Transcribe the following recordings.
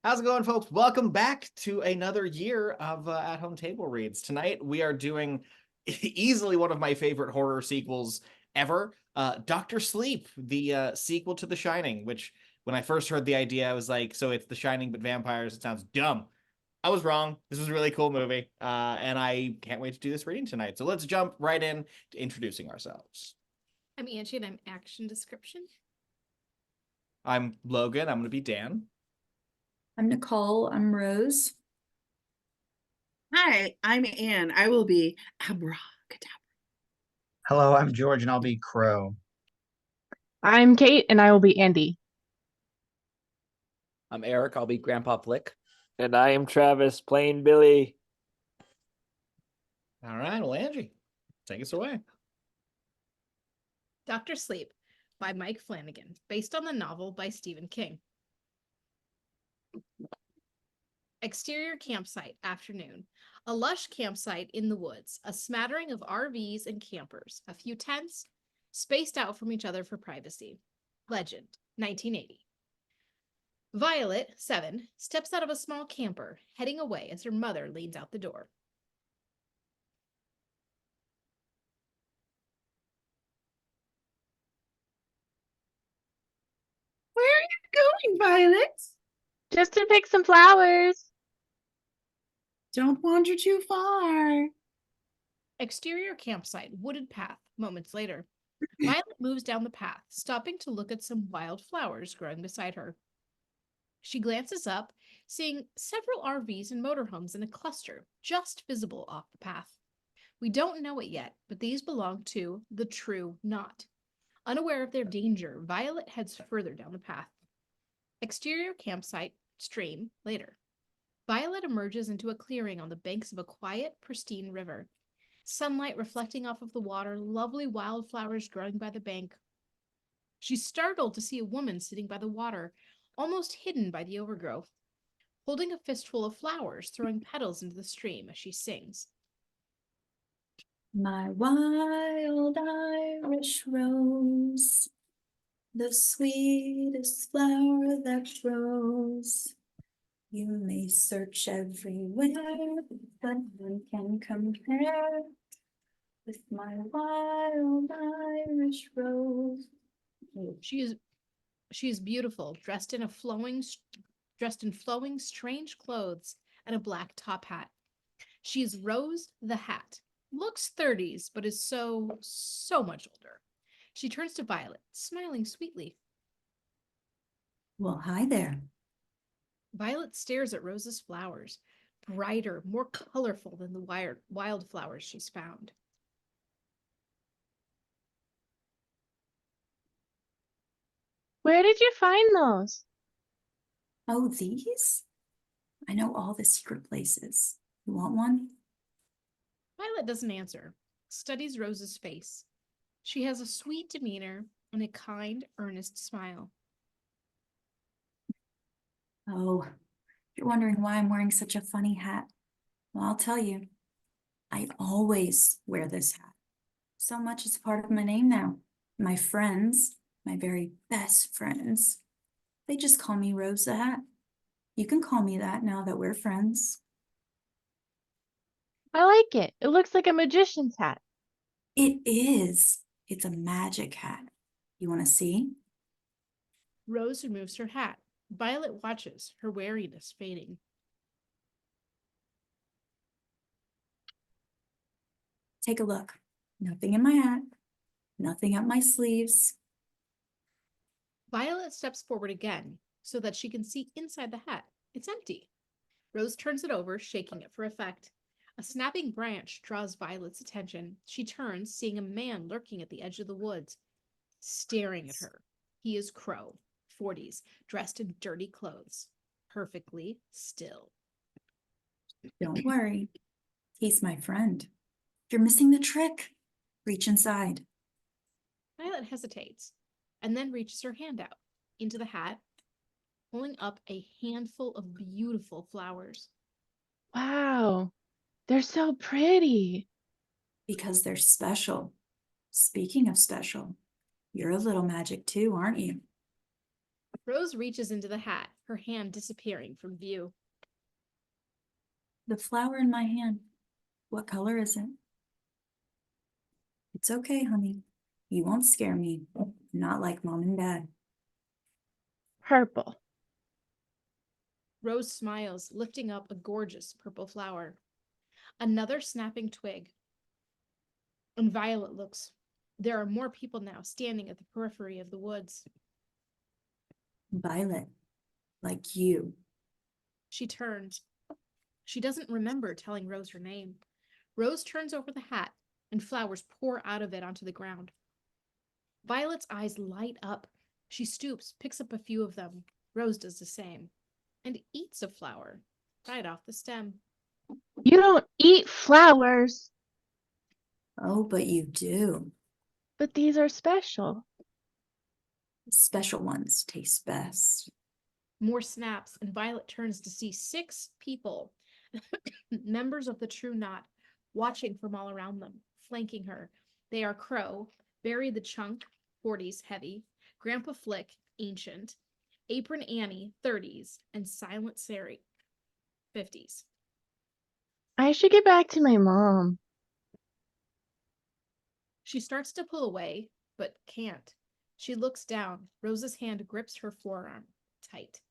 How's it going, folks? Welcome back to another year of at-home table reads. Tonight we are doing easily one of my favorite horror sequels ever, Doctor Sleep, the sequel to The Shining, which when I first heard the idea, I was like, so it's The Shining but vampires. It sounds dumb. I was wrong. This was a really cool movie, and I can't wait to do this reading tonight. So let's jump right in to introducing ourselves. I'm Angie and I'm action description. I'm Logan. I'm going to be Dan. I'm Nicole. I'm Rose. Hi, I'm Anne. I will be Abra. Hello, I'm George, and I'll be Crow. I'm Cate, and I will be Andi. I'm Erik. I'll be Grandpa Flick. And I am Travis, playing Billy. All right, well, Angie, take us away. Doctor Sleep by Mike Flanagan, based on the novel by Stephen King. Exterior campsite, afternoon. A lush campsite in the woods, a smattering of RVs and campers, a few tents, spaced out from each other for privacy. Legend, 1980. Violet, 7, steps out of a small camper, heading away as her mother leans out the door. Where are you going, Violet? Just to pick some flowers. Don't wander too far. Exterior campsite, wooded path. Moments later, Violet moves down the path, stopping to look at some wild flowers growing beside her. She glances up, seeing several RVs and motorhomes in a cluster just visible off the path. We don't know it yet, but these belong to the True Knot. Unaware of their danger, Violet heads further down the path. Exterior campsite, stream, later. Violet emerges into a clearing on the banks of a quiet, pristine river. Sunlight reflecting off of the water, lovely wildflowers growing by the bank. She's startled to see a woman sitting by the water, almost hidden by the overgrowth, holding a fistful of flowers, throwing petals into the stream as she sings. My wild Irish rose, the sweetest flower that grows. You may search everywhere, but none can compare with my wild Irish rose. She is beautiful, dressed in flowing, strange clothes and a black top hat. She is Rose the Hat. Looks 30s, but is so much older. She turns to Violet, smiling sweetly. Well, hi there. Violet stares at Rose's flowers, brighter, more colorful than the wildflowers she's found. Where did you find those? Oh, these? I know all the secret places. You want one? Violet doesn't answer, studies Rose's face. She has a sweet demeanor and a kind, earnest smile. Oh, you're wondering why I'm wearing such a funny hat. Well, I'll tell you. I always wear this hat. So much is part of my name now. My friends, my very best friends, they just call me Rose the Hat. You can call me that now that we're friends. I like it. It looks like a magician's hat. It is. It's a magic hat. You want to see? Rose removes her hat. Violet watches, her wariness fading. Take a look. Nothing in my hat. Nothing up my sleeves. Violet steps forward again so that she can see inside the hat. It's empty. Rose turns it over, shaking it for effect. A snapping branch draws Violet's attention. She turns, seeing a man lurking at the edge of the woods, staring at her. He is Crow, 40s, dressed in dirty clothes, perfectly still. Don't worry. He's my friend. You're missing the trick. Reach inside. Violet hesitates and then reaches her hand out into the hat, pulling up a handful of beautiful flowers. Wow, they're so pretty. Because they're special. Speaking of special, you're a little magic too, aren't you? Rose reaches into the hat, her hand disappearing from view. The flower in my hand. What color is it? It's okay, honey. You won't scare me. Not like Mom and Dad. Purple. Rose smiles, lifting up a gorgeous purple flower. Another snapping twig. And Violet looks. There are more people now standing at the periphery of the woods. Violet, like you. She turns. She doesn't remember telling Rose her name. Rose turns over the hat, and flowers pour out of it onto the ground. Violet's eyes light up. She stoops, picks up a few of them. Rose does the same, and eats a flower right off the stem. You don't eat flowers, Oh, but you do. but these are special. The special ones taste best. More snaps, and Violet turns to see 6 people, members of the True Knot, watching from all around them, flanking her. They are Crow, Barry the Chunk, 40s, heavy, Grandpa Flick, ancient, Apron Annie, 30s, and Silent Sari, 50s. I should get back to my mom. She starts to pull away, but can't. She looks down. Rose's hand grips her forearm tight.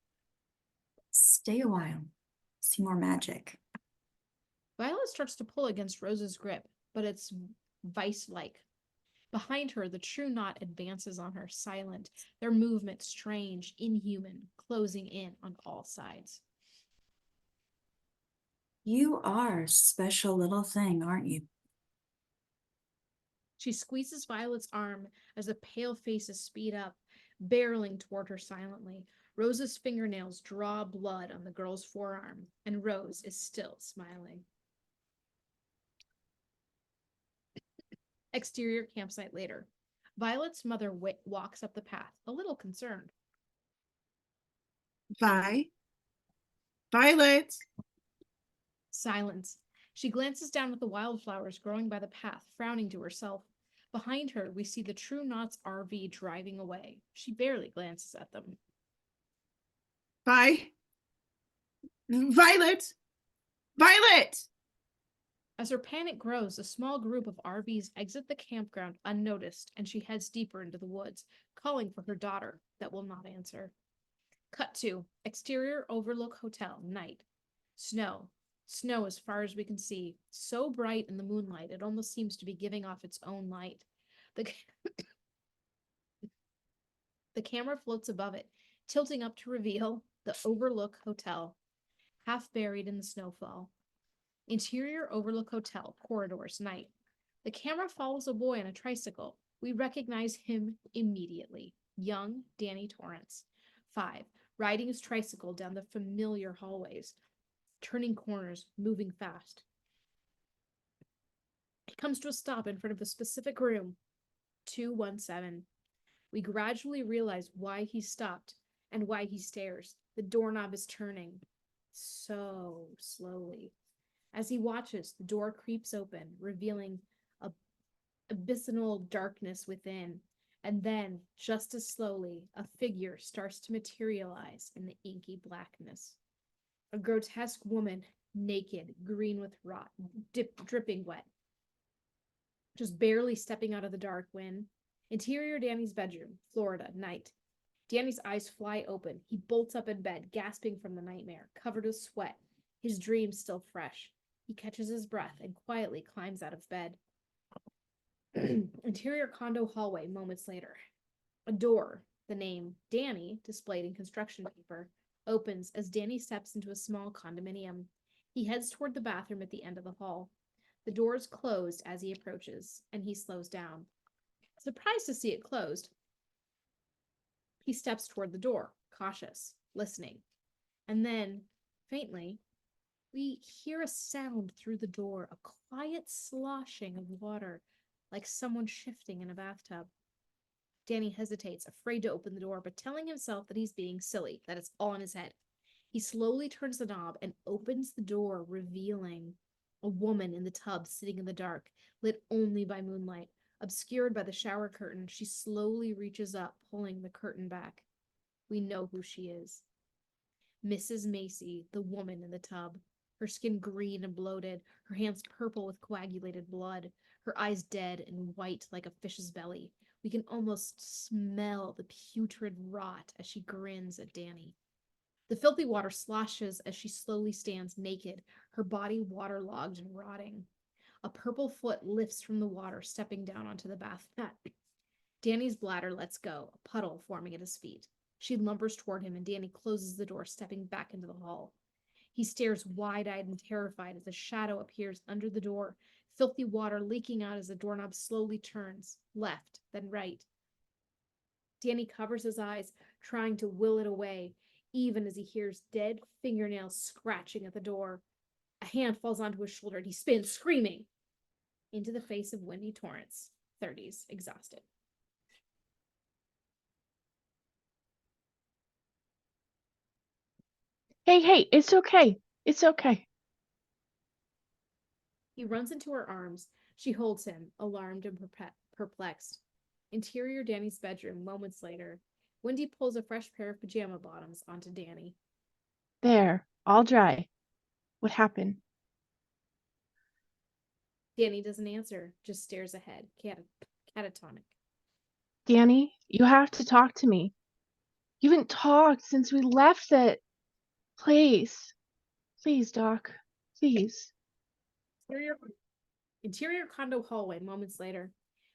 Stay a while. See more magic. Violet starts to pull against Rose's grip, but it's vice-like. Behind her, the True Knot advances on her, silent, their movement strange, inhuman, closing in on all sides. You are a special little thing, aren't you? She squeezes Violet's arm as the pale faces speed up, barreling toward her silently. Rose's fingernails draw blood on the girl's forearm, and Rose is still smiling. Exterior campsite later. Violet's mother walks up the path, a little concerned. Violet. Silence. She glances down at the wildflowers growing by the path, frowning to herself. Behind her, we see the True Knot's RV driving away. She barely glances at them. Violet. As her panic grows, a small group of RVs exit the campground unnoticed, and she heads deeper into the woods, calling for her daughter that will not answer. Cut to exterior Overlook Hotel, night. Snow. Snow as far as we can see, so bright in the moonlight it almost seems to be giving off its own light. The camera floats above it, tilting up to reveal the Overlook Hotel, half buried in the snowfall. Interior Overlook Hotel, corridors, night. The camera follows a boy on a tricycle. We recognize him immediately. Young Danny Torrance. 5, riding his tricycle down the familiar hallways, turning corners, moving fast. He comes to a stop in front of a specific room, 217. We gradually realize why he stopped and why he stares. The doorknob is turning so slowly. As he watches, the door creeps open, revealing a abysmal darkness within. And then, just as slowly, a figure starts to materialize in the inky blackness. A grotesque woman, naked, green with rot, dripping wet. Just barely stepping out of the dark when... Interior Danny's bedroom, Florida, night. Danny's eyes fly open. He bolts up in bed, gasping from the nightmare, covered with sweat, his dreams still fresh. He catches his breath and quietly climbs out of bed. Interior condo hallway, moments later. A door, the name Danny, displayed in construction paper, opens as Danny steps into a small condominium. He heads toward the bathroom at the end of the hall. The door is closed as he approaches, and he slows down. Surprised to see it closed, he steps toward the door, cautious, listening. And then, faintly, we hear a sound through the door, a quiet sloshing of water, like someone shifting in a bathtub. Danny hesitates, afraid to open the door, but telling himself that he's being silly, that it's all in his head. He slowly turns the knob and opens the door, revealing a woman in the tub sitting in the dark, lit only by moonlight. Obscured by the shower curtain, she slowly reaches up, pulling the curtain back. We know who she is. Mrs. Macy, the woman in the tub. Her skin green and bloated, her hands purple with coagulated blood, her eyes dead and white like a fish's belly. We can almost smell the putrid rot as she grins at Danny. The filthy water sloshes as she slowly stands naked, her body waterlogged and rotting. A purple foot lifts from the water, stepping down onto the bath mat. Danny's bladder lets go, a puddle forming at his feet. She lumbers toward him, and Danny closes the door, stepping back into the hall. He stares wide-eyed and terrified as a shadow appears under the door, filthy water leaking out as the doorknob slowly turns, left, then right. Danny covers his eyes, trying to will it away, even as he hears dead fingernails scratching at the door. A hand falls onto his shoulder, and he spins, screaming, into the face of Wendy Torrance, 30s, exhausted. Hey, it's okay. It's okay. He runs into her arms. She holds him, alarmed and perplexed. Interior Danny's bedroom, moments later. Wendy pulls a fresh pair of pajama bottoms onto Danny. There, all dry. What happened? Danny doesn't answer, just stares ahead, catatonic. Danny, you have to talk to me. You haven't talked since we left that place. Please, Doc. Please. Interior condo hallway, moments later.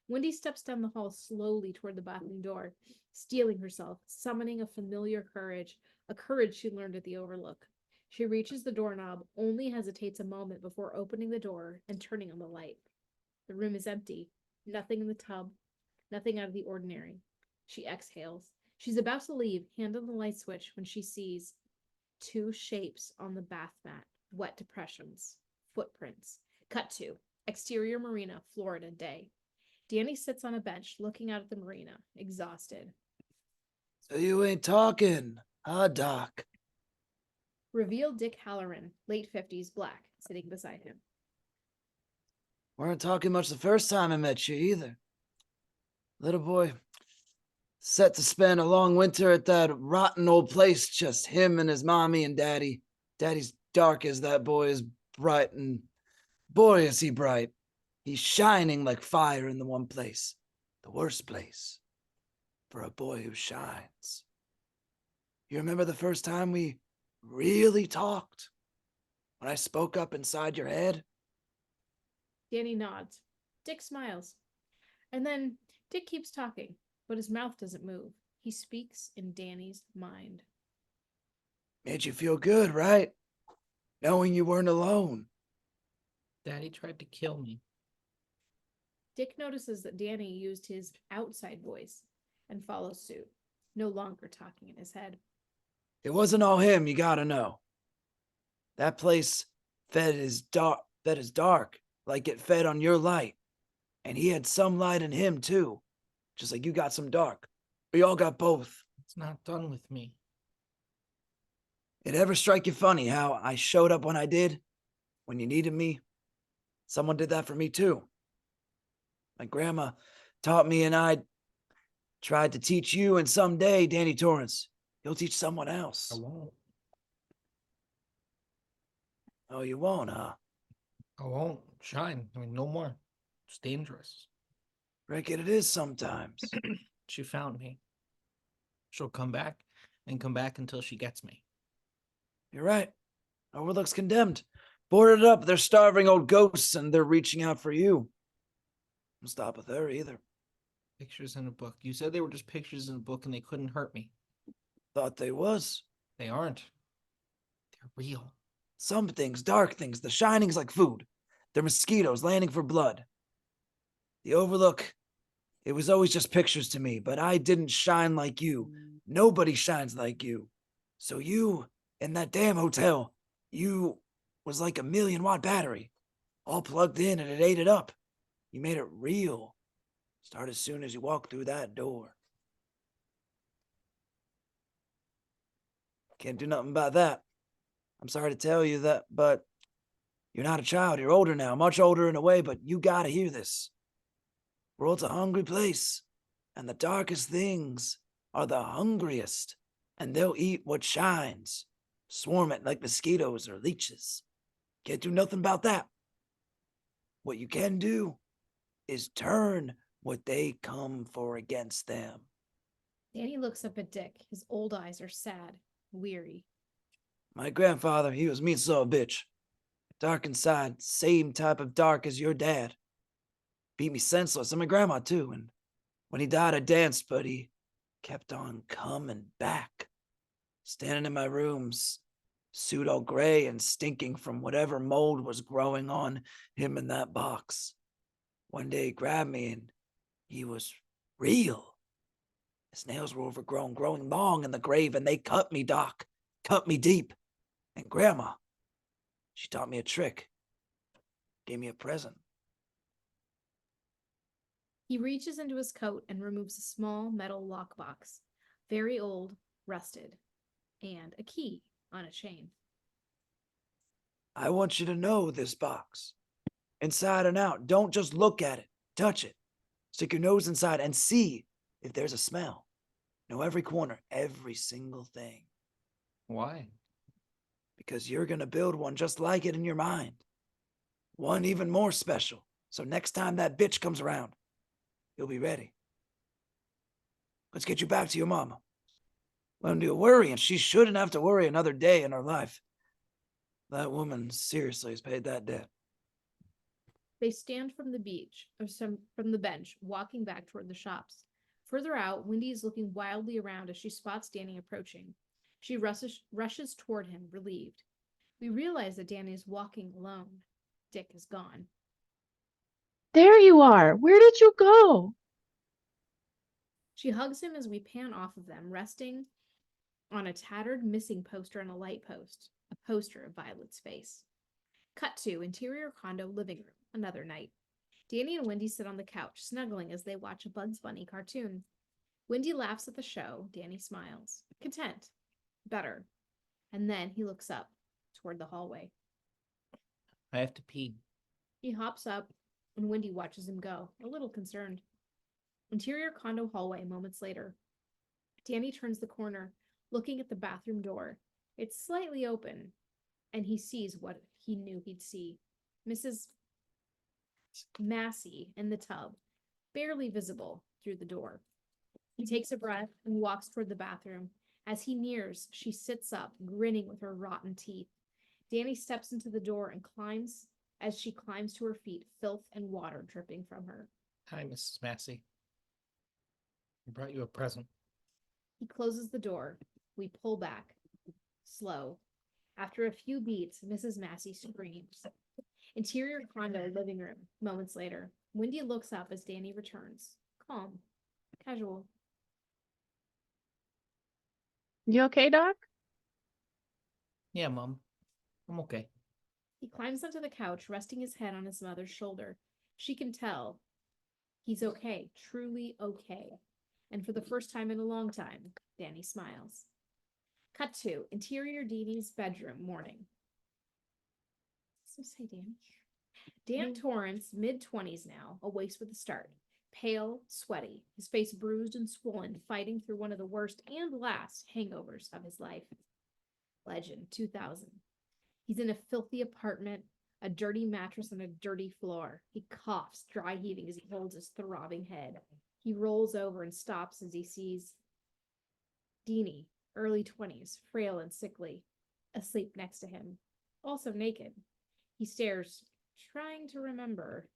Wendy steps down the hall slowly toward the bathroom door, steeling herself, summoning a familiar courage, a courage she learned at the Overlook. She reaches the doorknob, only hesitates a moment before opening the door and turning on the light. The room is empty. Nothing in the tub. Nothing out of the ordinary. She exhales. She's about to leave, hand on the light switch, when she sees two shapes on the bath mat. Wet depressions. Footprints. Cut to exterior marina, Florida, day. Danny sits on a bench, looking out at the marina, exhausted. So you ain't talking, huh, Doc? Reveal Dick Halloran, late 50s, black, sitting beside him. Weren't talking much the first time I met you either. Little boy, set to spend a long winter at that rotten old place, just him and his mommy and daddy. Daddy's dark as that boy is bright, and boy is he bright. He's shining like fire in the one place, the worst place, for a boy who shines. You remember the first time we really talked? When I spoke up inside your head? Danny nods. Dick smiles. And then Dick keeps talking, but his mouth doesn't move. He speaks in Danny's mind. Made you feel good, right? Knowing you weren't alone. Daddy tried to kill me. Dick notices that Danny used his outside voice and follows suit, no longer talking in his head. It wasn't all him, you gotta know. That place fed his dark like it fed on your light. And he had some light in him too, just like you got some dark. We all got both. It's not done with me. It ever strike you funny how I showed up when I did? When you needed me? Someone did that for me too. My grandma taught me, and I tried to teach you, and someday, Danny Torrance, you'll teach someone else. I won't. Oh, you won't, huh? I won't shine. I mean, no more. It's dangerous. Reckon it is sometimes. She found me. She'll come back and come back until she gets me. You're right. Overlook's condemned. Boarded up, they're starving old ghosts, and they're reaching out for you. Don't stop with her either. Pictures in a book. You said they were just pictures in a book and they couldn't hurt me. Thought they was. They aren't. They're real. Some things, dark things, the shining's like food. They're mosquitoes landing for blood. The Overlook, it was always just pictures to me, but I didn't shine like you. Nobody shines like you. So you, in that damn hotel, you was like a 1,000,000-watt battery, all plugged in, and it ate it up. You made it real. Start as soon as you walk through that door. Can't do nothing about that. I'm sorry to tell you that, but you're not a child. You're older now, much older in a way, but you gotta hear this. World's a hungry place, and the darkest things are the hungriest. and they'll eat what shines, swarm it like mosquitoes or leeches. Can't do nothing about that. What you can do is turn what they come for against them. Danny looks up at Dick. His old eyes are sad, weary. My grandfather, he was mean so a bitch. Dark inside, same type of dark as your dad. Beat me senseless, and my grandma too, and when he died I danced, but he kept on coming back. Standing in my rooms, suit all gray and stinking from whatever mold was growing on him in that box. One day he grabbed me and he was real. His nails were overgrown, growing long in the grave, and they cut me, Doc. Cut me deep. And Grandma, she taught me a trick. Gave me a present. He reaches into his coat and removes a small metal lockbox, very old, rusted, and a key on a chain. I want you to know this box. Inside and out. Don't just look at it. Touch it. Stick your nose inside and see if there's a smell. Know every corner, every single thing. Why? Because you're going to build one just like it in your mind. One even more special. So next time that bitch comes around, you'll be ready. Let's get you back to your mama. Wendy will worry, and she shouldn't have to worry another day in her life. That woman seriously has paid that debt. They stand from the bench, walking back toward the shops. Further out, Wendy is looking wildly around as she spots Danny approaching. She rushes toward him, relieved. We realize that Danny is walking alone. Dick is gone. There you are. Where did you go? She hugs him as we pan off of them, resting on a tattered missing poster on a light post, a poster of Violet's face. Cut to interior condo living room, another night. Danny and Wendy sit on the couch, snuggling as they watch a Bugs Bunny cartoon. Wendy laughs at the show. Danny smiles. Content. Better. And then he looks up toward the hallway. I have to pee. He hops up, and Wendy watches him go, a little concerned. Interior condo hallway, moments later. Danny turns the corner, looking at the bathroom door. It's slightly open, and he sees what he knew he'd see. Mrs. Massey in the tub, barely visible through the door. He takes a breath and walks toward the bathroom. As he nears, she sits up, grinning with her rotten teeth. Danny steps into the door and climbs. As she climbs to her feet, filth and water dripping from her. Hi, Mrs. Massey. I brought you a present. He closes the door. We pull back. Slow. After a few beats, Mrs. Massey screams. Interior condo living room, moments later. Wendy looks up as Danny returns. Calm. Casual. You okay, Doc? Yeah, Mom. I'm okay. He climbs onto the couch, resting his head on his mother's shoulder. She can tell he's okay, truly okay. And for the first time in a long time, Danny smiles. Cut to interior Deanie's bedroom, morning. So say Danny. Dan Torrance, mid-20s now, awakes with a start. Pale, sweaty, his face bruised and swollen, fighting through one of the worst and last hangovers of his life. Legend, 2000. He's in a filthy apartment, a dirty mattress on a dirty floor. He coughs, dry heaving as he holds his throbbing head. He rolls over and stops as he sees Deenie, early 20s, frail and sickly, asleep next to him, also naked. He stares, trying to remember.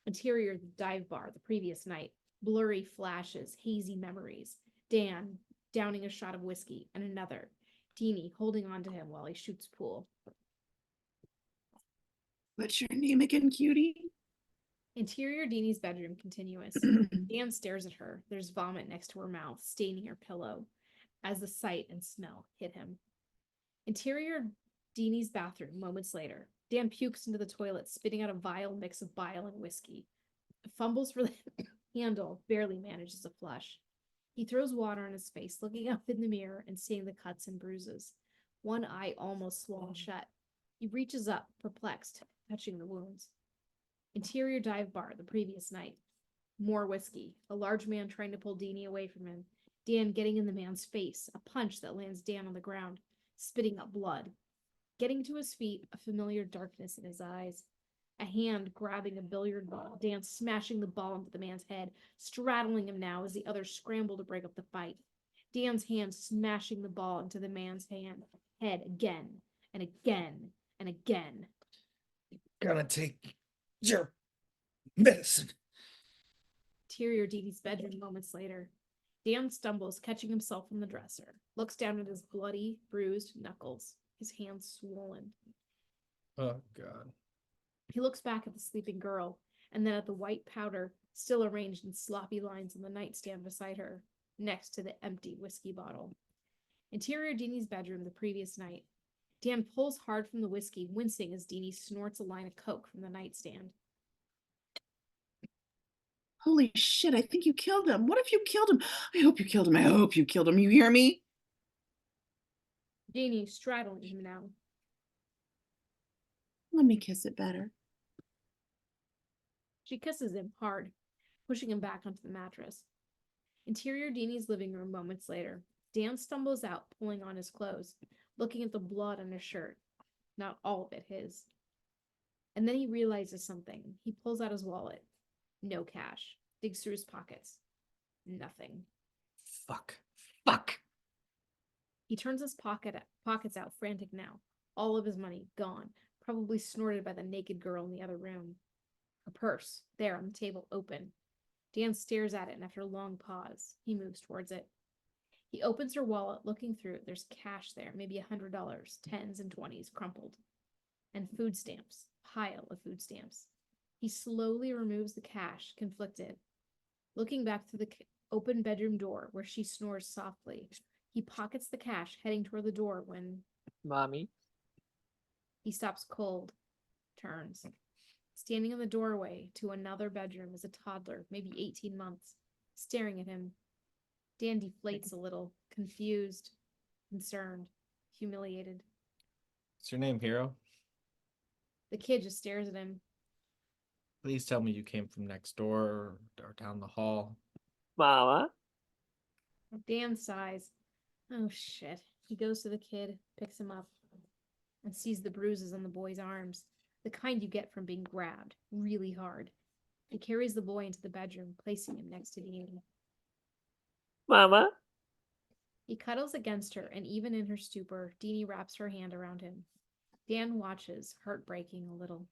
Interior dive bar the previous night, blurry flashes, hazy memories. Dan downing a shot of whiskey and another. Deenie holding on to him while he shoots pool. What's your name again, cutie? Interior Deanie's bedroom continuous. Dan stares at her. There's vomit next to her mouth, staining her pillow, as the sight and smell hit him. Interior Deanie's bathroom, moments later. Dan pukes into the toilet, spitting out a vile mix of bile and whiskey. Fumbles for the handle, barely manages a flush. He throws water on his face, looking up in the mirror and seeing the cuts and bruises. One eye almost swollen shut. He reaches up, perplexed, touching the wounds. Interior dive bar the previous night. More whiskey. A large man trying to pull Deenie away from him. Dan getting in the man's face, a punch that lands Dan on the ground, spitting up blood. Getting to his feet, a familiar darkness in his eyes. A hand grabbing a billiard ball, Dan smashing the ball into the man's head, straddling him now as the others scramble to break up the fight. Dan's hand smashing the ball into the man's head again and again and again. Gonna take your medicine. Interior Deenie's bedroom moments later. Dan stumbles, catching himself from the dresser, looks down at his bloody, bruised knuckles, his hands swollen. Oh, God. He looks back at the sleeping girl, and then at the white powder still arranged in sloppy lines on the nightstand beside her, next to the empty whiskey bottle. Interior Deenie's bedroom the previous night. Dan pulls hard from the whiskey, wincing as Deenie snorts a line of coke from the nightstand. Holy shit, I think you killed him. What if you killed him? I hope you killed him. I hope you killed him. You hear me? Deenie straddling him now. Let me kiss it better. She kisses him hard, pushing him back onto the mattress. Interior Deenie's living room moments later. Dan stumbles out, pulling on his clothes, looking at the blood on his shirt. Not all of it his. And then he realizes something. He pulls out his wallet. No cash. Digs through his pockets. Nothing. Fuck. Fuck. He turns his pockets out, frantic now. All of his money gone, probably snorted by the naked girl in the other room. Her purse, there on the table, open. Dan stares at it, and after a long pause, he moves towards it. He opens her wallet, looking through it. There's cash there, maybe $100, 10s and 20s, crumpled. And food stamps, pile of food stamps. He slowly removes the cash, conflicted. Looking back through the open bedroom door, where she snores softly, he pockets the cash, heading toward the door when... Mommy. He stops cold, turns. Standing in the doorway to another bedroom is a toddler, maybe 18 months, staring at him. Dan deflates a little, confused, concerned, humiliated. What's your name, hero? The kid just stares at him. Please tell me you came from next door or down the hall. Mama. Dan sighs. Oh, shit. He goes to the kid, picks him up, and sees the bruises on the boy's arms, the kind you get from being grabbed really hard. He carries the boy into the bedroom, placing him next to Deenie. Mama. He cuddles against her, and even in her stupor, Deenie wraps her hand around him. Dan watches, heartbreaking a little.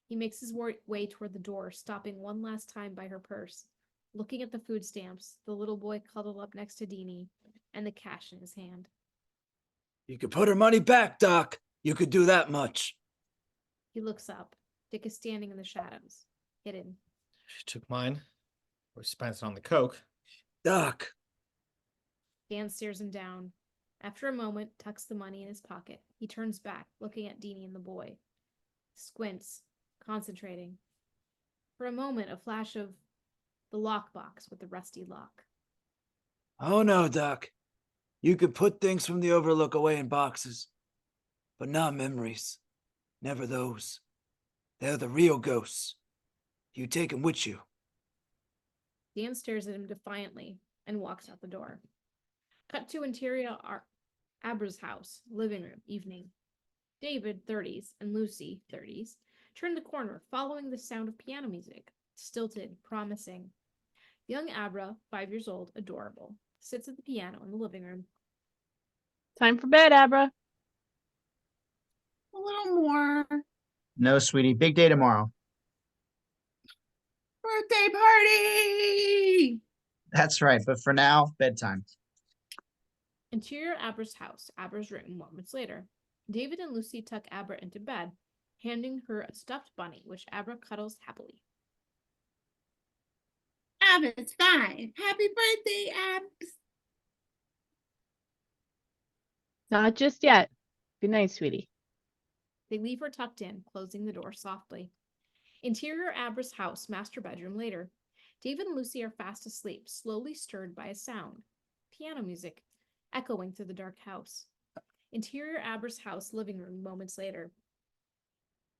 He makes his way toward the door, stopping one last time by her purse, looking at the food stamps, the little boy cuddled up next to Deenie, and the cash in his hand. You could put her money back, Doc. You could do that much. He looks up. Dick is standing in the shadows, hidden. She took mine. Or spent it on the coke. Doc. Dan stares him down. After a moment, tucks the money in his pocket. He turns back, looking at Deenie and the boy. Squints, concentrating. For a moment, a flash of the lockbox with the rusty lock. Oh no, Doc. You could put things from the Overlook away in boxes, but not memories. Never those. They're the real ghosts. You take them with you. Dan stares at him defiantly and walks out the door. Cut to interior Abra's house, living room, evening. David, 30s, and Lucy, 30s, turn the corner, following the sound of piano music. Stilted, promising. Young Abra, 5 years old, adorable, sits at the piano in the living room. Time for bed, Abra. A little more. No, sweetie. Big day tomorrow. Birthday party! That's right. But for now, bedtime. Interior Abra's house, Abra's room, moments later. David and Lucy tuck Abra into bed, handing her a stuffed bunny, which Abra cuddles happily. Abba's fine. Happy birthday, Abs. Not just yet. Good night, sweetie. They leave her tucked in, closing the door softly. Interior Abra's house, master bedroom later. David and Lucy are fast asleep, slowly stirred by a sound. Piano music, echoing through the dark house. Interior Abra's house, living room, moments later.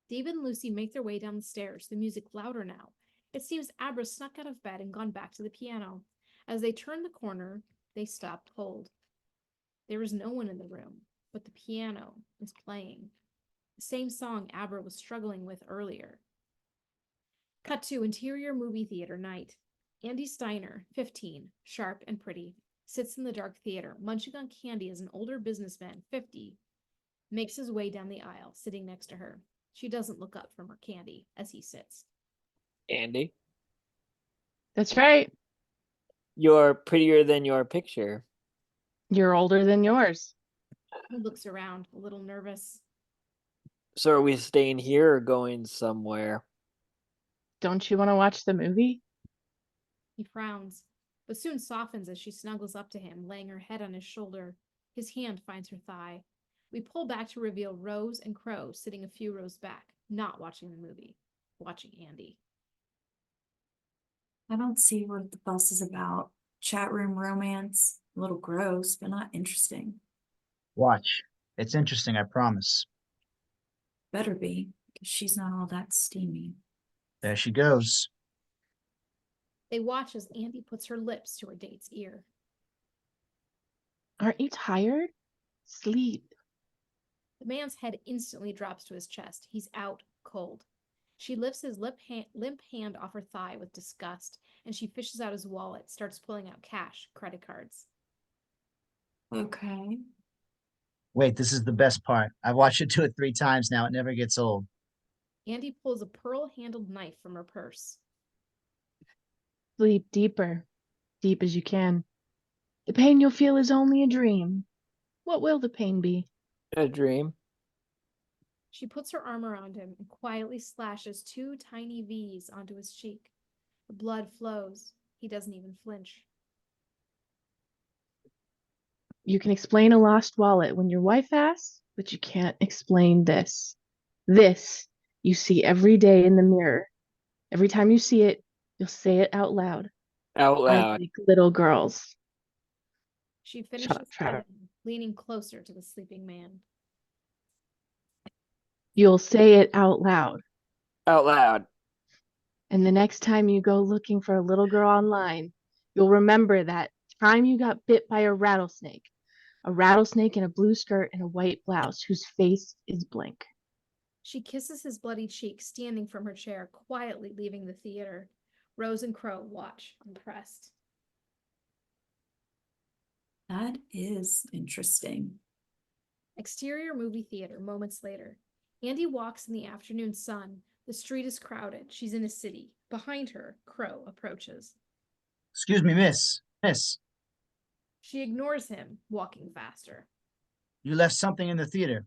David and Lucy make their way down the stairs, the music louder now. It seems Abra snuck out of bed and gone back to the piano. As they turn the corner, They stopped cold. There was no one in the room, but the piano was playing. The same song Abra was struggling with earlier. Cut to interior movie theater night. Andi Steiner, 15, sharp and pretty, sits in the dark theater, munching on candy as an older businessman, 50, makes his way down the aisle, sitting next to her. She doesn't look up from her candy as he sits. Andi, That's right. you're prettier than your picture. You're older than yours. He looks around, a little nervous. So are we staying here or going somewhere? Don't you want to watch the movie? He frowns, but soon softens as she snuggles up to him, laying her head on his shoulder. His hand finds her thigh. We pull back to reveal Rose and Crow sitting a few rows back, not watching the movie, watching Andi. I don't see what the fuss is about. Chat room romance, a little gross, but not interesting. Watch. It's interesting, I promise. Better be, because she's not all that steamy. There she goes. They watch as Andi puts her lips to her date's ear. Aren't you tired? Sleep. The man's head instantly drops to his chest. He's out cold. She lifts his limp hand off her thigh with disgust, and she fishes out his wallet, starts pulling out cash, credit cards. Okay. Wait, this is the best part. I've watched it do it 3 times now. It never gets old. Andi pulls a pearl-handled knife from her purse. Sleep deeper. Deep as you can. The pain you'll feel is only a dream. What will the pain be? A dream? She puts her arm around him and quietly slashes 2 tiny V's onto his cheek. The blood flows. He doesn't even flinch. You can explain a lost wallet when your wife asks, but you can't explain this. This you see every day in the mirror. Every time you see it, you'll say it out loud. Out I loud. like little girls. She Shut up, finishes Trevor. fighting, leaning closer to the sleeping man. You'll say it out loud. Out loud. And the next time you go looking for a little girl online, you'll remember that time you got bit by a rattlesnake in a blue skirt and a white blouse whose face is blank. She kisses his bloody cheek, standing from her chair, quietly leaving the theater. Rose and Crow watch, impressed. That is interesting. Exterior movie theater, moments later. Andi walks in the afternoon sun. The street is crowded. She's in a city. Behind her, Crow approaches. Excuse me, miss. Miss, She ignores him, walking faster. you left something in the theater.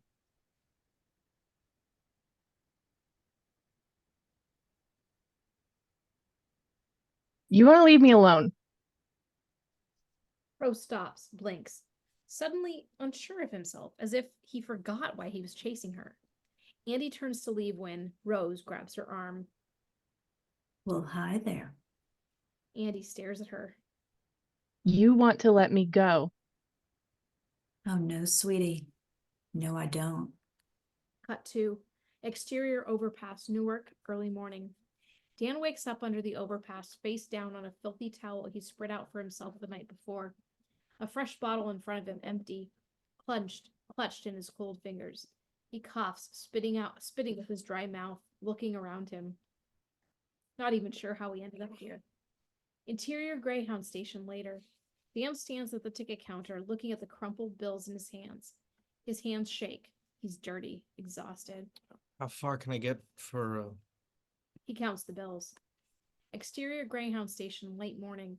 You want to leave me alone? Crow stops, blinks, suddenly unsure of himself, as if he forgot why he was chasing her. Andi turns to leave when Rose grabs her arm. Well, hi there. Andi stares at her. You want to let me go. Oh, no, sweetie. No, I don't. Cut to exterior overpass, Newark, early morning. Dan wakes up under the overpass, face down on a filthy towel he spread out for himself the night before. A fresh bottle in front of him, empty, clutched in his cold fingers. He coughs, spitting with his dry mouth, looking around him. Not even sure how he ended up here. Interior Greyhound station later. Dan stands at the ticket counter, looking at the crumpled bills in his hands. His hands shake. He's dirty, exhausted. How far can I get for He counts the bills. Exterior Greyhound station, late morning.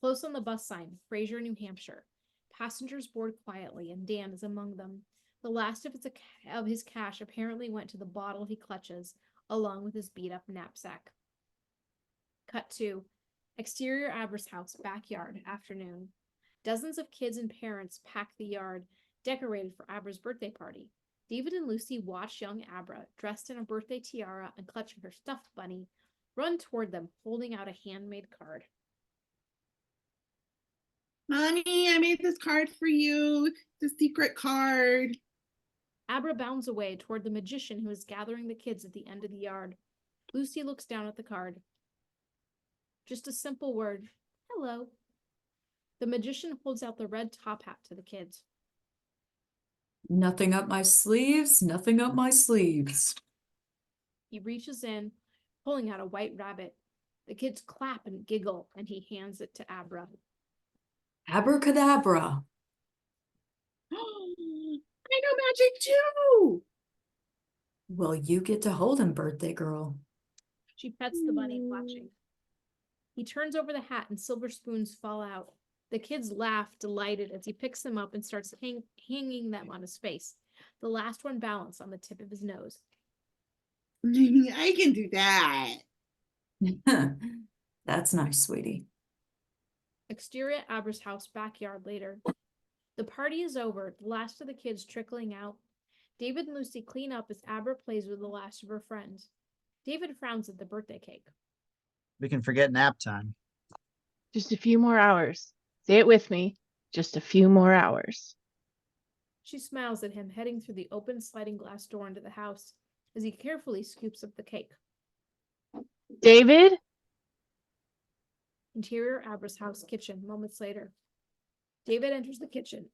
Close on the bus sign, Fraser, New Hampshire. Passengers board quietly, and Dan is among them. The last of his cash apparently went to the bottle he clutches, along with his beat-up knapsack. Cut to exterior Abra's house, backyard, afternoon. Dozens of kids and parents pack the yard, decorated for Abra's birthday party. David and Lucy watch young Abra, dressed in a birthday tiara and clutching her stuffed bunny, run toward them, holding out a handmade card. Mommy, I made this card for you. It's a secret card. Abra bounds away toward the magician who is gathering the kids at the end of the yard. Lucy looks down at the card. Just a simple word, hello. The magician holds out the red top hat to the kids. Nothing up my sleeves, nothing up my sleeves. He reaches in, pulling out a white rabbit. The kids clap and giggle, and he hands it to Abra. Abracadabra. I know magic too. Well, you get to hold him, birthday girl. She pets the bunny, flashing. He turns over the hat, and silver spoons fall out. The kids laugh, delighted, as he picks them up and starts hanging them on his face. The last one balanced on the tip of his nose. I can do that. That's nice, sweetie. Exterior at Abra's house, backyard later. The party is over, the last of the kids trickling out. David and Lucy clean up as Abra plays with the last of her friends. David frowns at the birthday cake. We can forget nap time. Just a few more hours. Say it with me. Just a few more hours. She smiles at him, heading through the open sliding glass door into the house as he carefully scoops up the cake. David? Interior Abra's house kitchen, moments later. David enters the kitchen,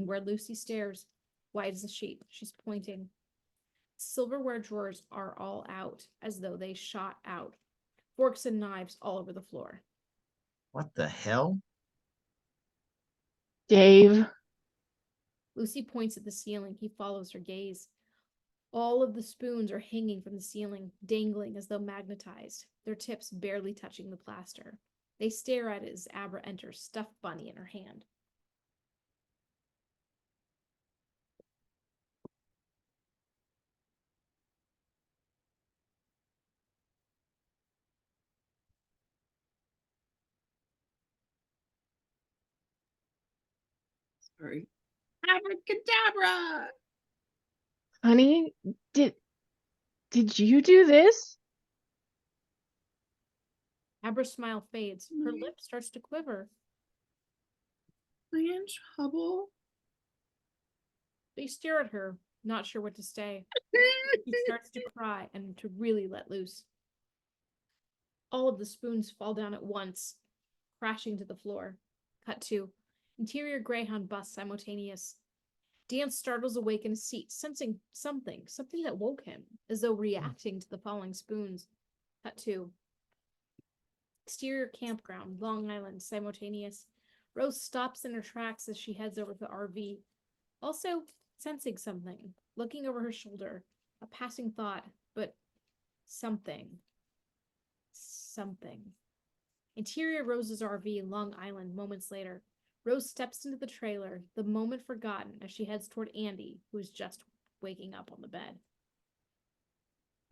where Lucy stares, white as a sheet. She's pointing. Silverware drawers are all out, as though they shot out. Forks and knives all over the floor. What the hell? Dave. Lucy points at the ceiling. He follows her gaze. All of the spoons are hanging from the ceiling, dangling as though magnetized, their tips barely touching the plaster. They stare at it as Abra enters, stuffed bunny in her hand. Sorry. Abracadabra. Honey, did you do this? Abra's smile fades. Her lip starts to quiver. Am I in trouble? They stare at her, not sure what to say. She starts to cry and to really let loose. All of the spoons fall down at once, crashing to the floor. Cut to interior Greyhound bus simultaneous. Dan startles awake in his seat, sensing something that woke him, as though reacting to the falling spoons. Cut to exterior campground, Long Island, simultaneous. Rose stops in her tracks as she heads over to the RV, also sensing something, looking over her shoulder, a passing thought, but something. Interior Rose's RV, Long Island, moments later. Rose steps into the trailer, the moment forgotten, as she heads toward Andi, who's just waking up on the bed.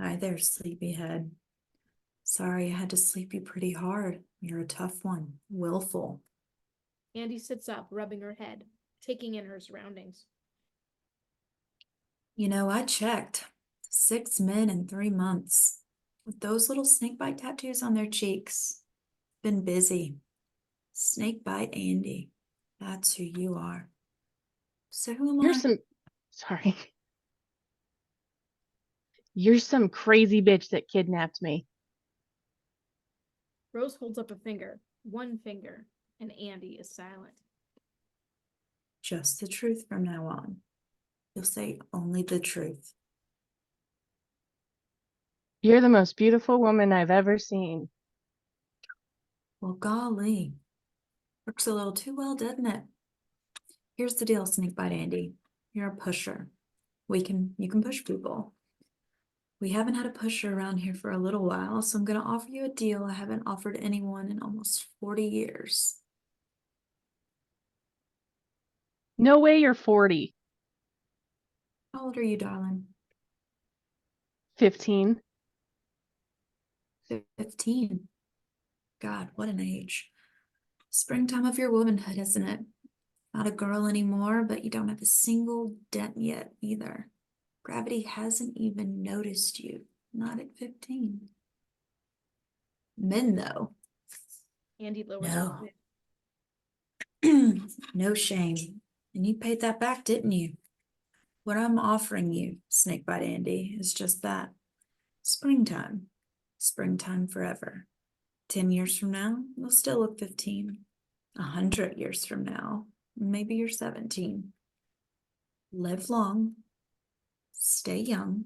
Hi there, sleepyhead. Sorry, I had to sleep you pretty hard. You're a tough one, willful. Andi sits up, rubbing her head, taking in her surroundings. You know, I checked. 6 men in 3 months. With those little snakebite tattoos on their cheeks. Been busy. Snakebite Andi. That's who you are. So who am I? Sorry. You're some crazy bitch that kidnapped me. Rose holds up a finger, one finger, and Andi is silent. Just the truth from now on. You'll say only the truth. You're the most beautiful woman I've ever seen. Well, golly. Works a little too well, doesn't it? Here's the deal, Snakebite Andi. You're a pusher. You can push people. We haven't had a pusher around here for a little while, so I'm going to offer you a deal I haven't offered anyone in almost 40 years. No way you're 40. How old are you, darling? 15. 15. God, what an age. Springtime of your womanhood, isn't it? Not a girl anymore, but you don't have a single dent yet either. Gravity hasn't even noticed you. Not at 15. Men, though. Andi lowers No. her head. No shame. And you paid that back, didn't you? What I'm offering you, Snakebite Andi, is just that. Springtime. Springtime forever. 10 years from now, you'll still look 15. 100 years from now, maybe you're 17. Live long, stay young,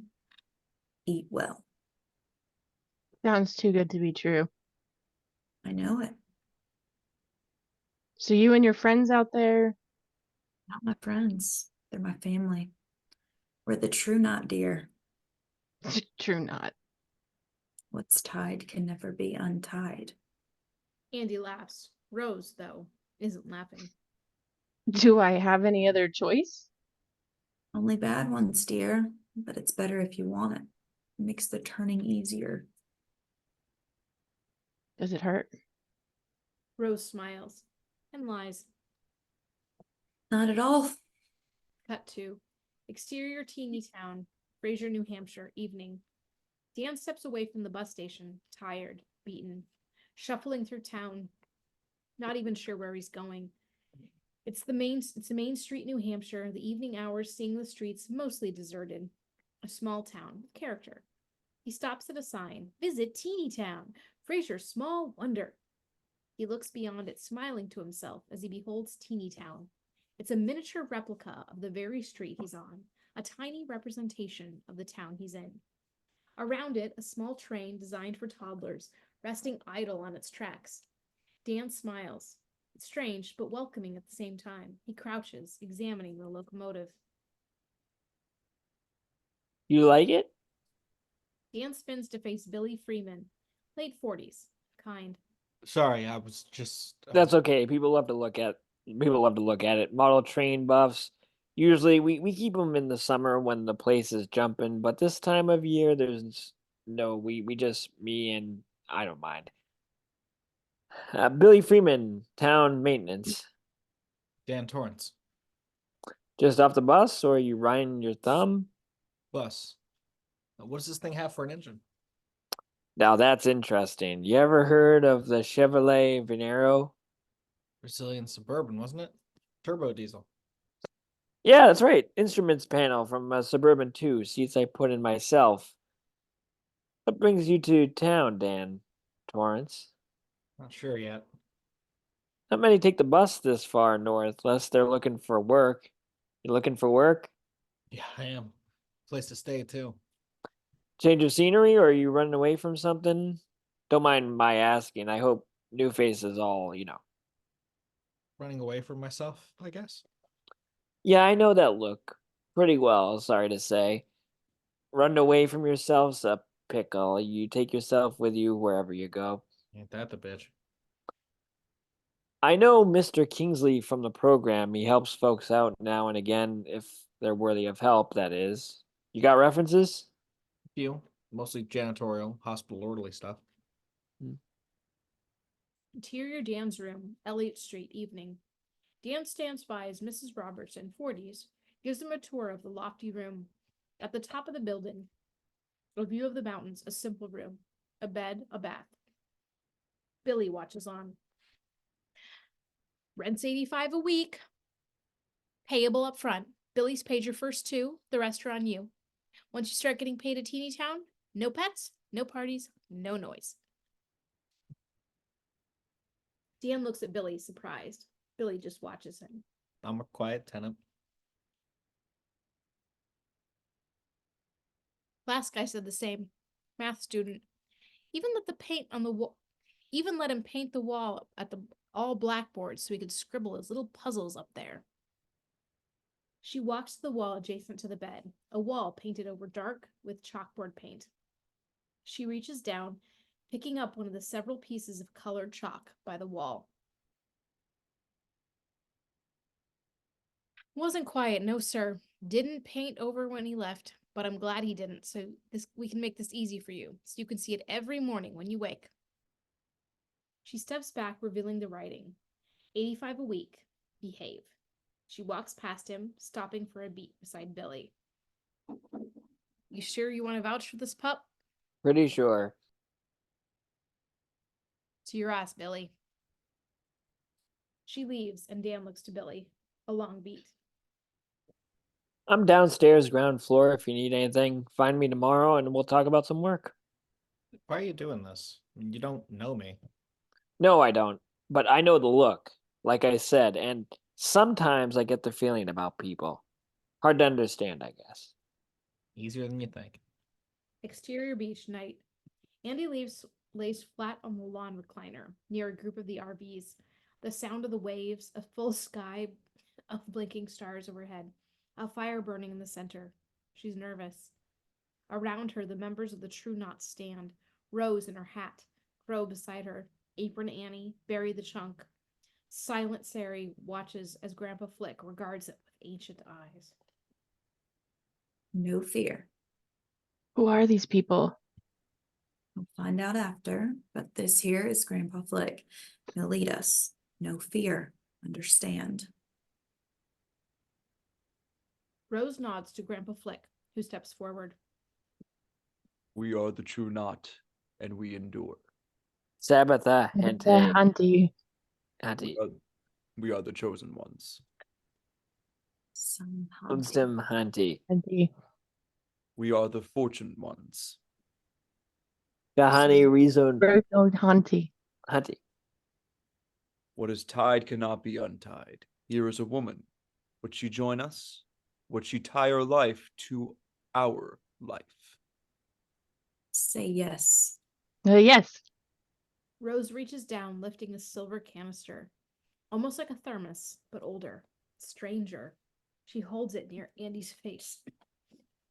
eat well. Sounds too good to be true. I know it. So you and your friends out there, Not my friends. They're my family. We're the true knot, dear. true not. What's tied can never be untied. Andi laughs. Rose, though, isn't laughing. Do I have any other choice? Only bad ones, dear, but it's better if you want it. It makes the turning easier. Does it hurt? Rose smiles and lies. Not at all. Cut to exterior teeny town, Fraser, New Hampshire, evening. Dan steps away from the bus station, tired, beaten, shuffling through town, not even sure where he's going. It's the main street, New Hampshire, the evening hours, seeing the streets mostly deserted. A small town with character. He stops at a sign, visit Teeny Town, Fraser's small wonder. He looks beyond it, smiling to himself as he beholds Teeny Town. It's a miniature replica of the very street he's on, a tiny representation of the town he's in. Around it, a small train designed for toddlers, resting idle on its tracks. Dan smiles. It's strange, but welcoming at the same time. He crouches, examining the locomotive. You like it? Dan spins to face Billy Freeman, late 40s, kind. Sorry, I was just. That's okay. People love to look at it. Model train buffs. Usually we keep them in the summer when the place is jumping, but this time of year there's no we just me and I don't mind. Billy Freeman, town maintenance. Dan Torrance. Just off the bus, or are you riding your thumb? Bus. What does this thing have for an engine? Now that's interesting. You ever heard of the Chevrolet Venero? Brazilian Suburban, wasn't it? Turbo diesel. Yeah, that's right. Instruments panel from Suburban 2. Seats I put in myself. What brings you to town, Dan Torrance? Not sure yet. Not many take the bus this far north unless they're looking for work. You looking for work? Yeah, I am. Place to stay too. Change of scenery, or are you running away from something? Don't mind my asking. I hope new faces all, Running away from myself, I guess. Yeah, I know that look pretty well, sorry to say. Running away from yourself's a pickle. You take yourself with you wherever you go. Ain't that the bitch? I know Mr. Kingsley from the program. He helps folks out now and again if they're worthy of help, that is. You got references? Few. Mostly janitorial, hospital orderly stuff. Interior Dan's room, Elliott Street, evening. Dan stands by as Mrs. Robertson, 40s, gives him a tour of the lofty room. At the top of the building, a view of the mountains, a simple room, a bed, a bath. Billy watches on. Rent's $85 a week. Payable up front. Billy's paid your first two, the rest are on you. Once you start getting paid at Teeny Town, no pets, no parties, no noise. Dan looks at Billy, surprised. Billy just watches him. I'm a quiet tenant. Last guy said the same. Math student. Even let him paint the wall at the all blackboard so he could scribble his little puzzles up there. She walks to the wall adjacent to the bed, a wall painted over dark with chalkboard paint. She reaches down, picking up one of the several pieces of colored chalk by the wall. Wasn't quiet, no sir. Didn't paint over when he left, but I'm glad he didn't, so we can make this easy for you, so you can see it every morning when you wake. She steps back, revealing the writing. 85 a week. Behave. She walks past him, stopping for a beat beside Billy. You sure you want to vouch for this pup? Pretty sure. To your ass, Billy. She leaves, and Dan looks to Billy. A long beat. I'm downstairs, ground floor. If you need anything, find me tomorrow and we'll talk about some work. Why are you doing this? You don't know me. No, I don't. But I know the look. like I said, and sometimes I get the feeling about people. Hard to understand, I guess. Easier than you think. Exterior beach night. Andi lays flat on the lawn recliner near a group of the RVs. The sound of the waves, a full sky of blinking stars overhead, a fire burning in the center. She's nervous. Around her, the members of the True Knot stand, Rose in her hat, Crow beside her, Apron Annie, Barry the Chunk. Silent Sari watches as Grandpa Flick regards it with ancient eyes. No fear. Who are these people? We'll find out after, but this here is Grandpa Flick. He'll lead us. No fear. Understand? Rose nods to Grandpa Flick, who steps forward. We are the True Knot, and we endure. Sabbatha, The Hente, Hunty. Hante, We are the chosen ones. Some hunting. Unstim, Hante, Hunty. We are the fortunate ones. Gahani, Rezon, Road Hunty. Hante. What is tied cannot be untied. Here is a woman. Would she join us? Would she tie her life to our life? Say yes. Yes. Rose reaches down, lifting a silver canister, almost like a thermos, but older, stranger. She holds it near Andi's face.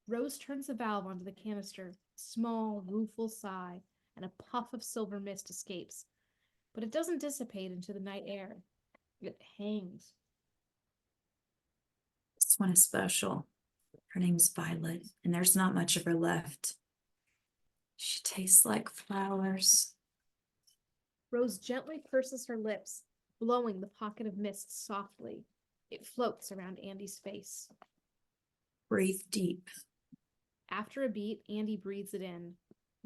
Rose turns the valve onto the canister. Small, rueful sigh, and a puff of silver mist escapes. But it doesn't dissipate into the night air. It hangs. This one is special. Her name's Violet, and there's not much of her left. She tastes like flowers. Rose gently purses her lips, blowing the pocket of mist softly. It floats around Andi's face. Breathe deep. After a beat, Andi breathes it in.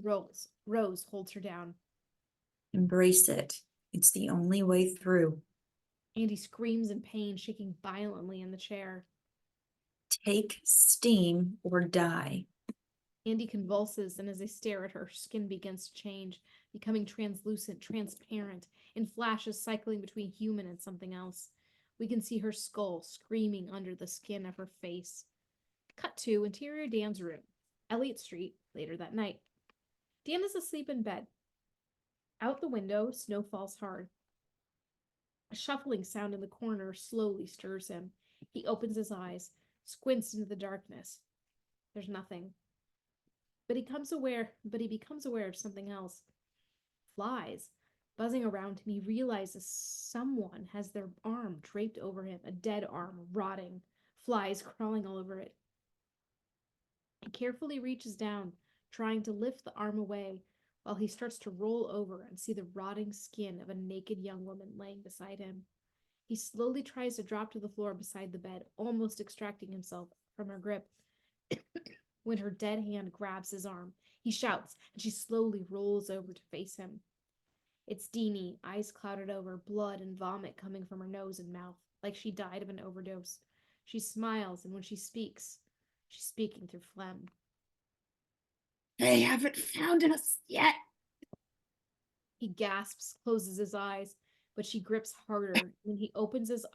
Rose holds her down. Embrace it. It's the only way through. Andi screams in pain, shaking violently in the chair. Take steam or die. Andi convulses, and as they stare at her, her skin begins to change, becoming translucent, transparent, in flashes cycling between human and something else. We can see her skull screaming under the skin of her face. Cut to interior Dan's room, Elliott Street, later that night. Dan is asleep in bed. Out the window, snow falls hard. A shuffling sound in the corner slowly stirs him. He opens his eyes, squints into the darkness. There's nothing. But he becomes aware of something else. Flies. Buzzing around him, he realizes someone has their arm draped over him, a dead arm, rotting. Flies crawling all over it. He carefully reaches down, trying to lift the arm away, while he starts to roll over and see the rotting skin of a naked young woman laying beside him. He slowly tries to drop to the floor beside the bed, almost extracting himself from her grip. When her dead hand grabs his arm, he shouts, and she slowly rolls over to face him. It's Deenie, eyes clouded over, blood and vomit coming from her nose and mouth, like she died of an overdose. She smiles, and when she speaks, she's speaking through phlegm. They haven't found us yet. He gasps, closes his eyes, but she grips harder. When he opens his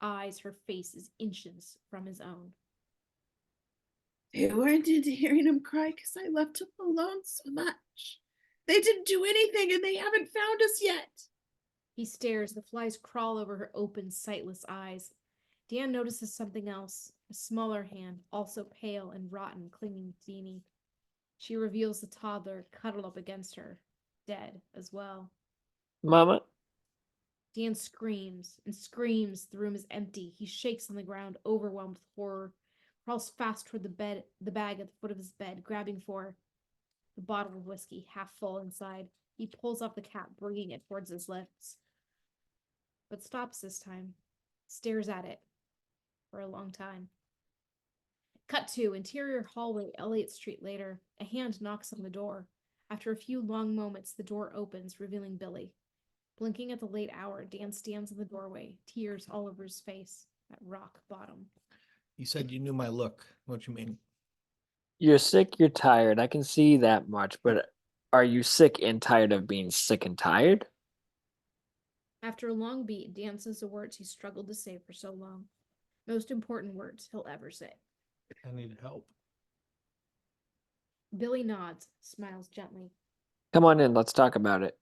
eyes, her face is inches from his own. They weren't into hearing him cry because I left him alone so much. They didn't do anything and they haven't found us yet. He stares. The flies crawl over her open, sightless eyes. Dan notices something else, a smaller hand, also pale and rotten, clinging to Deenie. She reveals the toddler cuddled up against her, dead as well. Mama? Dan screams, and screams. The room is empty. He shakes on the ground, overwhelmed with horror. Crawls fast toward the bag at the foot of his bed, grabbing for the bottle of whiskey, half full inside. He pulls off the cap, bringing it towards his lips. But stops this time. Stares at it for a long time. Cut to interior hallway, Elliott Street later. A hand knocks on the door. After a few long moments, the door opens, revealing Billy. Blinking at the late hour, Dan stands in the doorway, tears all over his face, at rock bottom. You said you knew my look. What you mean? You're sick, you're tired. I can see that much, but are you sick and tired of being sick and tired? After a long beat, Dan says the words he struggled to say for so long. Most important words he'll ever say. I need help. Billy nods, smiles gently. Come on in, let's talk about it.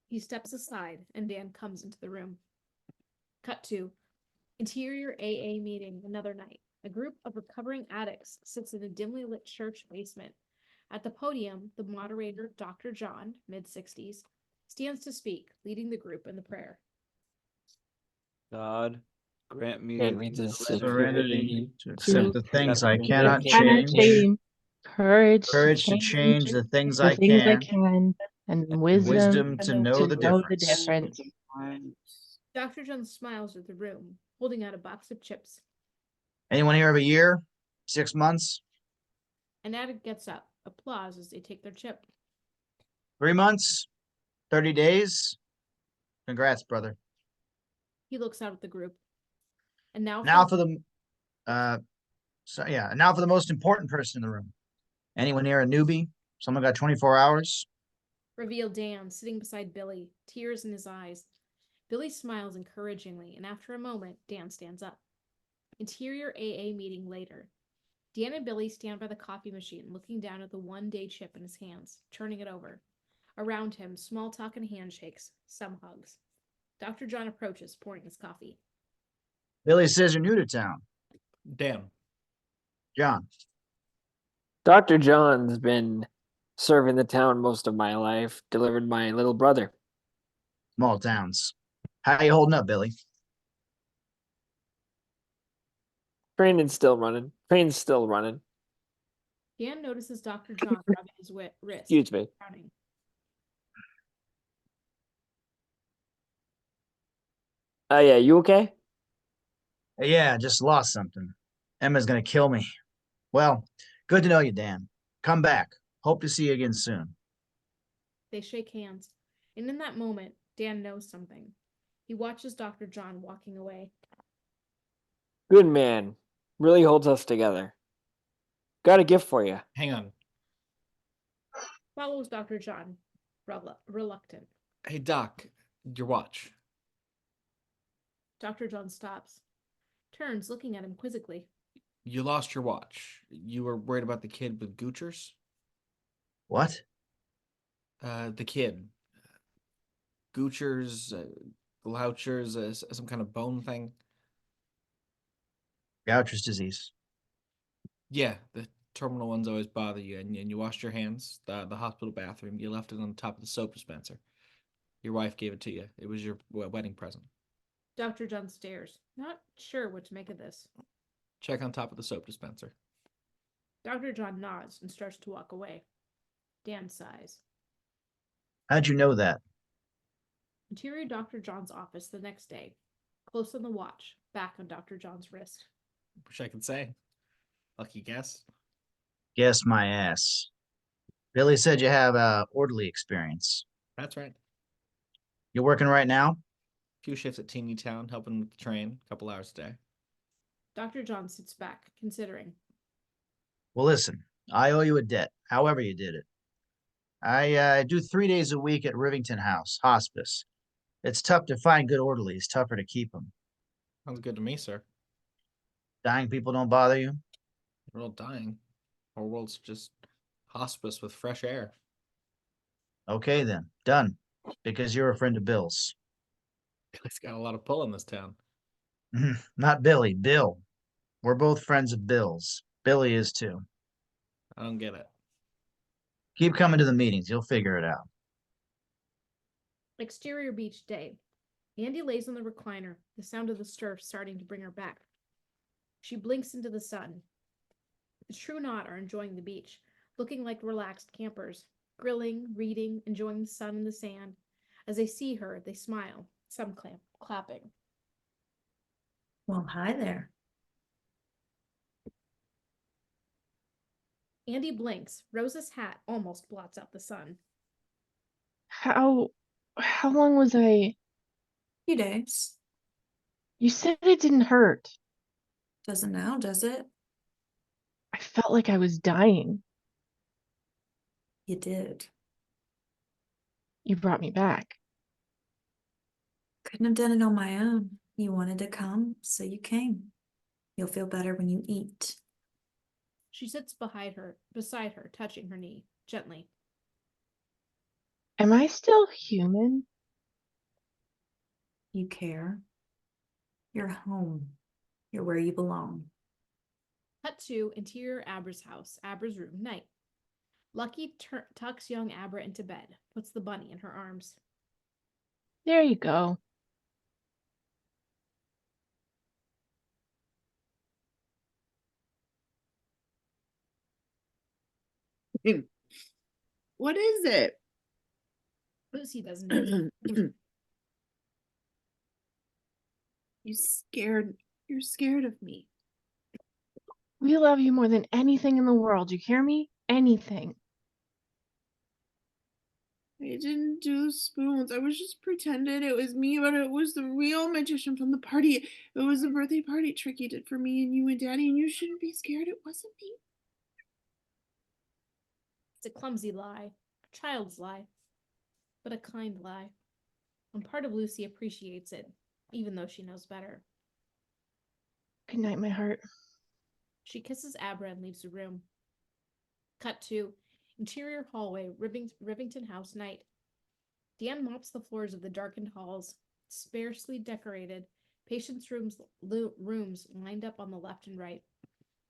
He steps aside, and Dan comes into the room. Cut to interior AA meeting another night. A group of recovering addicts sits in a dimly lit church basement. At the podium, the moderator, Dr. John, mid-60s, stands to speak, leading the group in the prayer. God, grant me Grant me the Serenity to to accept the things I accept the cannot things I cannot change. Courage Courage to change the things I can. and And wisdom wisdom to know the know the difference. difference. Dr. John smiles at the room, holding out a box of chips. Anyone here of a year? 6 months? An addict gets up, applause as they take their chip. 3 months? 30 days? Congrats, brother. He looks out at the group. And now Now for the now for the most important person in the room. Anyone here a newbie? Someone got 24 hours? reveal Dan sitting beside Billy, tears in his eyes. Billy smiles encouragingly, and after a moment, Dan stands up. Interior AA meeting later. Dan and Billy stand by the coffee machine, looking down at the one-day chip in his hands, turning it over. Around him, small talk and handshakes, some hugs. Dr. John approaches, pouring his coffee. Billy says you're new to town. Dan. John. Dr. John's been serving the town most of my life, delivered my little brother. Small towns. How you holding up, Billy? Training's still running. Train's still running. Dan notices Dr. John rubbing his wrist. Excuse me. Frowning. Yeah, you okay? Yeah, just lost something. Emma's gonna kill me. Well, good to know you, Dan. Come back. Hope to see you again soon. They shake hands, and in that moment, Dan knows something. He watches Dr. John walking away. Good man. Really holds us together. Got a gift for you. Hang on. Follows Dr. John, reluctant. Hey, Doc, your watch. Dr. John stops, turns, looking at him quizzically. You lost your watch. You were worried about the kid with Goochers? What? The kid. Goochers, Glouchers, some kind of bone thing. Goucher's disease. Yeah, the terminal ones always bother you, and you washed your hands. The hospital bathroom. You left it on top of the soap dispenser. Your wife gave it to you. It was your wedding present. Dr. John stares, not sure what to make of this. Check on top of the soap dispenser. Dr. John nods and starts to walk away. Dan sighs. How'd you know that? Interior Dr. John's office the next day. Close on the watch, back on Dr. John's wrist. Wish I could say. Lucky guess. Guess my ass. Billy said you have orderly experience. That's right. You're working right now? Few shifts at Teeny Town, helping with the train, a couple hours a day. Dr. John sits back, considering. Well, listen, I owe you a debt, however you did it. I do 3 days a week at Rivington House, hospice. It's tough to find good orderlies, tougher to keep them. Sounds good to me, sir. Dying people don't bother you? We're all dying. Our world's just hospice with fresh air. Okay then, done. Because you're a friend of Bill's. Billy's got a lot of pull in this town. Not Billy, Bill. We're both friends of Bill's. Billy is too. I don't get it. Keep coming to the meetings. You'll figure it out. Exterior beach day. Andi lays on the recliner, the sound of the surf starting to bring her back. She blinks into the sun. The True Knot are enjoying the beach, looking like relaxed campers, grilling, reading, enjoying the sun and the sand. As they see her, they smile, some clapping. Well, hi there. Andi blinks. Rosa's hat almost blots out the sun. How long was I? Few days. You said it didn't hurt. Doesn't now, does it? I felt like I was dying. You did. You brought me back. Couldn't have done it on my own. You wanted to come, so you came. You'll feel better when you eat. She sits beside her, touching her knee, gently. Am I still human? You care. You're home. You're where you belong. Cut to interior Abra's house, Abra's room, night. Lucky tucks young Abra into bed, puts the bunny in her arms. There you go. What is it? Lucy doesn't answer. You're scared of me. We love you more than anything in the world. You hear me? Anything. I didn't do spoons. I was just pretending it was me, but it was the real magician from the party. It was a birthday party trick you did for me and you and Daddy, and you shouldn't be scared. It wasn't me. It's a clumsy lie, a child's lie, but a kind lie. And part of Lucy appreciates it, even though she knows better. Good night, my heart. She kisses Abra and leaves the room. Cut to interior hallway, Rivington House, night. Dan mops the floors of the darkened halls, sparsely decorated, patients' rooms lined up on the left and right.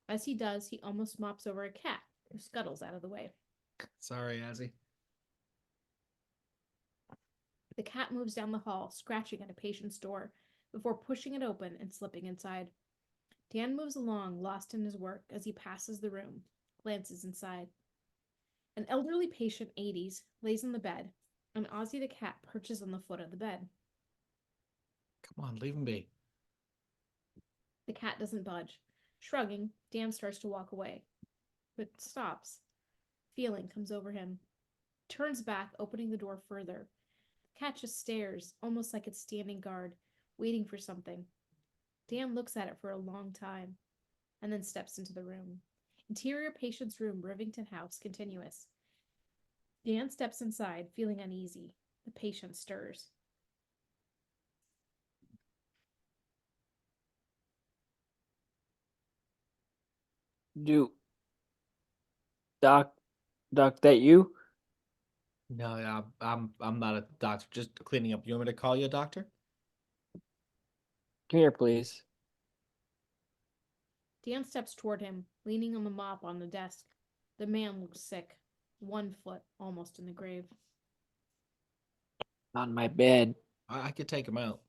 As he does, he almost mops over a cat, who scuttles out of the way. Sorry, Azzy. The cat moves down the hall, scratching at a patient's door, before pushing it open and slipping inside. Dan moves along, lost in his work, as he passes the room, glances inside. An elderly patient, 80s, lays in the bed, and Ozzy the cat perches on the foot of the bed. Come on, leave him be. The cat doesn't budge. Shrugging, Dan starts to walk away, but stops. Feeling comes over him. Turns back, opening the door further. The cat just stares, almost like it's standing guard, waiting for something. Dan looks at it for a long time, and then steps into the room. Interior patient's room, Rivington House, continuous. Dan steps inside, feeling uneasy. The patient stirs. Doc, that you? No, yeah, I'm not a doctor. Just cleaning up. You want me to call you a doctor? Come here, please. Dan steps toward him, leaning on the mop on the desk. The man looks sick, 1 foot almost in the grave. On my bed. I could take him out.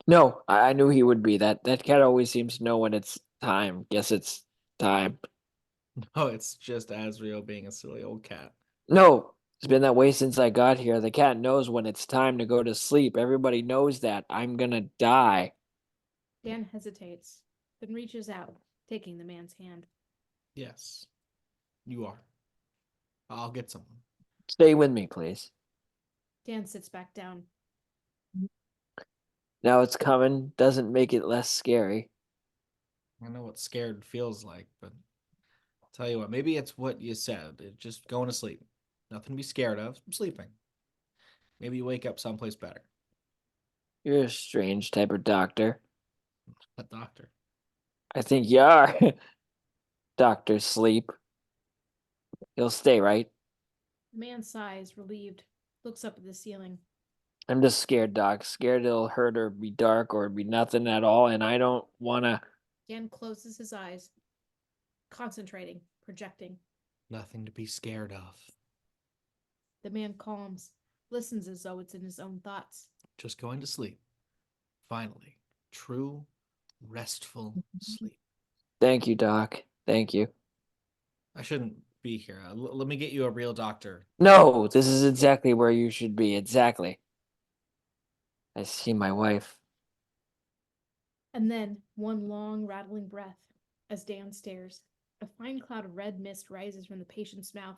No, I knew he would be. That cat always seems to know when it's time. Guess it's time. No, it's just Azrael being a silly old cat. No, it's been that way since I got here. The cat knows when it's time to go to sleep. Everybody knows that. I'm gonna die. Dan hesitates, then reaches out, taking the man's hand. Yes, you are. I'll get someone. Stay with me, please. Dan sits back down. Now it's coming. Doesn't make it less scary. I know what scared feels like, but I'll tell you what, maybe it's what you said. Just going to sleep. Nothing to be scared of. I'm sleeping. Maybe you wake up someplace better. You're a strange type of doctor. A doctor. I think you are. Doctor Sleep. You'll stay, right? The man sighs, relieved, looks up at the ceiling. I'm just scared, Doc. Scared it'll hurt or be dark or be nothing at all, and I don't wanna. Dan closes his eyes, concentrating, projecting. Nothing to be scared of. The man calms, listens as though it's in his own thoughts. Just going to sleep. Finally. True, restful sleep. Thank you, Doc. Thank you. I shouldn't be here. Let me get you a real doctor. No, this is exactly where you should be. Exactly. I see my wife. And then one long, rattling breath as Dan stares. A fine cloud of red mist rises from the patient's mouth,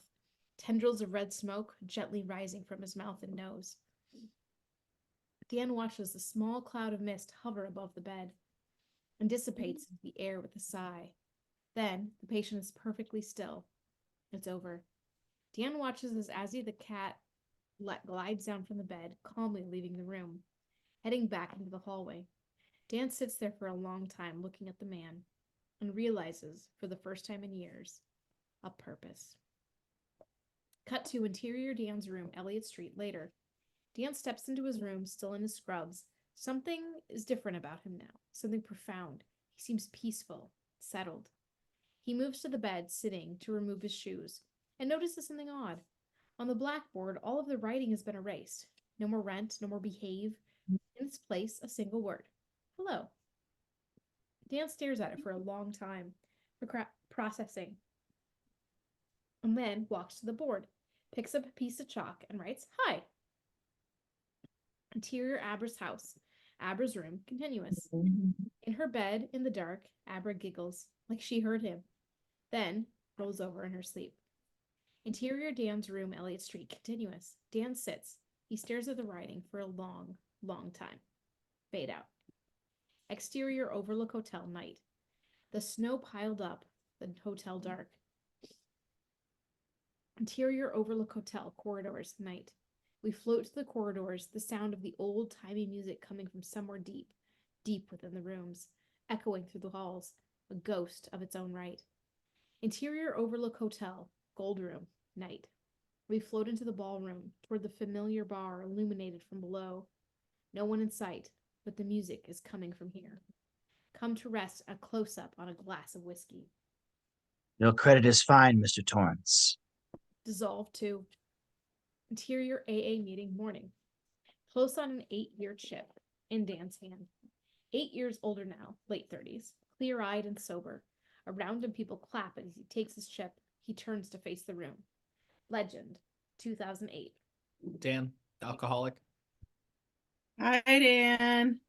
tendrils of red smoke gently rising from his mouth and nose. Dan watches the small cloud of mist hover above the bed and dissipates into the air with a sigh. Then the patient is perfectly still. It's over. Dan watches as Azzy the cat glides down from the bed, calmly leaving the room. heading back into the hallway. Dan sits there for a long time looking at the man and realizes, for the first time in years, a purpose. Cut to interior Dan's room, Elliott Street, later. Dan steps into his room, still in his scrubs. Something is different about him now, something profound. He seems peaceful, settled. He moves to the bed, sitting to remove his shoes, and notices something odd. On the blackboard, all of the writing has been erased. No more rent, no more behave. In its place, a single word. Hello. Dan stares at it for a long time, processing, and then walks to the board, picks up a piece of chalk, and writes, Hi. Interior Abra's house. Abra's room, continuous. In her bed, in the dark, Abra giggles, like she heard him. Then rolls over in her sleep. Interior Dan's room, Elliott Street, continuous. Dan sits. He stares at the writing for a long, long time. Fade out. Exterior Overlook Hotel, night. The snow piled up, the hotel dark. Interior Overlook Hotel, corridors, night. We float to the corridors, the sound of the old-timey music coming from somewhere deep, deep within the rooms, echoing through the halls, a ghost of its own right. Interior Overlook Hotel, gold room, night. We float into the ballroom, toward the familiar bar illuminated from below. No one in sight, but the music is coming from here. Come to rest a close-up on a glass of whiskey. Your credit is fine, Mr. Torrance. Dissolve to interior AA meeting morning. Close on an 8-year chip in Dan's hand. 8 years older now, late 30s, clear-eyed and sober. Around him people clap as he takes his chip. He turns to face the room. Legend, 2008. Dan, alcoholic. Hi, Dan.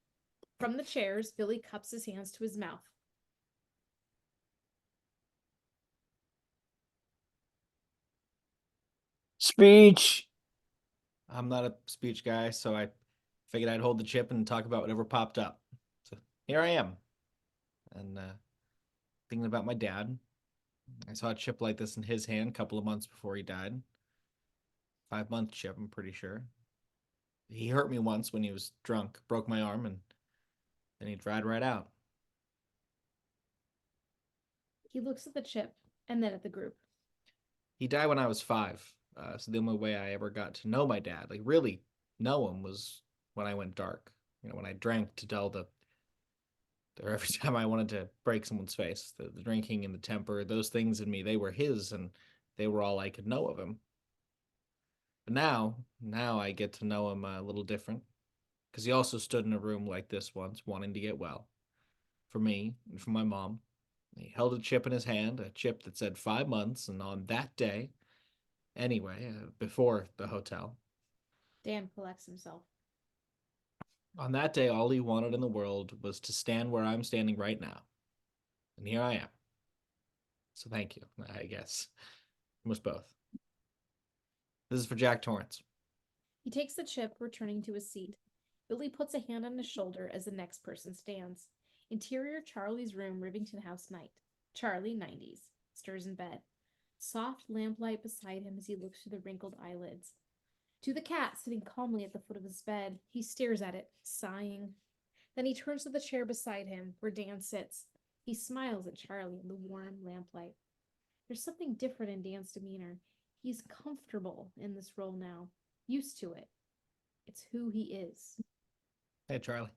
From the chairs, Billy cups his hands to his mouth. Speech. I'm not a speech guy, so I figured I'd hold the chip and talk about whatever popped up. So here I am. And thinking about my dad. I saw a chip like this in his hand a couple of months before he died. 5-month chip, I'm pretty sure. He hurt me once when he was drunk, broke my arm, and then he dried right out. He looks at the chip and then at the group. He died when I was 5. So the only way I ever got to know my dad, like really know him, was when I went dark. You know, when I drank to tell or every time I wanted to break someone's face. The drinking and the temper, those things in me, they were his, and they were all I could know of him. But now I get to know him a little different, because he also stood in a room like this once, wanting to get well. For me and for my mom. He held a chip in his hand, a chip that said 5 months, and on that day, anyway, before the hotel. Dan collects himself. On that day, all he wanted in the world was to stand where I'm standing right now. And here I am. So thank you, I guess. Almost both. This is for Jack Torrance. He takes the chip, returning to his seat. Billy puts a hand on his shoulder as the next person stands. Interior Charlie's room, Rivington House, night. Charlie, 90s, stirs in bed. Soft lamplight beside him as he looks through the wrinkled eyelids. To the cat sitting calmly at the foot of his bed, he stares at it, sighing. Then he turns to the chair beside him, where Dan sits. He smiles at Charlie in the warm lamplight. There's something different in Dan's demeanor. He's comfortable in this role now, used to it. It's who he is. Hey, Charlie.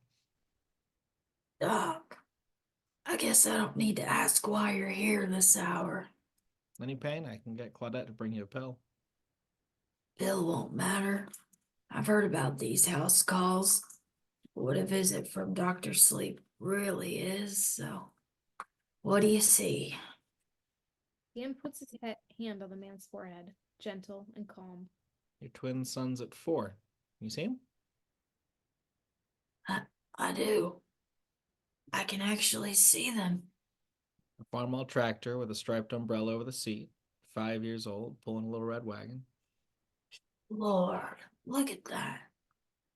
Doc, I guess I don't need to ask why you're here this hour. Any pain? I can get Claudette to bring you a pill. Bill won't matter. I've heard about these house calls. What a visit from Dr. Sleep really is, so what do you see? Dan puts his hand on the man's forehead, gentle and calm. Your twin son's at 4. You see him? I do. I can actually see them. A Farmall tractor with a striped umbrella over the seat. 5 years old, pulling a little red wagon. Lord, look at that.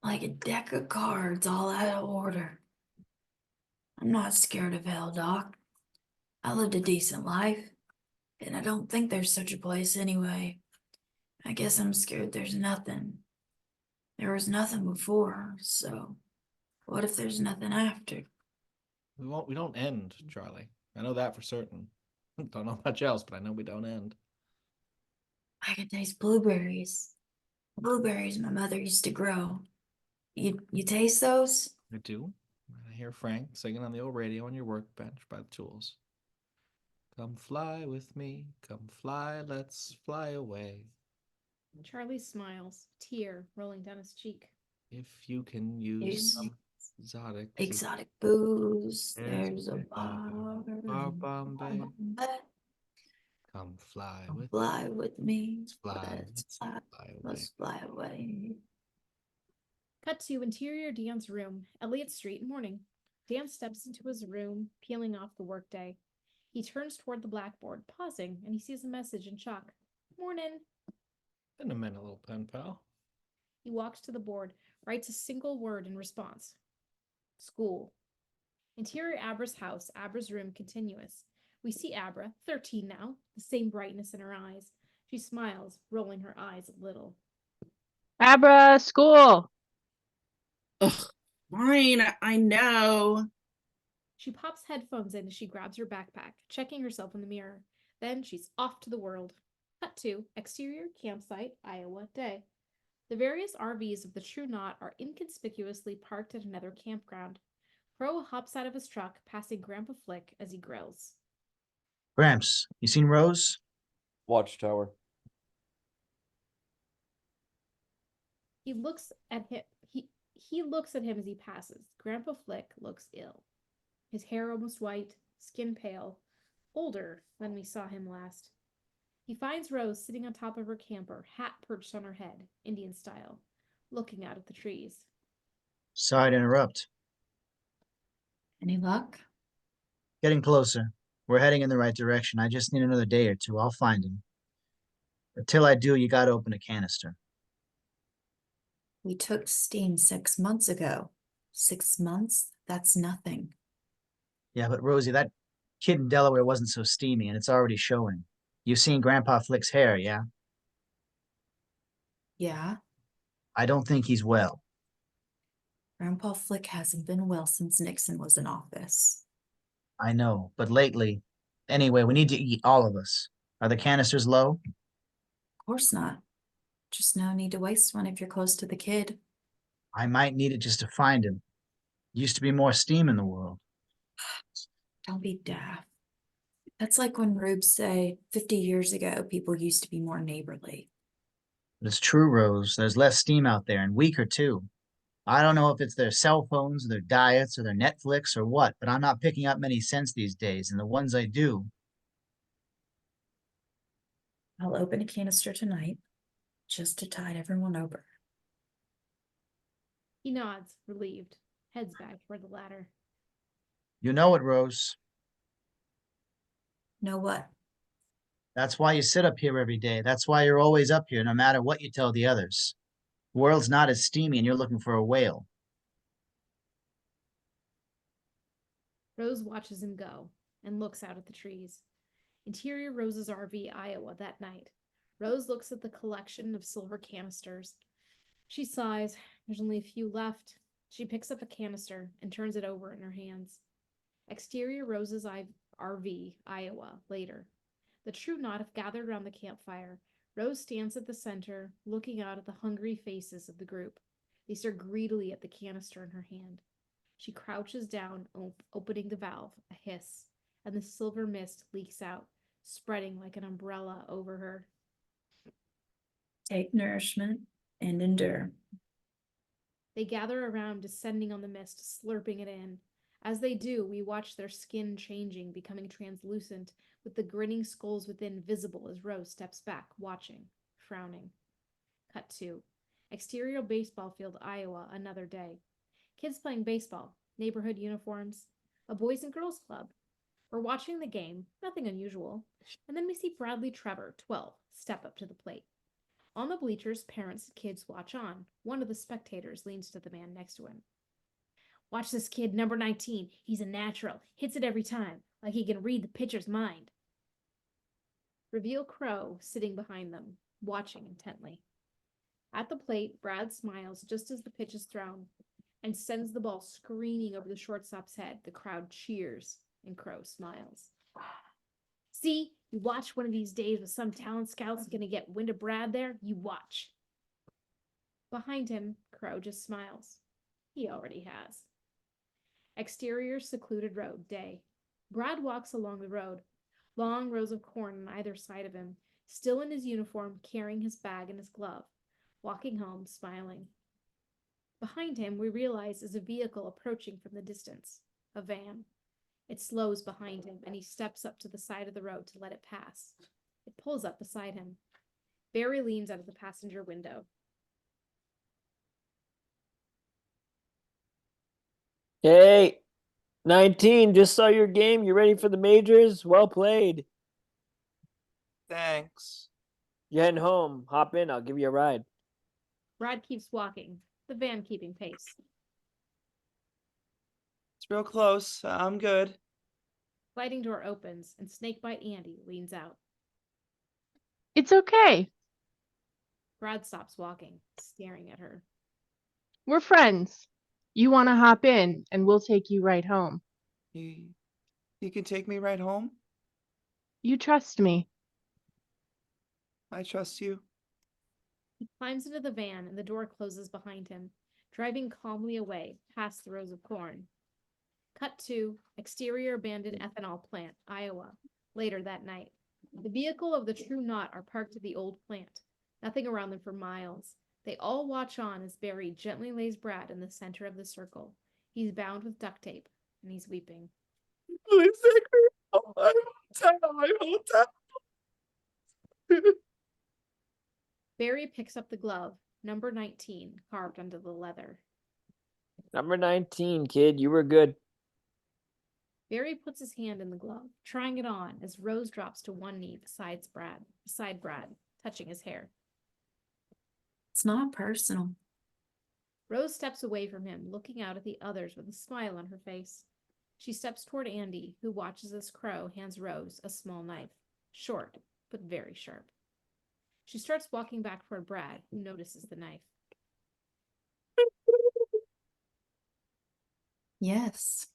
Like a deck of cards all out of order. I'm not scared of hell, Doc. I lived a decent life, and I don't think there's such a place anyway. I guess I'm scared there's nothing. There was nothing before, so What if there's nothing after? We don't end, Charlie. I know that for certain. Don't know much else, but I know we don't end. I can taste blueberries. Blueberries my mother used to grow. You taste those? I do. I hear Frank singing on the old radio on your workbench by the tools. Come fly with me, come fly, let's fly away. Charlie smiles, tear rolling down his cheek. If you can use Use some exotic exotic booze. There's There's a bar bar in Bombay. Bombay. Come fly Come with fly with me. Let's fly. Let's fly. Fly away. Let's fly away. Cut to interior Dan's room, Elliott Street, morning. Dan steps into his room, peeling off the workday. He turns toward the blackboard, pausing, and he sees a message in chalk. Morning. In a minute, little pen pal. He walks to the board, writes a single word in response. School. Interior Abra's house, Abra's room continuous. We see Abra, 13 now, the same brightness in her eyes. She smiles, rolling her eyes a little. Abra, school. Ugh, fine, I know. She pops headphones in as she grabs her backpack, checking herself in the mirror. Then she's off to the world. Cut to exterior campsite, Iowa, day. The various RVs of the True Knot are inconspicuously parked at another campground. Crow hops out of his truck, passing Grandpa Flick as he grills. Gramps, you seen Rose? Watchtower. He looks at him. He looks at him as he passes. Grandpa Flick looks ill. His hair almost white, skin pale, older than we saw him last. He finds Rose sitting on top of her camper, hat perched on her head, Indian style, looking out at the trees. Sorry to interrupt. Any luck? Getting closer. We're heading in the right direction. I just need another day or two. I'll find him. Until I do, you gotta open a canister. We took steam 6 months ago. 6 months? That's nothing. Yeah, but Rosie, that kid in Delaware wasn't so steamy, and it's already showing. You've seen Grandpa Flick's hair, yeah? Yeah, I don't think he's well. Grandpa Flick hasn't been well since Nixon was in office. I know, but lately... Anyway, we need to eat, all of us. Are the canisters low? Of course not. Just no need to waste one if you're close to the kid. I might need it just to find him. Used to be more steam in the world. Don't be daft. That's like when rubes say 50 years ago people used to be more neighborly. But it's true, Rose. There's less steam out there, and weaker too. I don't know if it's their cell phones, or their diets, or their Netflix, or what, but I'm not picking up many scents these days, and the ones I do... I'll open a canister tonight, just to tide everyone over. He nods, relieved, heads back toward the ladder. You know it, Rose. Know what? That's why you sit up here every day. That's why you're always up here, no matter what you tell the others. The world's not as steamy, and you're looking for a whale. Rose watches him go and looks out at the trees. Interior Rose's RV, Iowa, that night. Rose looks at the collection of silver canisters. She sighs. There's only a few left. She picks up a canister and turns it over in her hands. Exterior Rose's RV, Iowa, later. The True Knot have gathered around the campfire. Rose stands at the center, looking out at the hungry faces of the group. They stare greedily at the canister in her hand. She crouches down, opening the valve, a hiss, and the silver mist leaks out, spreading like an umbrella over her. Take nourishment and endure. They gather around, descending on the mist, slurping it in. As they do, we watch their skin changing, becoming translucent, with the grinning skulls within visible as Rose steps back, watching, frowning. Cut to exterior baseball field, Iowa, another day. Kids playing baseball, neighborhood uniforms, a boys and girls club. We're watching the game, nothing unusual, and then we see Bradley Trevor, 12, step up to the plate. On the bleachers, parents and kids watch on. One of the spectators leans to the man next to him. Watch this kid, number 19. He's a natural. Hits it every time, like he can read the pitcher's mind. Reveal Crow sitting behind them, watching intently. At the plate, Brad smiles just as the pitch is thrown. and sends the ball screaming over the shortstop's head. The crowd cheers, and Crow smiles. See, you watch one of these days with some talent scouts going to get wind of Brad there. You watch. Behind him, Crow just smiles. He already has. Exterior secluded road, day. Brad walks along the road. Long rows of corn on either side of him, still in his uniform, carrying his bag and his glove, walking home, smiling. Behind him, we realize, is a vehicle approaching from the distance, a van. It slows behind him, and he steps up to the side of the road to let it pass. It pulls up beside him. Barry leans out of the passenger window. Hey, 19, just saw your game. You ready for the majors? Well played. Thanks. You heading home? Hop in, I'll give you a ride. Brad keeps walking, the van keeping pace. It's real close. I'm good. Sliding door opens, and Snakebite Andi leans out. It's okay. Brad stops walking, staring at her. We're friends. You want to hop in, and we'll take you right home. You can take me right home? You trust me. I trust you. He climbs into the van, and the door closes behind him, driving calmly away past the rows of corn. Cut to exterior abandoned ethanol plant, Iowa, later that night. The vehicle of the True Knot are parked at the old plant, nothing around them for miles. They all watch on as Barry gently lays Brad in the center of the circle. He's bound with duct tape, and he's weeping. Please take me home. I won't tell. Barry picks up the glove, number 19, carved onto the leather. Number 19, kid, you were good. Barry puts his hand in the glove, trying it on as Rose drops to one knee beside Brad, touching his hair. It's not personal. Rose steps away from him, looking out at the others with a smile on her face. She steps toward Andi, who watches as Crow hands Rose a small knife, short, but very sharp. She starts walking back toward Brad, who notices the knife. Yes.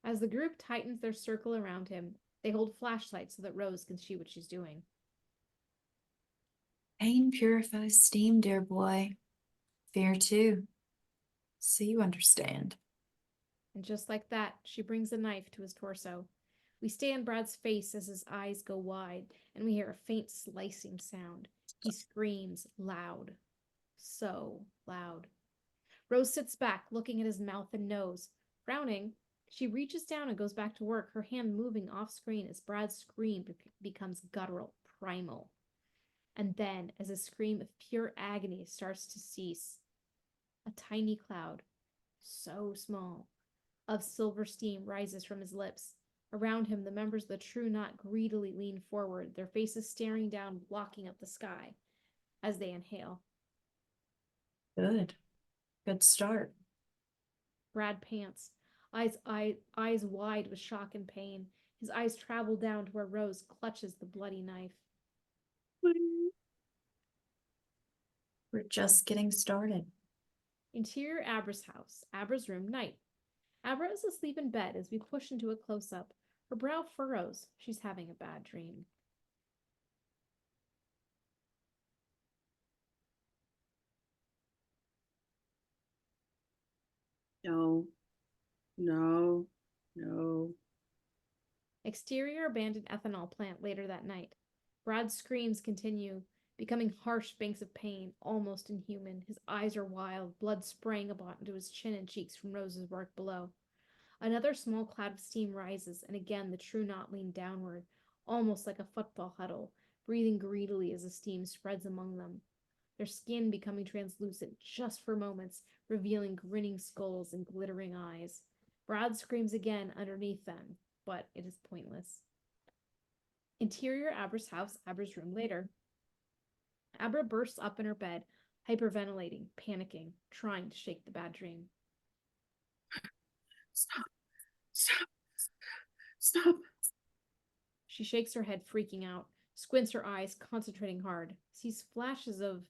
As the group tightens their circle around him, they hold flashlights so that Rose can see what she's doing. Pain purifies steam, dear boy. Fear too. So you understand. And just like that, she brings a knife to his torso. We stay on Brad's face as his eyes go wide, and we hear a faint slicing sound. He screams loud. So loud. Rose sits back, looking at his mouth and nose. Frowning, she reaches down and goes back to work, her hand moving off-screen as Brad's scream becomes guttural, primal. And then, as a scream of pure agony starts to cease, a tiny cloud, so small, of silver steam rises from his lips. Around him, the members of the True Knot greedily lean forward, their faces staring down, blocking up the sky, as they inhale. Good. Good start. Brad pants, eyes wide with shock and pain. His eyes travel down to where Rose clutches the bloody knife. We're just getting started. Interior Abra's house, Abra's room, night. Abra is asleep in bed as we push into a close-up. Her brow furrows. She's having a bad dream. No. No. No. Exterior abandoned ethanol plant later that night. Brad's screams continue, becoming harsh banks of pain, almost inhuman. His eyes are wild, blood spraying up onto his chin and cheeks from Rose's work below. Another small cloud of steam rises, and again the True Knot lean downward, almost like a football huddle, breathing greedily as the steam spreads among them. Their skin becoming translucent just for moments, revealing grinning skulls and glittering eyes. Brad screams again underneath them, but it is pointless. Interior Abra's house, Abra's room later. Abra bursts up in her bed, hyperventilating, panicking, trying to shake the bad dream. Stop. Stop. Stop. She shakes her head, freaking out, squints her eyes, concentrating hard, sees flashes of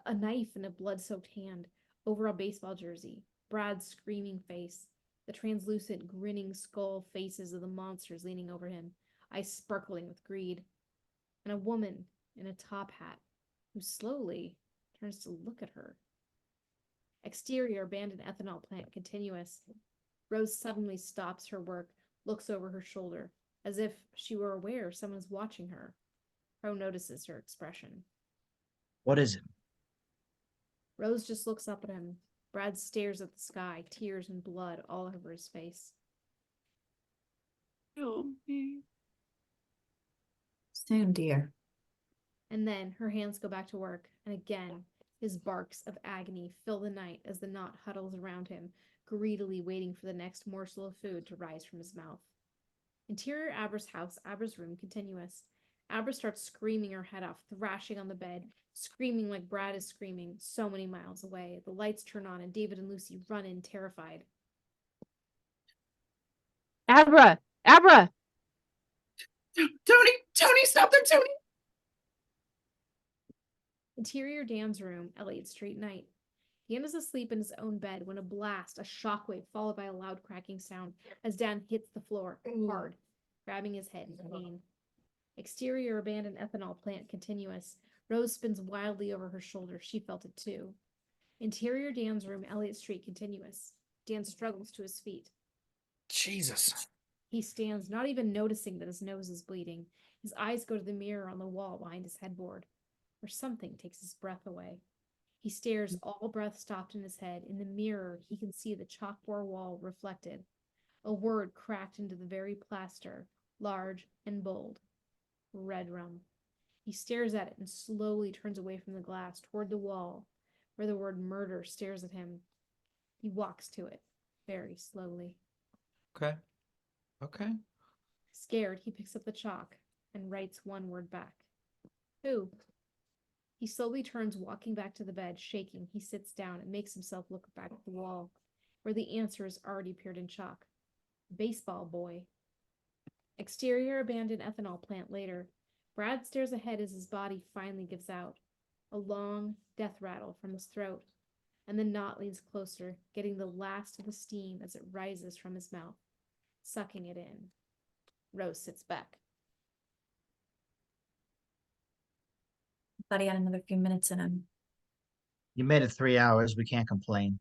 a knife in a blood-soaked hand over a baseball jersey. Brad's screaming face, the translucent, grinning skull faces of the monsters leaning over him, eyes sparkling with greed, and a woman in a top hat who slowly turns to look at her. Exterior abandoned ethanol plant continuous. Rose suddenly stops her work, looks over her shoulder, as if she were aware someone's watching her. Pro notices her expression. What is it? Rose just looks up at him. Brad stares at the sky, tears and blood all over his face. Help me. Soon, dear. And then her hands go back to work, and again, his barks of agony fill the night as the knot huddles around him, greedily waiting for the next morsel of food to rise from his mouth. Interior Abra's house, Abra's room, continuous. Abra starts screaming her head off, thrashing on the bed, screaming like Brad is screaming, so many miles away. The lights turn on, and David and Lucy run in, terrified. Abra! Abra! Tony, stop them, Tony! Interior Dan's room, Elliott Street, night. Dan is asleep in his own bed when a blast, a shockwave, followed by a loud cracking sound as Dan hits the floor hard, grabbing his head in pain. Exterior abandoned ethanol plant continuous. Rose spins wildly over her shoulder. She felt it too. Interior Dan's room, Elliott Street, continuous. Dan struggles to his feet. Jesus. He stands, not even noticing that his nose is bleeding. His eyes go to the mirror on the wall behind his headboard, where something takes his breath away. He stares, all breath stopped in his head. In the mirror, he can see the chalkboard wall reflected. A word cracked into the very plaster, large and bold. Red rum. He stares at it and slowly turns away from the glass toward the wall, where the word murder stares at him. He walks to it, very slowly. Okay. Okay. Scared, he picks up the chalk and writes one word back. Who? He slowly turns, walking back to the bed, shaking. He sits down and makes himself look back at the wall, where the answer is already appeared in chalk. Baseball boy. Exterior abandoned ethanol plant later. Brad stares ahead as his body finally gives out. A long death rattle from his throat, and the knot leans closer, getting the last of the steam as it rises from his mouth, sucking it in. Rose sits back. Thought he had another few minutes in him. You made it 3 hours. We can't complain.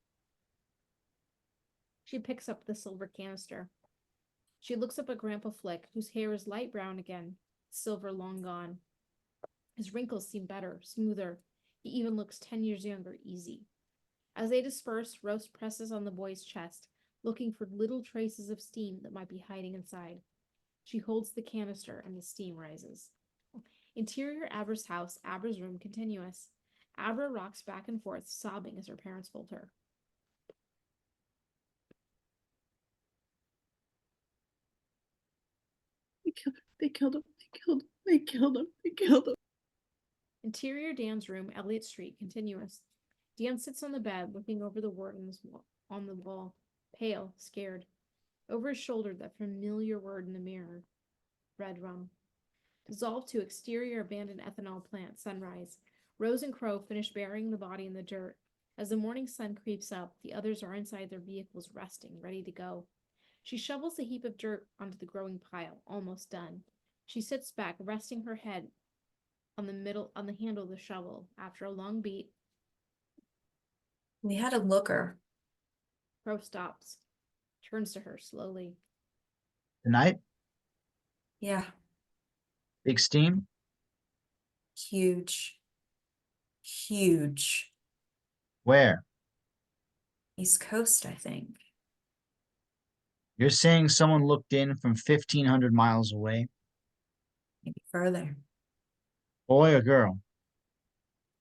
She picks up the silver canister. She looks up at Grandpa Flick, whose hair is light brown again, silver long gone. His wrinkles seem better, smoother. He even looks 10 years younger, easy. As they disperse, Rose presses on the boy's chest, looking for little traces of steam that might be hiding inside. She holds the canister and the steam rises. Interior Abra's house, Abra's room, continuous. Abra rocks back and forth, sobbing as her parents hold her. They killed him. Interior Dan's room, Elliott Street, continuous. Dan sits on the bed, looking over the word on the wall, pale, scared. Over his shoulder, that familiar word in the mirror. Red rum. Dissolved to exterior abandoned ethanol plant, sunrise. Rose and Crow finish burying the body in the dirt. As the morning sun creeps up, the others are inside their vehicles, resting, ready to go. She shovels a heap of dirt onto the growing pile, almost done. She sits back, resting her head on the handle of the shovel. After a long beat, We had a looker. Crow stops, turns to her slowly. Tonight? Yeah, Big steam? huge. Huge. Where? East Coast, I think. You're saying someone looked in from 1,500 miles away? Maybe further. Boy or girl?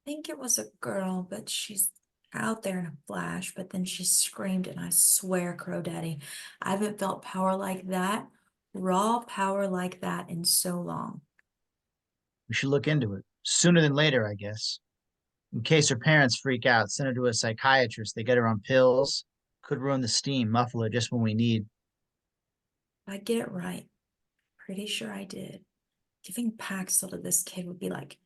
I think it was a girl, but she's out there in a flash, but then she screamed, and I swear, Crow Daddy, I haven't felt power like that, raw power like that in so long. We should look into it. Sooner than later, I guess. In case her parents freak out, send her to a psychiatrist. They get her on pills. Could ruin the steam, muffle her just when we need. I get it right. Pretty sure I did. Giving Paxil to this kid would be like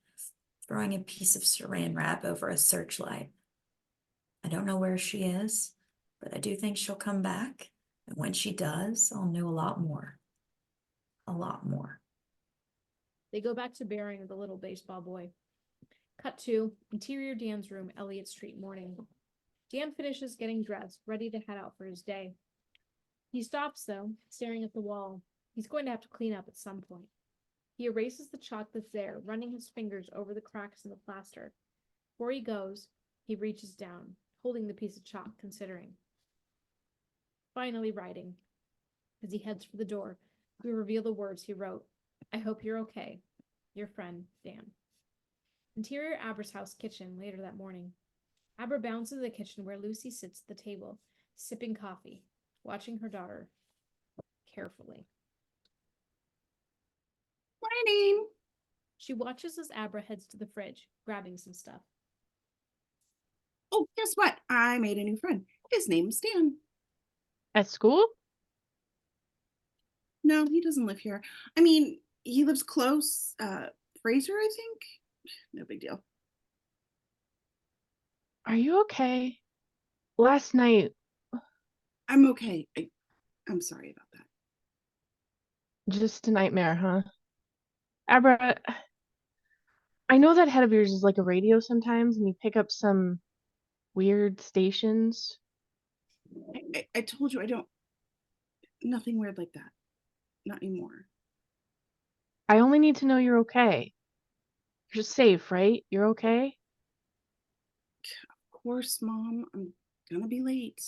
throwing a piece of saran wrap over a searchlight. I don't know where she is, But I do think she'll come back. And when she does, I'll know a lot more. A lot more. They go back to burying the little baseball boy. Cut to interior Dan's room, Elliott Street morning. Dan finishes getting dressed, ready to head out for his day. He stops, though, staring at the wall. He's going to have to clean up at some point. He erases the chalk that's there, running his fingers over the cracks in the plaster. Before he goes, he reaches down, holding the piece of chalk, considering. Finally writing. As he heads for the door, we reveal the words he wrote. I hope you're okay. Your friend, Dan. Interior Abra's house kitchen later that morning. Abra bounces to the kitchen where Lucy sits at the table, sipping coffee, watching her daughter carefully. Morning. She watches as Abra heads to the fridge, grabbing some stuff. Oh, guess what? I made a new friend. His name's Dan. At school? No, he doesn't live here. I mean, he lives close. Fraser, I think. No big deal. Are you okay? Last night, I'm okay. I'm sorry about that. just a nightmare, huh? Abra, I know that head of yours is like a radio sometimes, and you pick up some weird stations. I told you I don't. Nothing weird like that. Not anymore. I only need to know you're okay. You're safe, right? You're okay? Of course, Mom. I'm gonna be late.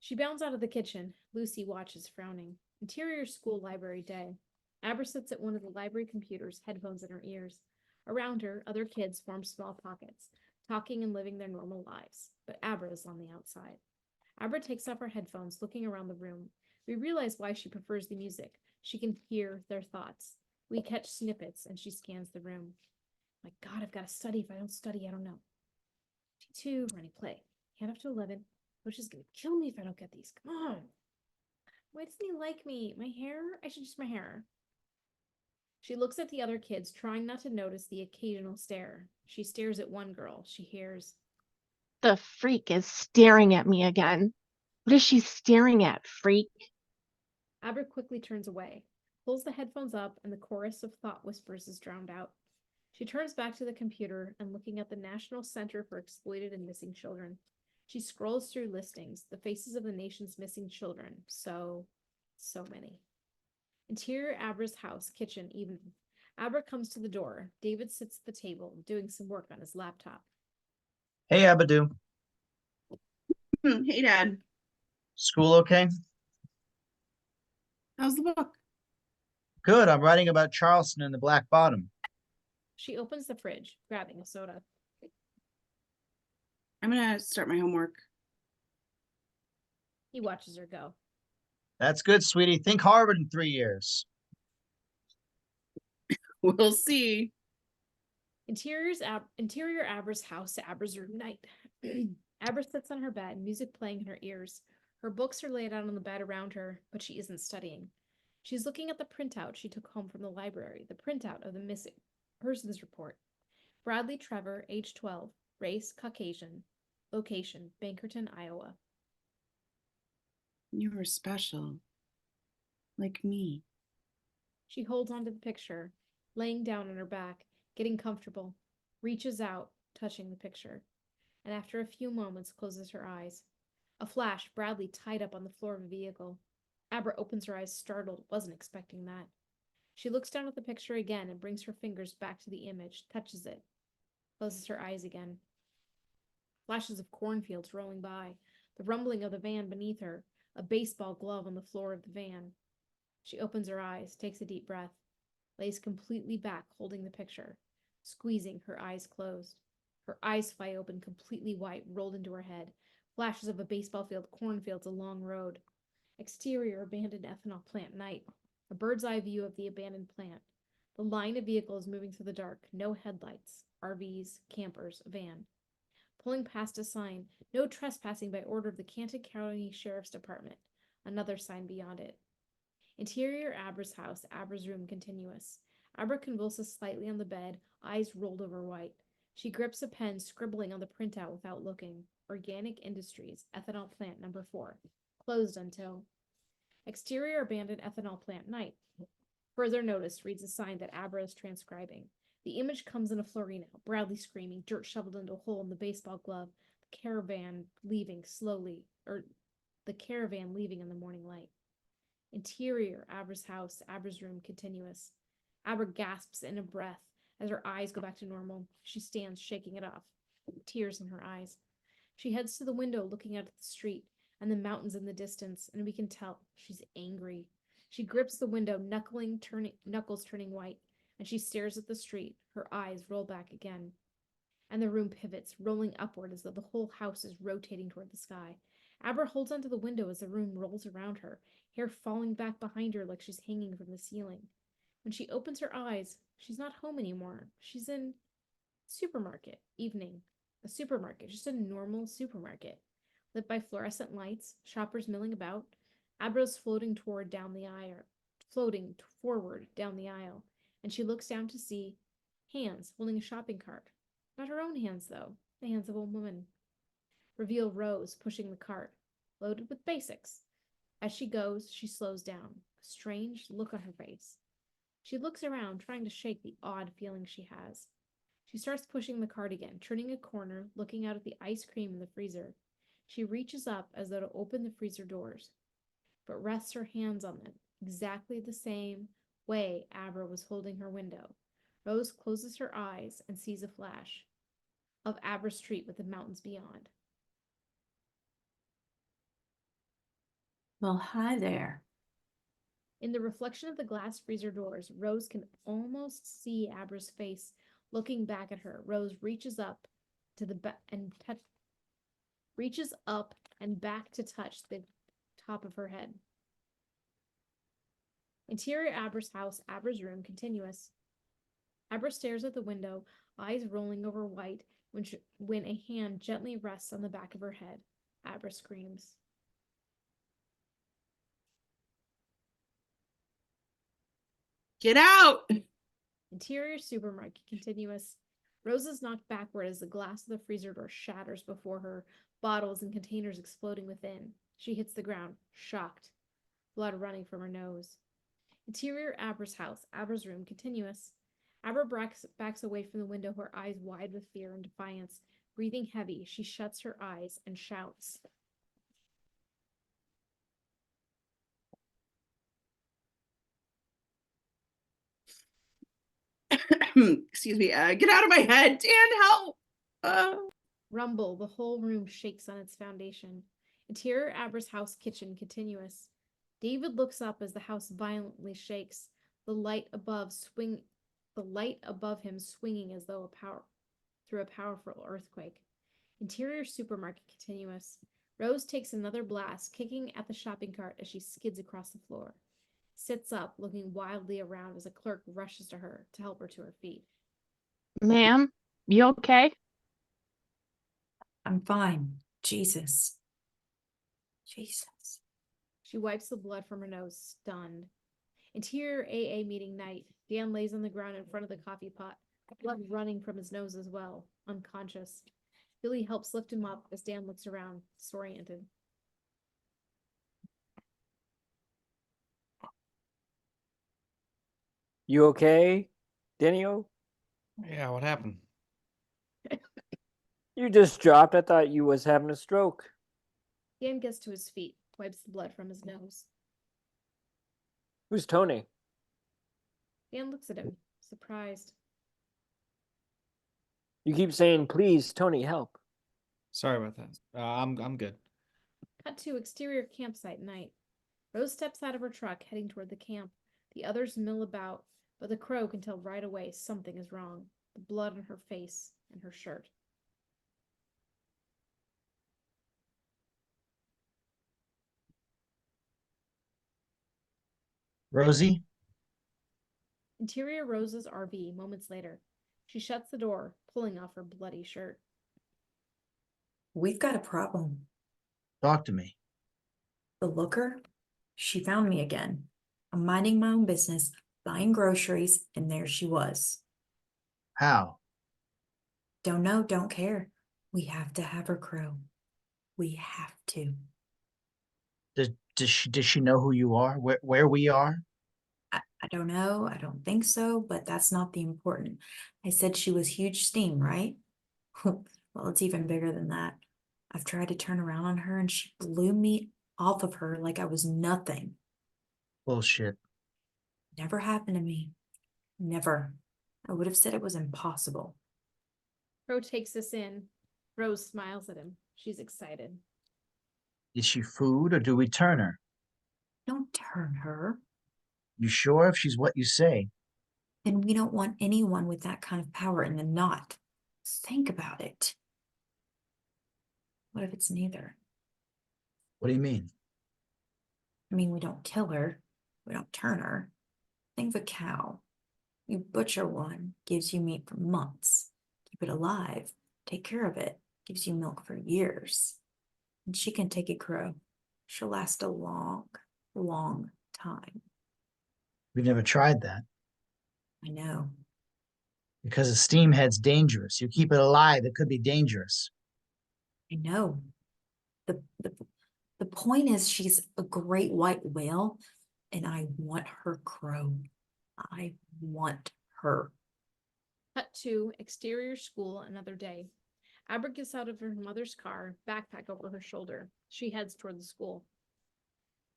She bounds out of the kitchen. Lucy watches, frowning. Interior school library day. Abra sits at one of the library computers, headphones in her ears. Around her, other kids form small pockets, talking and living their normal lives. But Abra is on the outside. Abra takes off her headphones, looking around the room. We realize why she prefers the music. She can hear their thoughts. We catch snippets, and she scans the room. My God, I've got to study. If I don't study, I don't know. T2, running play. Hand up to 11. Coach is going to kill me if I don't get these. Come on. Why doesn't he like me? My hair? I should just my hair. She looks at the other kids, trying not to notice the occasional stare. She stares at one girl. She hears, The freak is staring at me again. What is she staring at, freak? Abra quickly turns away, pulls the headphones up, and the chorus of thought whispers is drowned out. She turns back to the computer and looking at the National Center for Exploited and Missing Children. She scrolls through listings, the faces of the nation's missing children. So many. Interior Abra's house, kitchen, evening. Abra comes to the door. David sits at the table, doing some work on his laptop. Hey, Abadoo. Hey, Dad. School okay? How's the book? Good. I'm writing about Charleston and the Black Bottom. She opens the fridge, grabbing a soda. I'm gonna start my homework. He watches her go. That's good, sweetie. Think Harvard in 3 years. We'll see. Interior Abra's house, Abra's room night. Abra sits on her bed, music playing in her ears. Her books are laid out on the bed around her, but she isn't studying. She's looking at the printout she took home from the library, the printout of the missing persons report. Bradley Trevor, age 12, race, Caucasian, location, Bankerton, Iowa. You were special. Like me. She holds onto the picture, laying down on her back, getting comfortable, reaches out, touching the picture, and after a few moments closes her eyes. A flash, Bradley tied up on the floor of a vehicle. Abra opens her eyes, startled, wasn't expecting that. She looks down at the picture again and brings her fingers back to the image, touches it, closes her eyes again. Flashes of cornfields rolling by, the rumbling of the van beneath her, a baseball glove on the floor of the van. She opens her eyes, takes a deep breath, lays completely back, holding the picture, squeezing, her eyes closed. Her eyes fly open, completely white, rolled into her head. Flashes of a baseball field, cornfields, a long road. Exterior, abandoned ethanol plant, night. A bird's eye view of the abandoned plant. The line of vehicles moving through the dark, no headlights, RVs, campers, a van. Pulling past a sign, no trespassing by order of the Canton County Sheriff's Department. Another sign beyond it. Interior Abra's house, Abra's room continuous. Abra convulses slightly on the bed, eyes rolled over white. She grips a pen, scribbling on the printout without looking. Organic Industries, ethanol plant number 4. Closed until. Exterior abandoned ethanol plant night. Further notice reads a sign that Abra is transcribing. The image comes in a flurry now, Bradley screaming, dirt shoveled into a hole in the baseball glove, the caravan leaving in the morning light. Interior, Abra's house, Abra's room, continuous. Abra gasps in a breath as her eyes go back to normal. She stands, shaking it off, tears in her eyes. She heads to the window, looking out at the street and the mountains in the distance, and we can tell she's angry. She grips the window, knuckles turning white, and she stares at the street. Her eyes roll back again. And the room pivots, rolling upward as though the whole house is rotating toward the sky. Abra holds onto the window as the room rolls around her, hair falling back behind her like she's hanging from the ceiling. When she opens her eyes, she's not home anymore. She's in supermarket, evening. A supermarket, just a normal supermarket. Lit by fluorescent lights, shoppers milling about. Abra's floating forward down the aisle, and she looks down to see hands holding a shopping cart. Not her own hands, though, the hands of a woman. Reveal Rose pushing the cart, loaded with basics. As she goes, she slows down, a strange look on her face. She looks around, trying to shake the odd feeling she has. She starts pushing the cart again, turning a corner, looking out at the ice cream in the freezer. She reaches up as though to open the freezer doors, but rests her hands on them, exactly the same way Abra was holding her window. Rose closes her eyes and sees a flash of Abra Street with the mountains beyond. Well, hi there. In the reflection of the glass freezer doors, Rose can almost see Abra's face looking back at her. Rose reaches up to the reaches up and back to touch the top of her head. Interior Abra's house, Abra's room, continuous. Abra stares at the window, eyes rolling over white, when a hand gently rests on the back of her head. Abra screams. Get out! Interior supermarket, continuous. Rose is knocked backward as the glass of the freezer door shatters before her, bottles and containers exploding within. She hits the ground, shocked, blood running from her nose. Interior Abra's house, Abra's room, continuous. Abra backs away from the window, her eyes wide with fear and defiance. Breathing heavy, she shuts her eyes and shouts. Excuse me. Get out of my head, Dan! Help! Rumble, the whole room shakes on its foundation. Interior Abra's house kitchen, continuous. David looks up as the house violently shakes, the light above him swinging as though through a powerful earthquake. Interior supermarket, continuous. Rose takes another blast, kicking at the shopping cart as she skids across the floor. Sits up, looking wildly around as a clerk rushes to her to help her to her feet. Ma'am, you okay? I'm fine. Jesus. She wipes the blood from her nose, stunned. Interior AA meeting night. Dan lays on the ground in front of the coffee pot, blood running from his nose as well, unconscious. Billy helps lift him up as Dan looks around, disoriented. You okay, Denio? Yeah, what happened? You just dropped. I thought you was having a stroke. Dan gets to his feet, wipes the blood from his nose. Who's Tony? Dan looks at him, surprised. You keep saying, please, Tony, help. Sorry about that. I'm good. Cut to exterior campsite night. Rose steps out of her truck, heading toward the camp. The others mill about, but the crow can tell right away something is wrong. The blood on her face and her shirt. Rosie? Interior Rose's RV, moments later. She shuts the door, pulling off her bloody shirt. We've got a problem. Talk to me. The looker, she found me again. I'm minding my own business, buying groceries, and there she was. How? Don't know, don't care. We have to have her crow. We have to. Does she know who you are? Where we are? I don't know. I don't think so, but that's not the important. I said she was huge steam, right? Well, it's even bigger than that. I've tried to turn around on her and she blew me off of her like I was nothing. Bullshit. Never happened to me. Never. I would have said it was impossible. Crow takes this in. Rose smiles at him. She's excited. Is she food or do we turn her? Don't turn her. You sure if she's what you say? And we don't want anyone with that kind of power in the knot. Think about it. What if it's neither? What do you mean? I mean, we don't kill her. We don't turn her. Think of a cow. You butcher one, gives you meat for months. Keep it alive, take care of it, gives you milk for years. And she can take a crow. She'll last a long, long time. We've never tried that. I know. Because a steamhead's dangerous. You keep it alive, it could be dangerous. I know. The point is she's a great white whale, and I want her crow. I want her. Cut to exterior school another day. Abra gets out of her mother's car, backpack over her shoulder. She heads toward the school.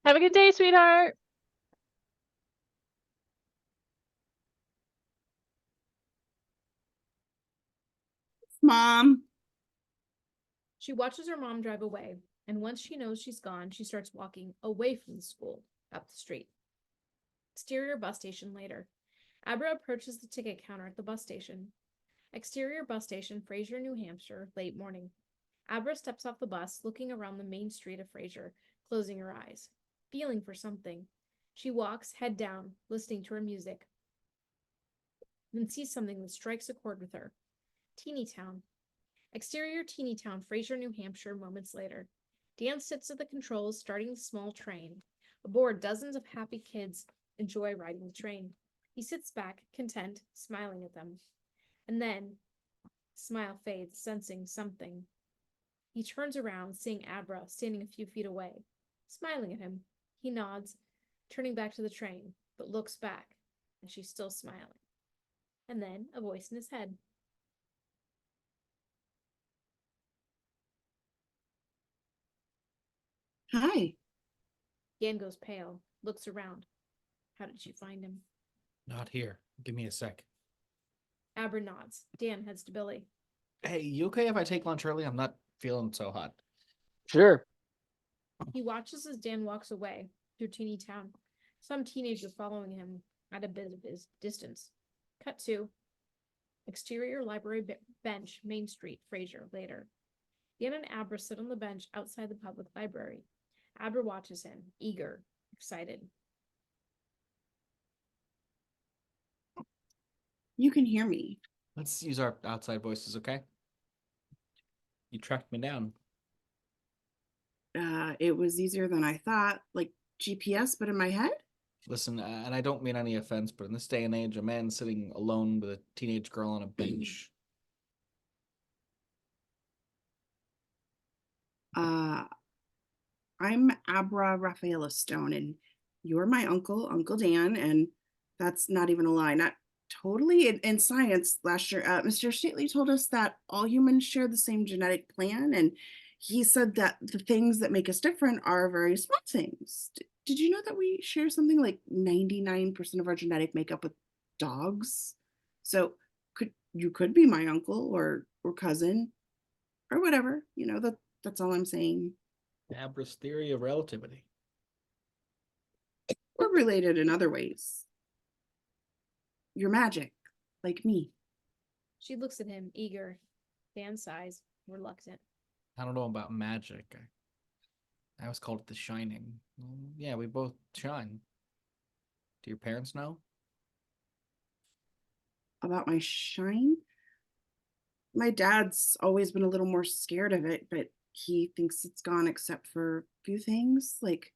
Have a good day, sweetheart. Mom. She watches her mom drive away, and once she knows she's gone, she starts walking away from the school, up the street. Exterior bus station later. Abra approaches the ticket counter at the bus station. Exterior bus station, Fraser, New Hampshire, late morning. Abra steps off the bus, looking around the main street of Fraser, closing her eyes, feeling for something. She walks, head down, listening to her music, then sees something that strikes a chord with her. Teeny Town. Exterior Teeny Town, Fraser, New Hampshire, moments later. Dan sits at the controls, starting the small train. Aboard, dozens of happy kids enjoy riding the train. He sits back, content, smiling at them. And then, smile fades, sensing something. He turns around, seeing Abra standing a few feet away, smiling at him. He nods, turning back to the train, but looks back, and she's still smiling. And then, a voice in his head. Hi. Dan goes pale, looks around. How did you find him? Not here. Give me a sec. Abra nods. Dan heads to Billy. Hey, you okay if I take lunch early? I'm not feeling so hot. Sure. He watches as Dan walks away through Teeny Town. Some teenager following him at a bit of his distance. Cut to exterior library bench, Main Street, Fraser, later. Dan and Abra sit on the bench outside the public library. Abra watches him, eager, excited. You can hear me. Let's use our outside voices, okay? You tracked me down. It was easier than I thought. Like GPS, but in my head? Listen, and I don't mean any offense, but in this day and age, a man sitting alone with a teenage girl on a bench. I'm Abra Rafaela Stone, and you're my uncle, Uncle Dan, and that's not even a lie. Not totally. In science, last year, Mr. Stately told us that all humans share the same genetic plan, and he said that the things that make us different are very small things. Did you know that we share something like 99% of our genetic makeup with dogs? So could be my uncle or cousin or whatever. That's all I'm saying. Abra's theory of relativity. We're related in other ways. You're magic, like me. She looks at him, eager. Dan sighs, reluctant. I don't know about magic. I always called it the shining. Yeah, we both shine. Do your parents know? About my shine? My dad's always been a little more scared of it, but he thinks it's gone except for a few things, like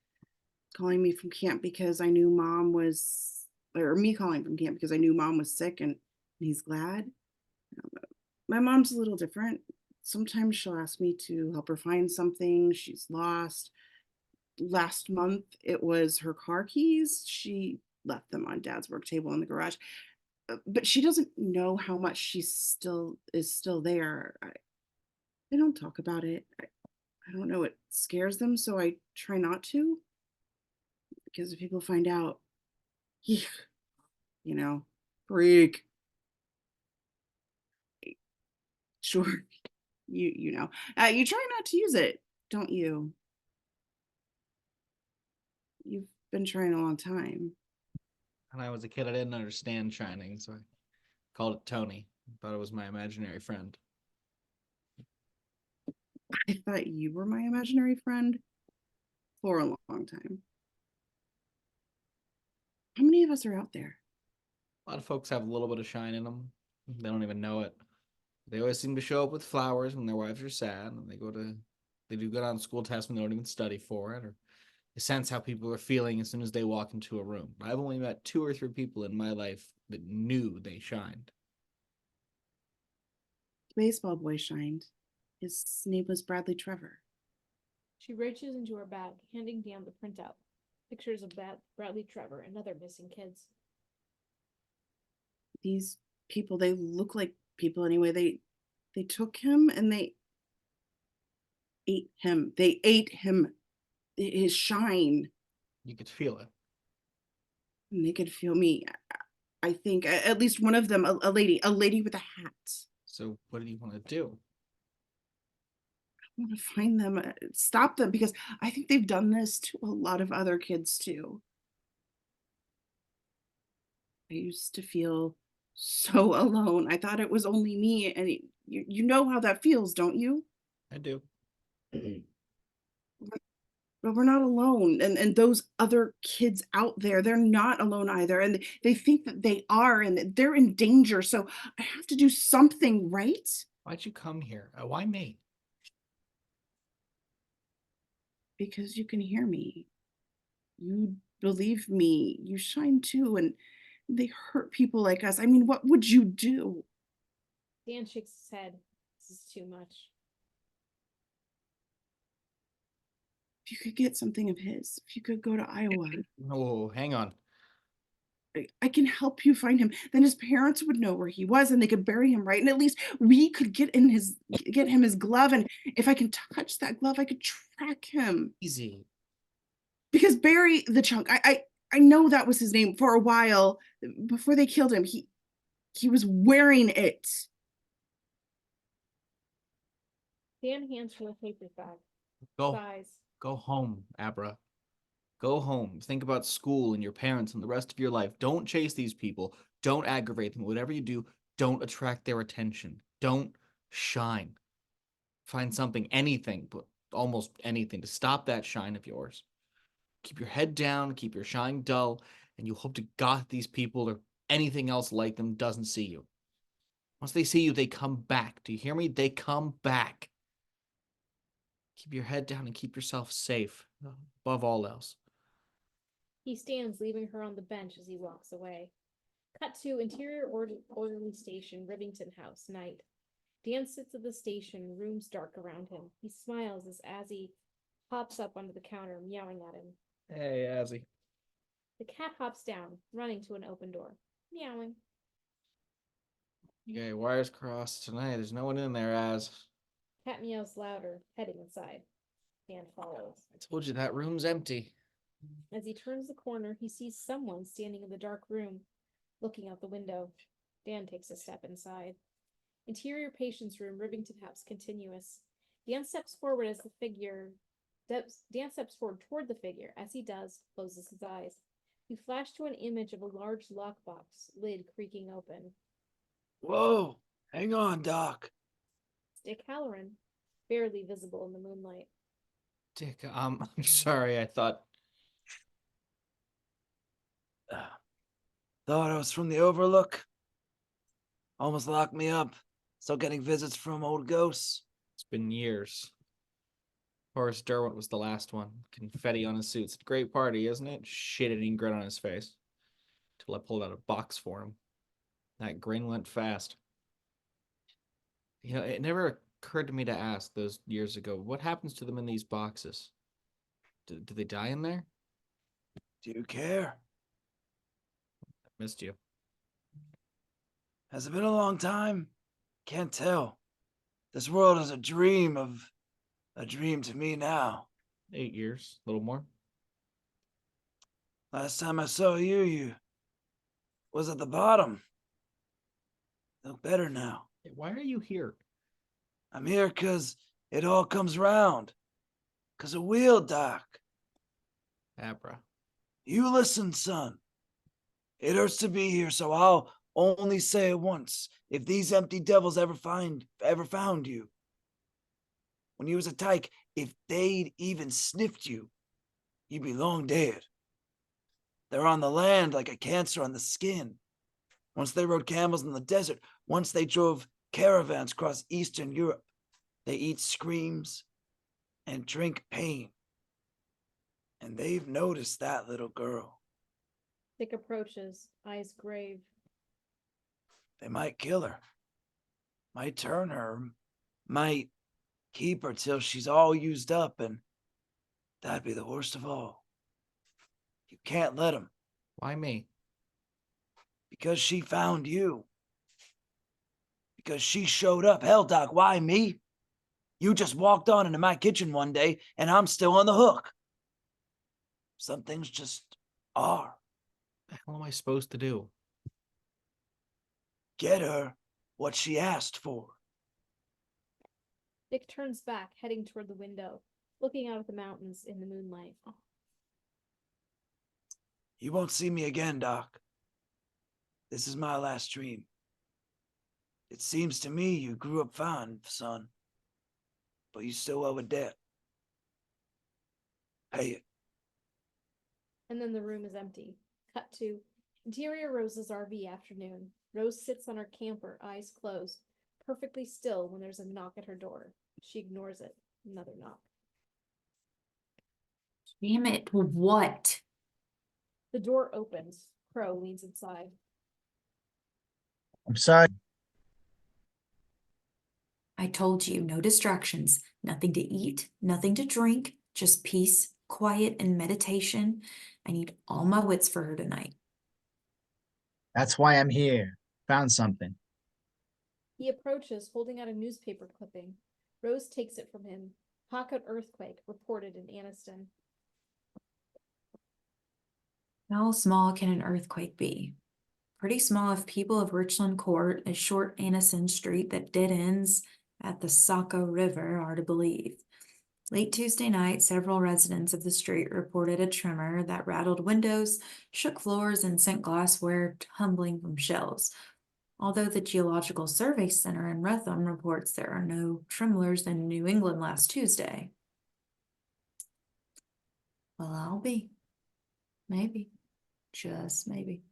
calling me from camp because I knew mom was, or me calling from camp because I knew mom was sick and he's glad. My mom's a little different. Sometimes she'll ask me to help her find something she's lost. Last month, it was her car keys. She left them on Dad's work table in the garage. But she doesn't know how much she still is still there. I don't talk about it. I don't know. It scares them, so I try not to. Because if people find out, you know, freak. Sure, you know. You try not to use it, don't you? You've been trying a long time. When I was a kid, I didn't understand shining, so I called it Tony. Thought it was my imaginary friend. I thought you were my imaginary friend for a long time. How many of us are out there? A lot of folks have a little bit of shine in them. They don't even know it. They always seem to show up with flowers when their wives are sad, and they do good on school tests when they don't even study for it, or they sense how people are feeling as soon as they walk into a room. I've only met 2 or 3 people in my life that knew they shined. The baseball boy shined. His name was Bradley Trevor. She reaches into her bag, handing Dan the printout. Pictures of Bradley Trevor and other missing kids. These people, they look like people anyway. They took him and they ate him. They ate him. His shine. You could feel it. And they could feel me. I think at least one of them, a lady with a hat. So what do you want to do? I want to find them, stop them, because I think they've done this to a lot of other kids too. I used to feel so alone. I thought it was only me, and you know how that feels, don't you? I do. But we're not alone, and those other kids out there, they're not alone either, and they think that they are, and that they're in danger. So I have to do something, right? Why'd you come here? Why me? Because you can hear me. You believe me. You shine too, and they hurt people like us. I mean, what would you do? Dan shakes his head. This is too much. If you could get something of his, if you could go to Iowa, Oh, hang on. I can help you find him. Then his parents would know where he was, and they could bury him right. And at least we could get him his glove. And if I can touch that glove, I could track him. Easy. Because Barry the Chunk, I know that was his name for a while before they killed him. He was wearing it. Dan hands her a paper bag. Go. Sighs. Go home, Abra. Go home. Think about school and your parents and the rest of your life. Don't chase these people. Don't aggravate them. Whatever you do, don't attract their attention. Don't shine. Find something, anything, but almost anything to stop that shine of yours. Keep your head down, keep your shine dull, and you hope to God these people or anything else like them doesn't see you. Once they see you, they come back. Do you hear me? They come back. Keep your head down and keep yourself safe, above all else. He stands, leaving her on the bench as he walks away. Cut to interior orderly station, Rivington House, night. Dan sits at the station, rooms dark around him. He smiles as Azzy hops up onto the counter, meowing at him. Hey, Azzy. The cat hops down, running to an open door, meowing. Okay, wires crossed tonight. There's no one in there, Az. Cat meows louder, heading inside. Dan follows. I told you that room's empty. As he turns the corner, he sees someone standing in the dark room, looking out the window. Dan takes a step inside. Interior patient's room, Rivington House, continuous. Dan steps forward as the figure. Dan steps forward toward the figure. As he does, closes his eyes. We flash to an image of a large lockbox, lid creaking open. Whoa, hang on, Doc. Dick Halloran, barely visible in the moonlight. Dick, I'm sorry. I thought Thought I was from the Overlook. Almost locked me up. Still getting visits from old ghosts. it's been years. Horace Derwent was the last one. Confetti on his suit. It's a great party, isn't it? Shit-eating grin on his face. Till I pulled out a box for him. That grin went fast. It never occurred to me to ask those years ago, what happens to them in these boxes? Do they die in there? Do you care? I missed you. Has it been a long time? Can't tell. This world is a dream to me now. 8 years, a little more. Last time I saw you, you was at the bottom. Look better now. Hey, why are you here? I'm here 'cause it all comes round. 'Cause a wheel, Doc. Abra. You listen, son. It hurts to be here, so I'll only say it once. If these empty devils ever found you, when you was a tyke, if they'd even sniffed you, you'd be long dead. They're on the land like a cancer on the skin. Once they rode camels in the desert, once they drove caravans across Eastern Europe, they eat screams and drink pain. And they've noticed that little girl. Dick approaches, eyes grave. They might kill her, might turn her, might keep her till she's all used up, and that'd be the worst of all. You can't let them. Why me? Because she found you. Because she showed up. Hell, Doc, why me? You just walked on into my kitchen one day, and I'm still on the hook. Some things just are. What the hell am I supposed to do? Get her what she asked for. Dick turns back, heading toward the window, looking out at the mountains in the moonlight. You won't see me again, Doc. This is my last dream. It seems to me you grew up fine, son. But you still owe a debt. Pay it. And then the room is empty. Cut to interior Rose's RV afternoon. Rose sits on her camper, eyes closed, perfectly still when there's a knock at her door. She ignores it. Another knock. Damn it, what? The door opens. Crow leans inside. I'm sorry. I told you, no distractions, nothing to eat, nothing to drink, just peace, quiet, and meditation. I need all my wits for her tonight. That's why I'm here. Found something. He approaches, holding out a newspaper clipping. Rose takes it from him. Pocket earthquake reported in Anniston. How small can an earthquake be? Pretty small if people of Richland Court, a short Anniston street that dead ends at the Saco River, are to believe. Late Tuesday night, several residents of the street reported a tremor that rattled windows, shook floors, and sent glassware tumbling from shelves. Although the Geological Survey Center in Wretham reports there are no tremblers in New England last Tuesday. Well, I'll be. Maybe. Just maybe.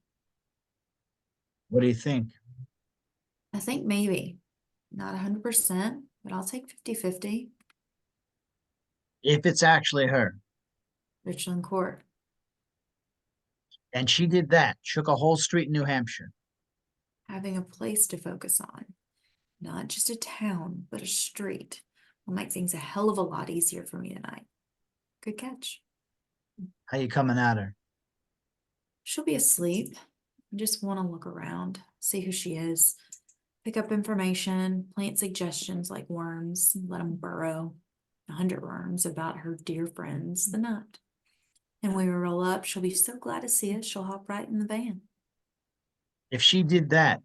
What do you think? I think maybe. Not 100%, but I'll take 50-50. If it's actually her. Richland Court. And she did that, shook a whole street in New Hampshire. Having a place to focus on. Not just a town, but a street. Will make things a hell of a lot easier for me tonight. Good catch. How you coming at her? She'll be asleep. I just want to look around, see who she is, pick up information, plant suggestions like worms, let them burrow. 100 worms about her dear friends, the nut. And when we roll up, she'll be so glad to see us, she'll hop right in the van. If she did that,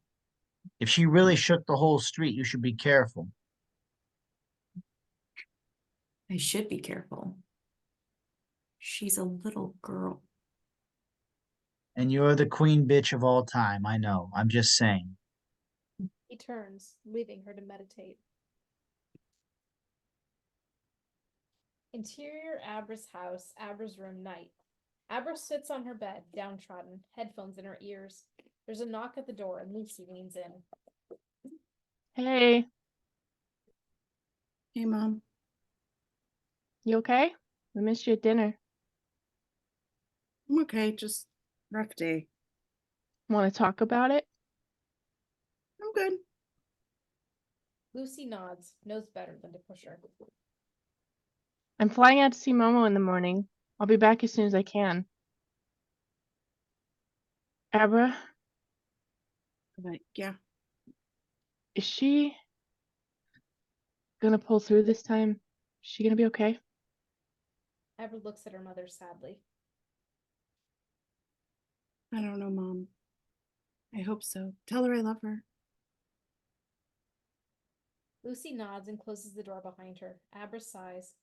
if she really shook the whole street, you should be careful. I should be careful. She's a little girl. And you're the queen bitch of all time, I know. I'm just saying. He turns, leaving her to meditate. Interior Abra's house, Abra's room, night. Abra sits on her bed, downtrodden, headphones in her ears. There's a knock at the door and Lucy leans in. Hey, Hey, Mom. you okay? I missed you at dinner. I'm okay. Just rough day. Want to talk about it? I'm good. Lucy nods, knows better than to push her. I'm flying out to see Momo in the morning. I'll be back as soon as I can. Abra, But yeah, is she gonna pull through this time? Is she gonna be okay? Abra looks at her mother sadly. I don't know, Mom. I hope so. Tell her I love her. Lucy nods and closes the door behind her. Abra sighs,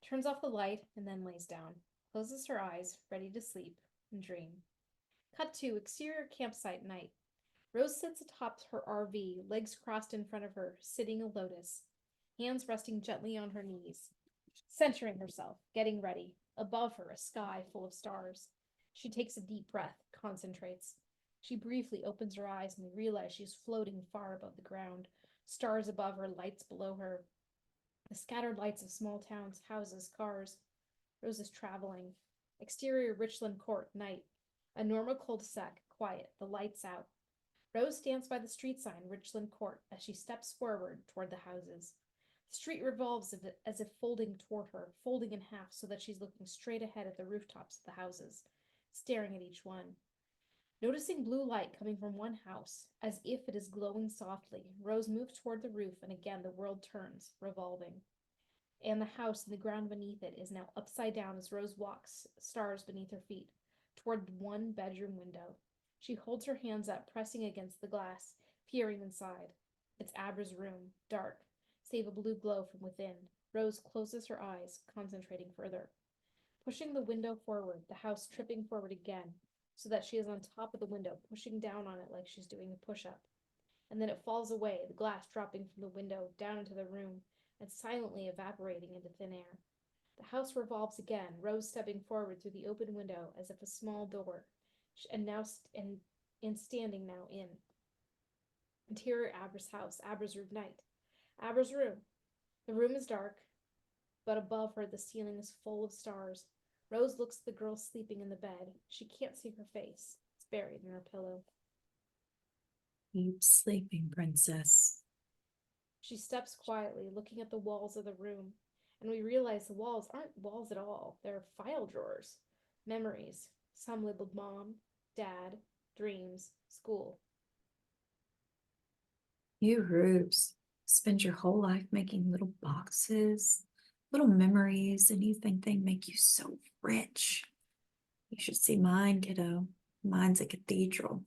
turns off the light, and then lays down, closes her eyes, ready to sleep and dream. Cut to exterior campsite night. Rose sits atop her RV, legs crossed in front of her, sitting a lotus, hands resting gently on her knees, centering herself, getting ready. Above her, a sky full of stars. She takes a deep breath, concentrates. She briefly opens her eyes and we realize she's floating far above the ground. Stars above her, lights below her. The scattered lights of small towns, houses, cars. Rose is traveling. Exterior Richland Court, night. A normal cul-de-sac, quiet, the lights out. Rose stands by the street sign, Richland Court, as she steps forward toward the houses. The street revolves as if folding toward her, folding in half so that she's looking straight ahead at the rooftops of the houses, staring at each one. Noticing blue light coming from one house, as if it is glowing softly, Rose moves toward the roof and again the world turns, revolving. And the house and the ground beneath it is now upside down as Rose walks, stars beneath her feet, toward one bedroom window. She holds her hands up, pressing against the glass, peering inside. It's Abra's room, dark, save a blue glow from within. Rose closes her eyes, concentrating further. Pushing the window forward, the house tripping forward again, so that she is on top of the window, pushing down on it like she's doing a push-up. And then it falls away, the glass dropping from the window down into the room, and silently evaporating into thin air. The house revolves again, Rose stepping forward through the open window as if a small door, and standing now in. Interior Abra's house, Abra's room, night. Abra's room. The room is dark, but above her the ceiling is full of stars. Rose looks at the girl sleeping in the bed. She can't see her face. It's buried in her pillow. Keep sleeping, princess. She steps quietly, looking at the walls of the room, and we realize the walls aren't walls at all. They're file drawers. Memories. Some labeled mom, dad, dreams, school. You rubes spend your whole life making little boxes, little memories, and you think they make you so rich. You should see mine, kiddo. Mine's a cathedral.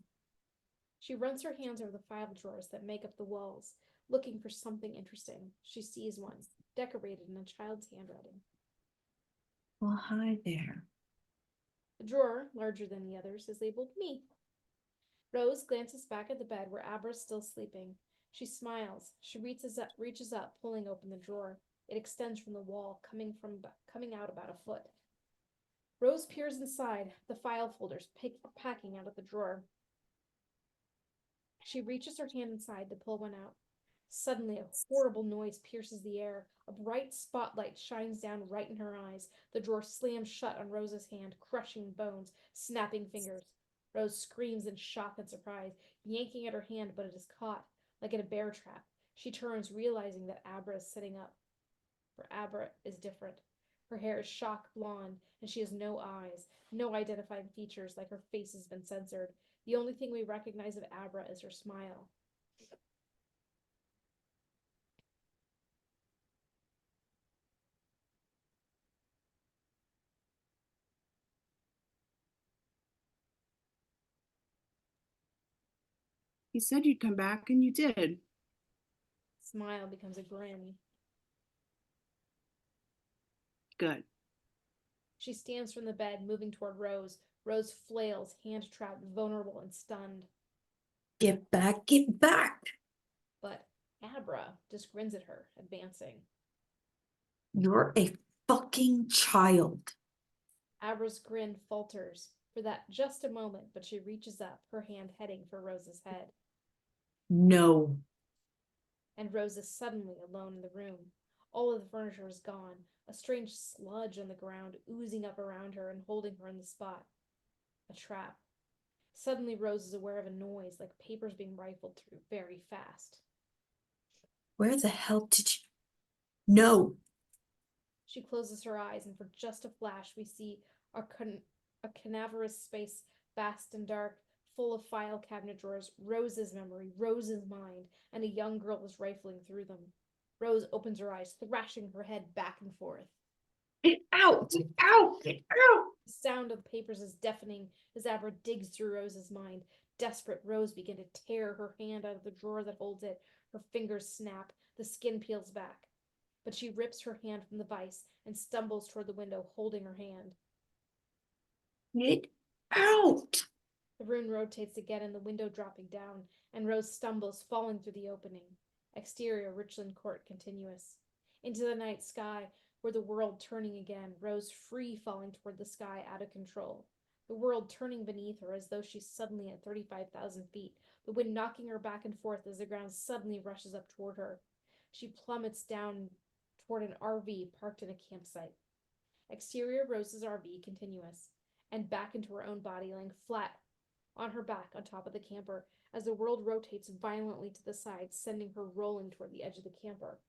She runs her hands over the file drawers that make up the walls, looking for something interesting. She sees one, decorated in a child's handwriting. Well, hi there. The drawer, larger than the others, is labeled me. Rose glances back at the bed where Abra's still sleeping. She smiles. She reaches up, pulling open the drawer. It extends from the wall, coming out about a foot. Rose peers inside, the file folders packing out of the drawer. She reaches her hand inside to pull one out. Suddenly, a horrible noise pierces the air. A bright spotlight shines down right in her eyes. The drawer slams shut on Rose's hand, crushing bones, snapping fingers. Rose screams in shock and surprise, yanking at her hand, but it is caught, like in a bear trap. She turns, realizing that Abra is sitting up. For Abra is different. Her hair is shock blonde, and she has no eyes, no identifying features, like her face has been censored. The only thing we recognize of Abra is her smile. You said you'd come back, and you did. Smile becomes a grin. Good. She stands from the bed, moving toward Rose. Rose flails, hand trapped, vulnerable and stunned. Get back, get back. But Abra just grins at her, advancing. You're a fucking child. Abra's grin falters for that just a moment, but she reaches up, her hand heading for Rose's head. No. And Rose is suddenly alone in the room. All of the furniture is gone, a strange sludge on the ground oozing up around her and holding her in the spot. A trap. Suddenly Rose is aware of a noise, like papers being rifled through very fast. Where the hell did you? No. She closes her eyes, and for just a flash, we see a cadaverous space, vast and dark, full of file cabinet drawers, Rose's memory, Rose's mind, and a young girl is rifling through them. Rose opens her eyes, thrashing her head back and forth. Get out! Get out! Get out! The sound of the papers is deafening as Abra digs through Rose's mind. Desperate, Rose begins to tear her hand out of the drawer that holds it. Her fingers snap. The skin peels back. But she rips her hand from the vise and stumbles toward the window, holding her hand. Get out! The rune rotates again and the window dropping down, and Rose stumbles, falling through the opening. Exterior, Richland Court, continuous. Into the night sky, where the world turning again, Rose free falling toward the sky, out of control. The world turning beneath her as though she's suddenly at 35,000 feet, the wind knocking her back and forth as the ground suddenly rushes up toward her. She plummets down toward an RV parked in a campsite. Exterior, Rose's RV, continuous, and back into her own body, laying flat on her back on top of the camper as the world rotates violently to the side, sending her rolling toward the edge of the camper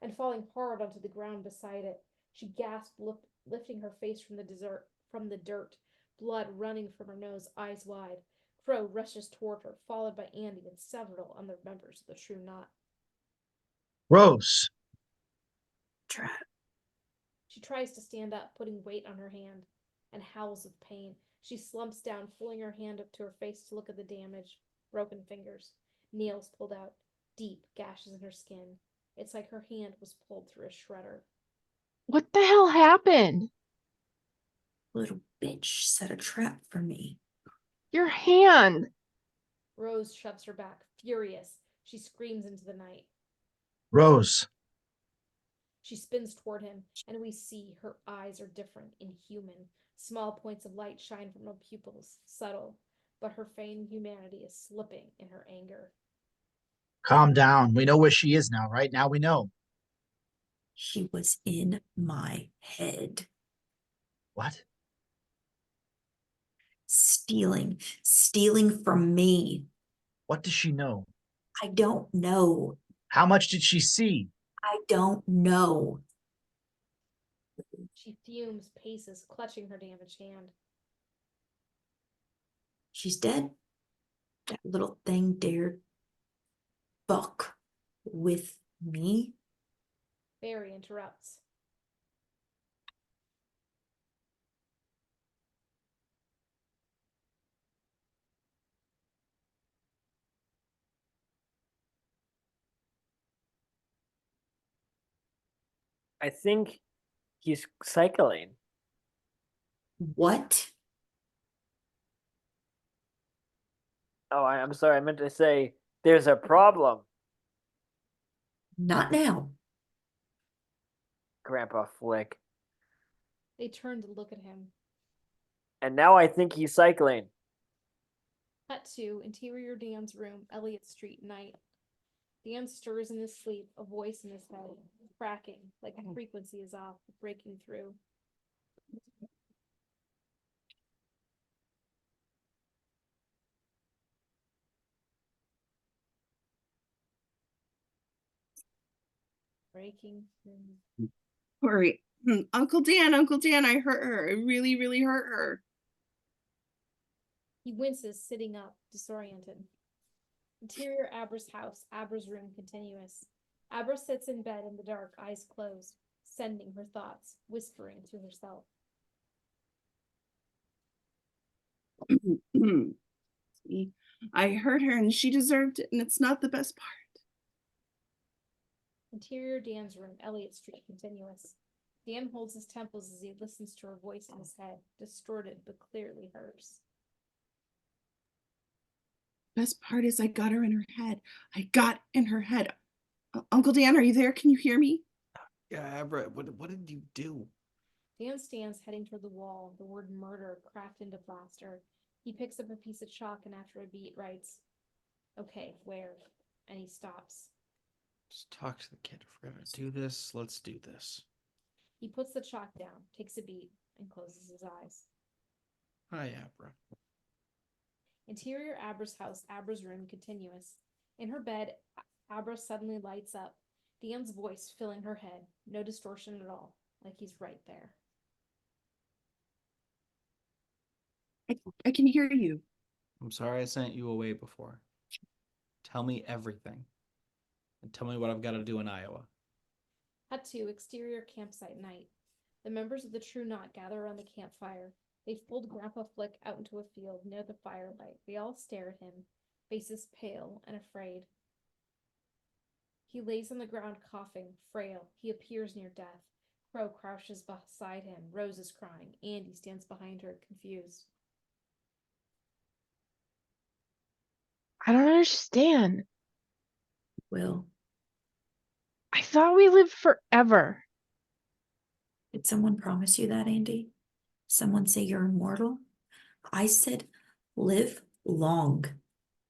and falling hard onto the ground beside it. She gasped, lifting her face from the dirt, blood running from her nose, eyes wide. Crow rushes toward her, followed by Andi and several other members of the True Knot. Rose. Trap. She tries to stand up, putting weight on her hand, and howls with pain. She slumps down, pulling her hand up to her face to look at the damage. Broken fingers, nails pulled out, deep gashes in her skin. It's like her hand was pulled through a shredder. What the hell happened? Little bitch set a trap for me. Your hand. Rose shoves her back, furious. She screams into the night. Rose. She spins toward him, and we see her eyes are different, inhuman. Small points of light shine from her pupils, subtle, but her feigned humanity is slipping in her anger. Calm down. We know where she is now, right? Now we know. She was in my head. What? Stealing from me. What does she know? I don't know. How much did she see? I don't know. She fumes, paces, clutching her damaged hand. She's dead. That little thing dared fuck with me. Barry interrupts. I think he's cycling. What? Oh, I'm sorry. I meant to say there's a problem. Not now. Grandpa Flick. They turn to look at him. And now I think he's cycling. Cut to interior Dan's room, Elliott Street, night. Dan stirs in his sleep, a voice in his head, cracking, like a frequency is off, breaking through. Breaking through. Sorry. Uncle Dan, I hurt her. I really, really hurt her. He winces, sitting up, disoriented. Interior Abra's house, Abra's room, continuous. Abra sits in bed in the dark, eyes closed, sending her thoughts, whispering to herself. See, I hurt her and she deserved it, and it's not the best part. Interior Dan's room, Elliott Street, continuous. Dan holds his temples as he listens to her voice in his head, distorted but clearly hers. Best part is I got her in her head. I got in her head. Uncle Dan, are you there? Can you hear me? Yeah, Abra, what did you do? Dan stands heading toward the wall, the word murder cracked into plaster. He picks up a piece of chalk and after a beat writes, "Okay, where?" And he stops. Just talk to the kid. If we're gonna do this, let's do this. He puts the chalk down, takes a beat, and closes his eyes. Hi, Abra. Interior Abra's house, Abra's room, continuous. In her bed, Abra suddenly lights up. Dan's voice filling her head, no distortion at all, like he's right there. I can hear you. I'm sorry I sent you away before. Tell me everything. And tell me what I've got to do in Iowa. Cut to exterior campsite night. The members of the True Knot gather around the campfire. They fold Grandpa Flick out into a field near the firelight. They all stare at him, faces pale and afraid. He lays on the ground coughing, frail. He appears near death. Crow crouches beside him. Rose is crying. Andi stands behind her, confused. I don't understand. Will, I thought we lived forever. did someone promise you that, Andi? Someone say you're immortal? I said live long,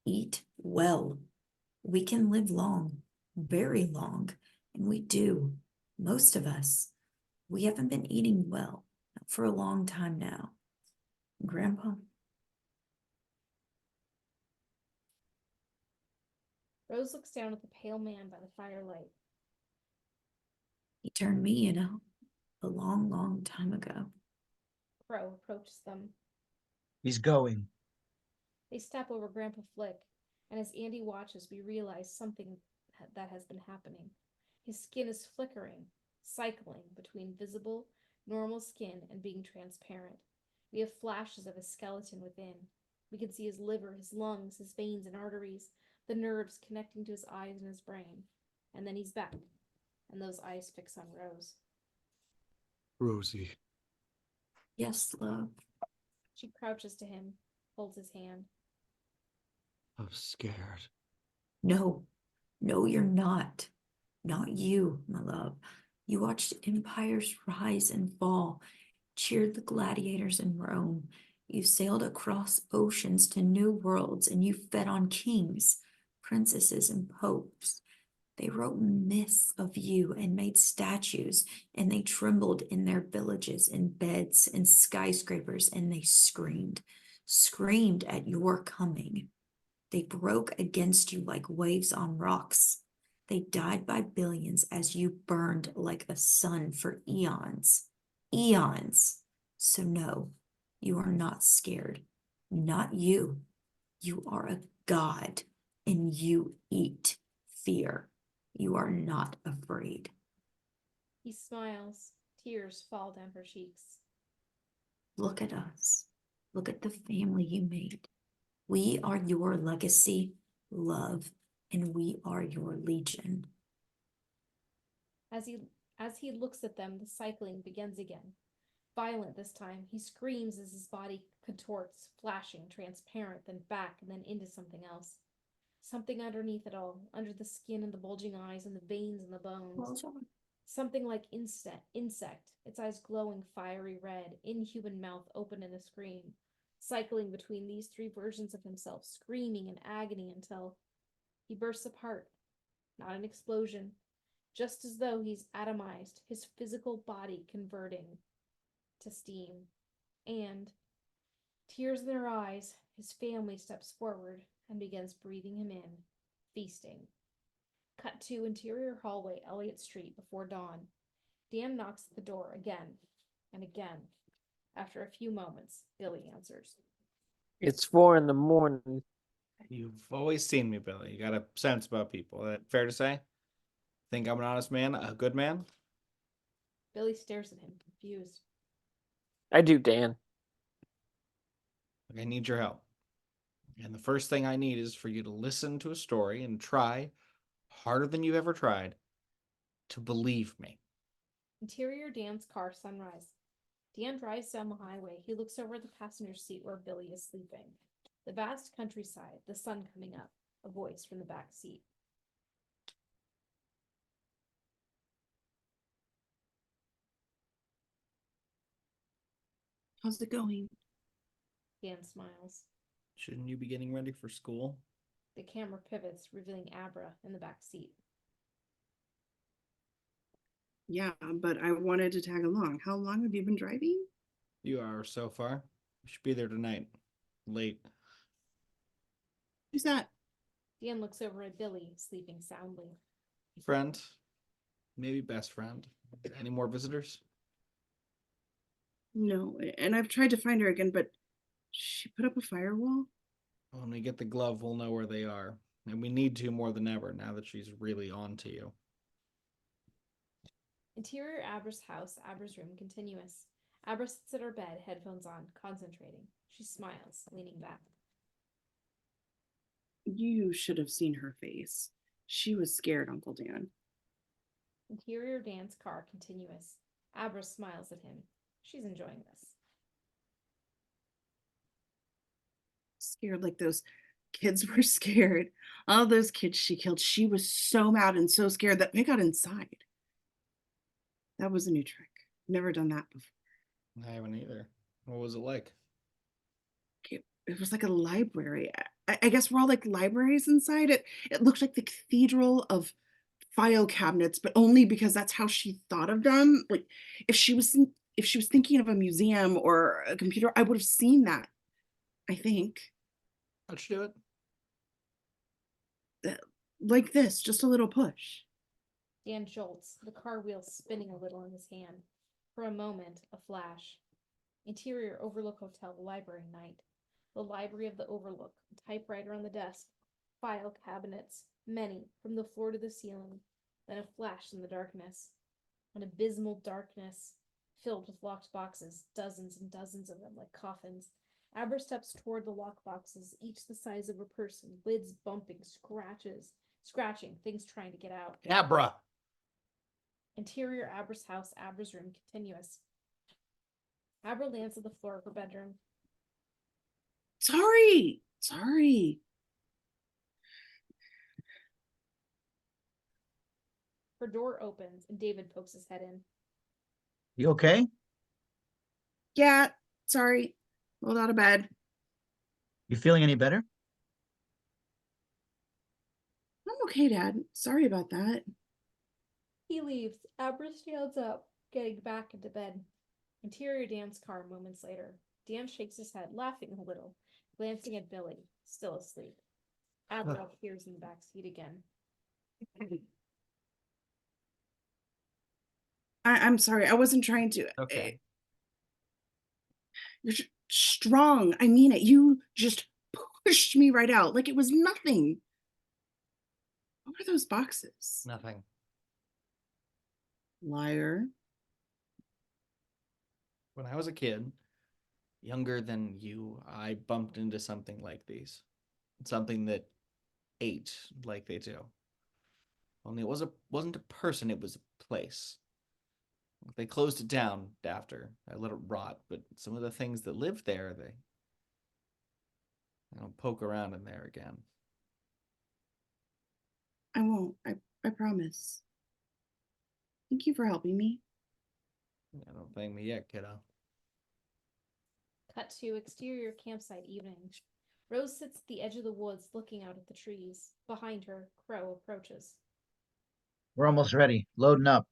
eat well. We can live long, very long, and we do, most of us. We haven't been eating well for a long time now. Grandpa? Rose looks down at the pale man by the firelight. He turned me, a long, long time ago. Crow approaches them. He's going. They step over Grandpa Flick, and as Andi watches, we realize something that has been happening. His skin is flickering, cycling between visible, normal skin and being transparent. We have flashes of his skeleton within. We can see his liver, his lungs, his veins and arteries, the nerves connecting to his eyes and his brain. And then he's back, and those eyes fix on Rose. Rosie. Yes, love. She crouches to him, holds his hand. I'm scared. No, you're not. Not you, my love. You watched empires rise and fall, cheered the gladiators in Rome. You sailed across oceans to new worlds, and you fed on kings, princesses, and popes. They wrote myths of you and made statues, and they trembled in their villages and beds and skyscrapers, and they screamed at your coming. They broke against you like waves on rocks. They died by billions as you burned like a sun for eons. Eons. So no, you are not scared. Not you. You are a god, and you eat fear. You are not afraid. He smiles. Tears fall down her cheeks. Look at us. Look at the family you made. We are your legacy, love, and we are your legion. As he looks at them, the cycling begins again. Violent this time, he screams as his body contorts, flashing, transparent, then back, and then into something else. Something underneath it all, under the skin and the bulging eyes and the veins and the bones. Something like insect, its eyes glowing fiery red, inhuman mouth open in a scream, cycling between these three versions of himself, screaming in agony until he bursts apart. Not an explosion, just as though he's atomized, his physical body converting to steam. And, tears in their eyes, his family steps forward and begins breathing him in, feasting. Cut to interior hallway, Elliott Street, before dawn. Dan knocks at the door again and again. After a few moments, Billy answers. It's 4 a.m. You've always seen me, Billy. You got a sense about people. Fair to say? Think I'm an honest man, a good man? Billy stares at him, confused. I do, Dan. I need your help. And the first thing I need is for you to listen to a story and try, harder than you've ever tried, to believe me. Interior Dan's car, sunrise. Dan drives down the highway. He looks over at the passenger seat where Billy is sleeping. The vast countryside, the sun coming up, a voice from the back seat. How's it going? Dan smiles. Shouldn't you be getting ready for school? The camera pivots, revealing Abra in the back seat. Yeah, but I wanted to tag along. How long have you been driving? You are so far. We should be there tonight. Late. Who's that? Dan looks over at Billy, sleeping soundly. Friend, maybe best friend. Any more visitors? No, and I've tried to find her again, but she put up a firewall. When we get the glove, we'll know where they are. And we need to more than ever now that she's really on to you. Interior Abra's house, Abra's room, continuous. Abra sits at her bed, headphones on, concentrating. She smiles, leaning back. You should have seen her face. She was scared, Uncle Dan. Interior Dan's car, continuous. Abra smiles at him. She's enjoying this. Scared like those kids were scared. All those kids she killed, she was so mad and so scared that they got inside. That was a new trick. Never done that before. I haven't either. What was it like? It was like a library. I guess we're all like libraries inside it. It looked like the cathedral of file cabinets, but only because that's how she thought of them. Like if she was thinking of a museum or a computer, I would have seen that. I think. How'd you do it? Like this, just a little push. Dan jolts, the car wheels spinning a little in his hand. For a moment, a flash. Interior Overlook Hotel library night. The library of the Overlook, a typewriter on the desk, file cabinets, many, from the floor to the ceiling. Then a flash in the darkness. An abysmal darkness, filled with locked boxes, dozens and dozens of them like coffins. Abra steps toward the lock boxes, each the size of a person, lids bumping, scratching, things trying to get out. Abra! Interior Abra's house, Abra's room, continuous. Abra lands on the floor of her bedroom. Sorry. Her door opens and David pokes his head in. You okay? Yeah, sorry. Rolled out of bed. You feeling any better? I'm okay, Dad. Sorry about that. He leaves. Abra stands up, getting back into bed. Interior Dan's car moments later. Dan shakes his head, laughing a little, glancing at Billy, still asleep. Abra appears in the back seat again. I'm sorry. I wasn't trying to. Okay. You're strong. I mean it. You just pushed me right out like it was nothing. What were those boxes? Nothing. Liar. When I was a kid, younger than you, I bumped into something like these. Something that ate like they do. Only it wasn't a person, it was a place. They closed it down after. I let it rot, but some of the things that lived there, they don't poke around in there again. I won't. I promise. Thank you for helping me. Yeah, don't thank me yet, kiddo. Cut to exterior campsite evening. Rose sits at the edge of the woods looking out at the trees. Behind her, Crow approaches. We're almost ready. Loading up.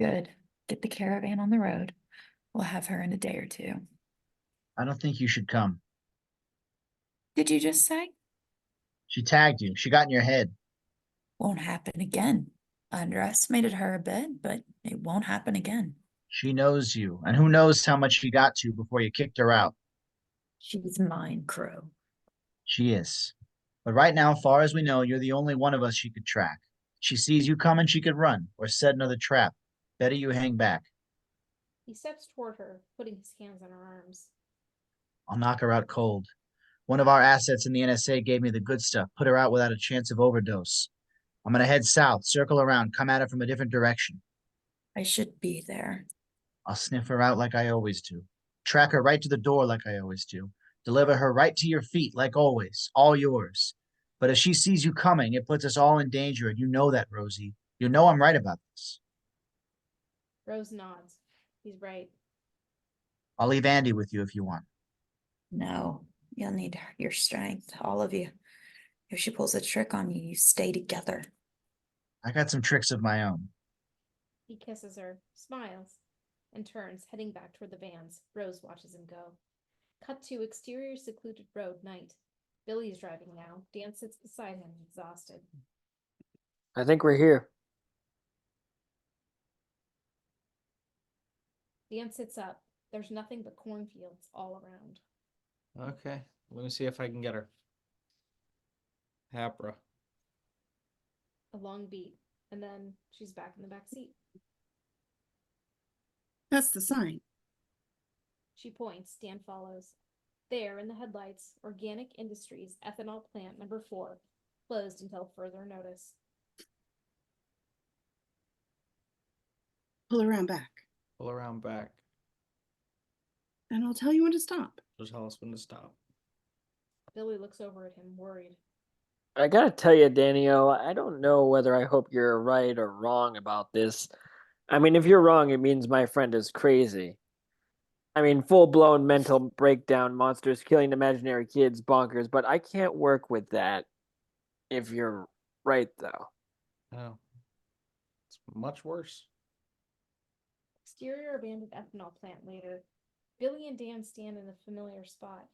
Good. Get the caravan on the road. We'll have her in a day or two. I don't think you should come. Did you just say? She tagged you. She got in your head. Won't happen again. I underestimated her a bit, but it won't happen again. She knows you, and who knows how much she got to before you kicked her out. She's mine, Crow. She is. But right now, far as we know, you're the only one of us she could track. She sees you coming, she could run, or set another trap. Better you hang back. He steps toward her, putting his hands on her arms. I'll knock her out cold. One of our assets in the NSA gave me the good stuff, put her out without a chance of overdose. I'm gonna head south, circle around, come at her from a different direction. I should be there. I'll sniff her out like I always do. Track her right to the door like I always do. Deliver her right to your feet like always, all yours. But if she sees you coming, it puts us all in danger, and you know that, Rosie. You know I'm right about this. Rose nods. He's right. I'll leave Andi with you if you want. No, you'll need your strength, all of you. If she pulls a trick on you, you stay together. I got some tricks of my own. He kisses her, smiles, and turns, heading back toward the vans. Rose watches him go. Cut to exterior secluded road night. Billy's driving now. Dan sits beside him, exhausted. I think we're here. Dan sits up. There's nothing but cornfields all around. Okay, let me see if I can get her. Abra. A long beat, and then she's back in the back seat. That's the sign. She points. Dan follows. There, in the headlights, Organic Industries ethanol plant number 4, closed until further notice. Pull around back. Pull around back. And I'll tell you when to stop. She'll tell us when to stop. Billy looks over at him, worried. I gotta tell you, Daniel, I don't know whether I hope you're right or wrong about this. I mean, if you're wrong, it means my friend is crazy. I mean, full-blown mental breakdown, monsters killing imaginary kids, bonkers, but I can't work with that if you're right, though. Oh. It's much worse. Exterior abandoned ethanol plant later. Billy and Dan stand in a familiar spot.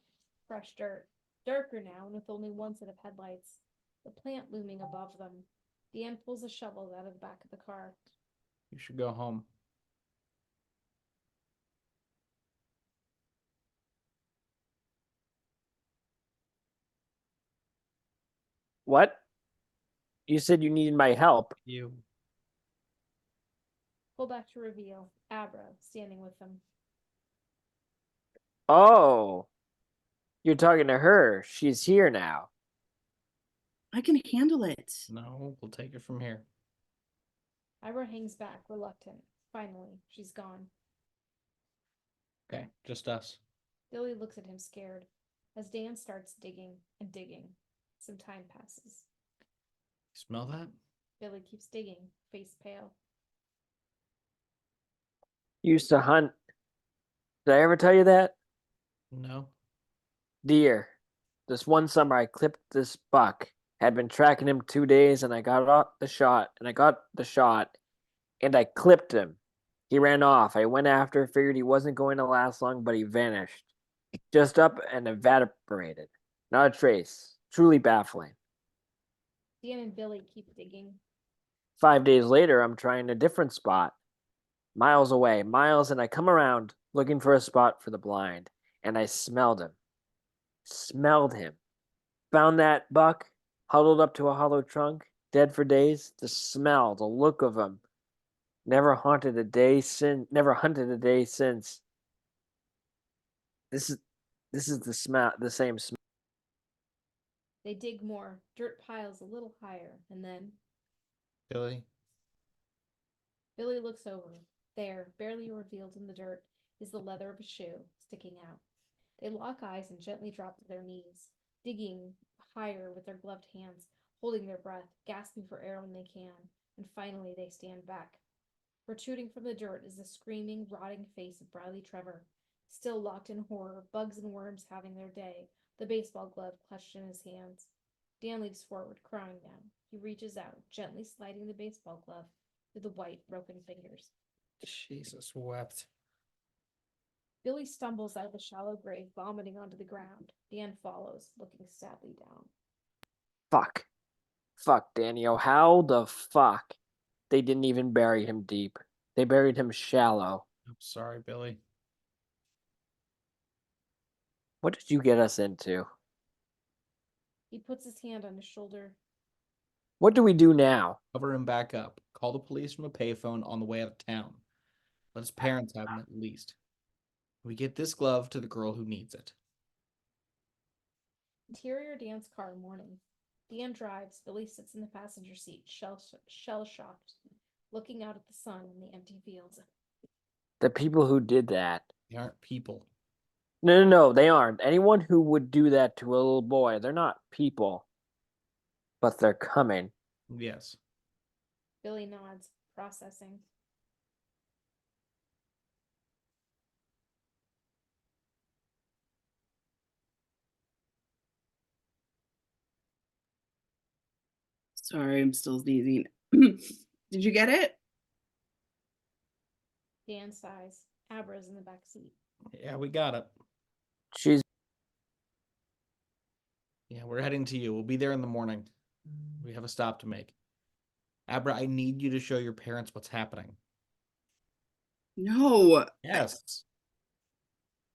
Fresh dirt. Darker now, and with only one set of headlights. The plant looming above them. Dan pulls a shovel out of the back of the car. You should go home. What? You said you needed my help. You. Pull back to reveal Abra standing with them. Oh. You're talking to her. She's here now. I can handle it. No, we'll take it from here. Abra hangs back, reluctant. Finally, she's gone. Okay, just us. Billy looks at him scared, as Dan starts digging and digging. Some time passes. Smell that? Billy keeps digging, face pale. Used to hunt. Did I ever tell you that? No. Deer. This one summer I clipped this buck. Had been tracking him 2 days and I got the shot and I clipped him. He ran off. I went after, figured he wasn't going to last long, but he vanished. Just up and evaporated. Not a trace. Truly baffling. Dan and Billy keep digging. 5 days later, I'm trying a different spot. Miles away, and I come around looking for a spot for the blind. And I smelled him. Found that buck, huddled up to a hollow trunk, dead for days. The smell, the look of him. Never hunted a day since. This is the smell, the same smell. They dig more, dirt piles a little higher, and then Billy? Billy looks over. There, barely revealed in the dirt, is the leather of a shoe sticking out. They lock eyes and gently drop to their knees, digging higher with their gloved hands, holding their breath, gasping for air when they can, and finally they stand back. Protruding from the dirt is the screaming, rotting face of Bradley Trevor, still locked in horror, bugs and worms having their day, the baseball glove clutched in his hands. Dan leaps forward, crying now. He reaches out, gently sliding the baseball glove through the white, broken fingers. Jesus wept. Billy stumbles out of the shallow grave, vomiting onto the ground. Dan follows, looking sadly down. Fuck, Daniel. How the fuck? They didn't even bury him deep. They buried him shallow. I'm sorry, Billy. What did you get us into? He puts his hand on his shoulder. What do we do now? Cover him back up. Call the police from a payphone on the way out of town. Let his parents have him at least. We get this glove to the girl who needs it. Interior Dan's car morning. Dan drives. Billy sits in the passenger seat, shell-shocked, looking out at the sun and the empty fields. The people who did that. They aren't people. No, they aren't. Anyone who would do that to a little boy, they're not people. But they're coming. Yes. Billy nods, processing. Sorry, I'm still sneezing. Did you get it? Dan sighs. Abra's in the back seat. Yeah, we got it. She's... Yeah, Yeah, we're heading to you. We'll be there in the morning. We have a stop to make. Abra, I need you to show your parents what's happening. No. Yes.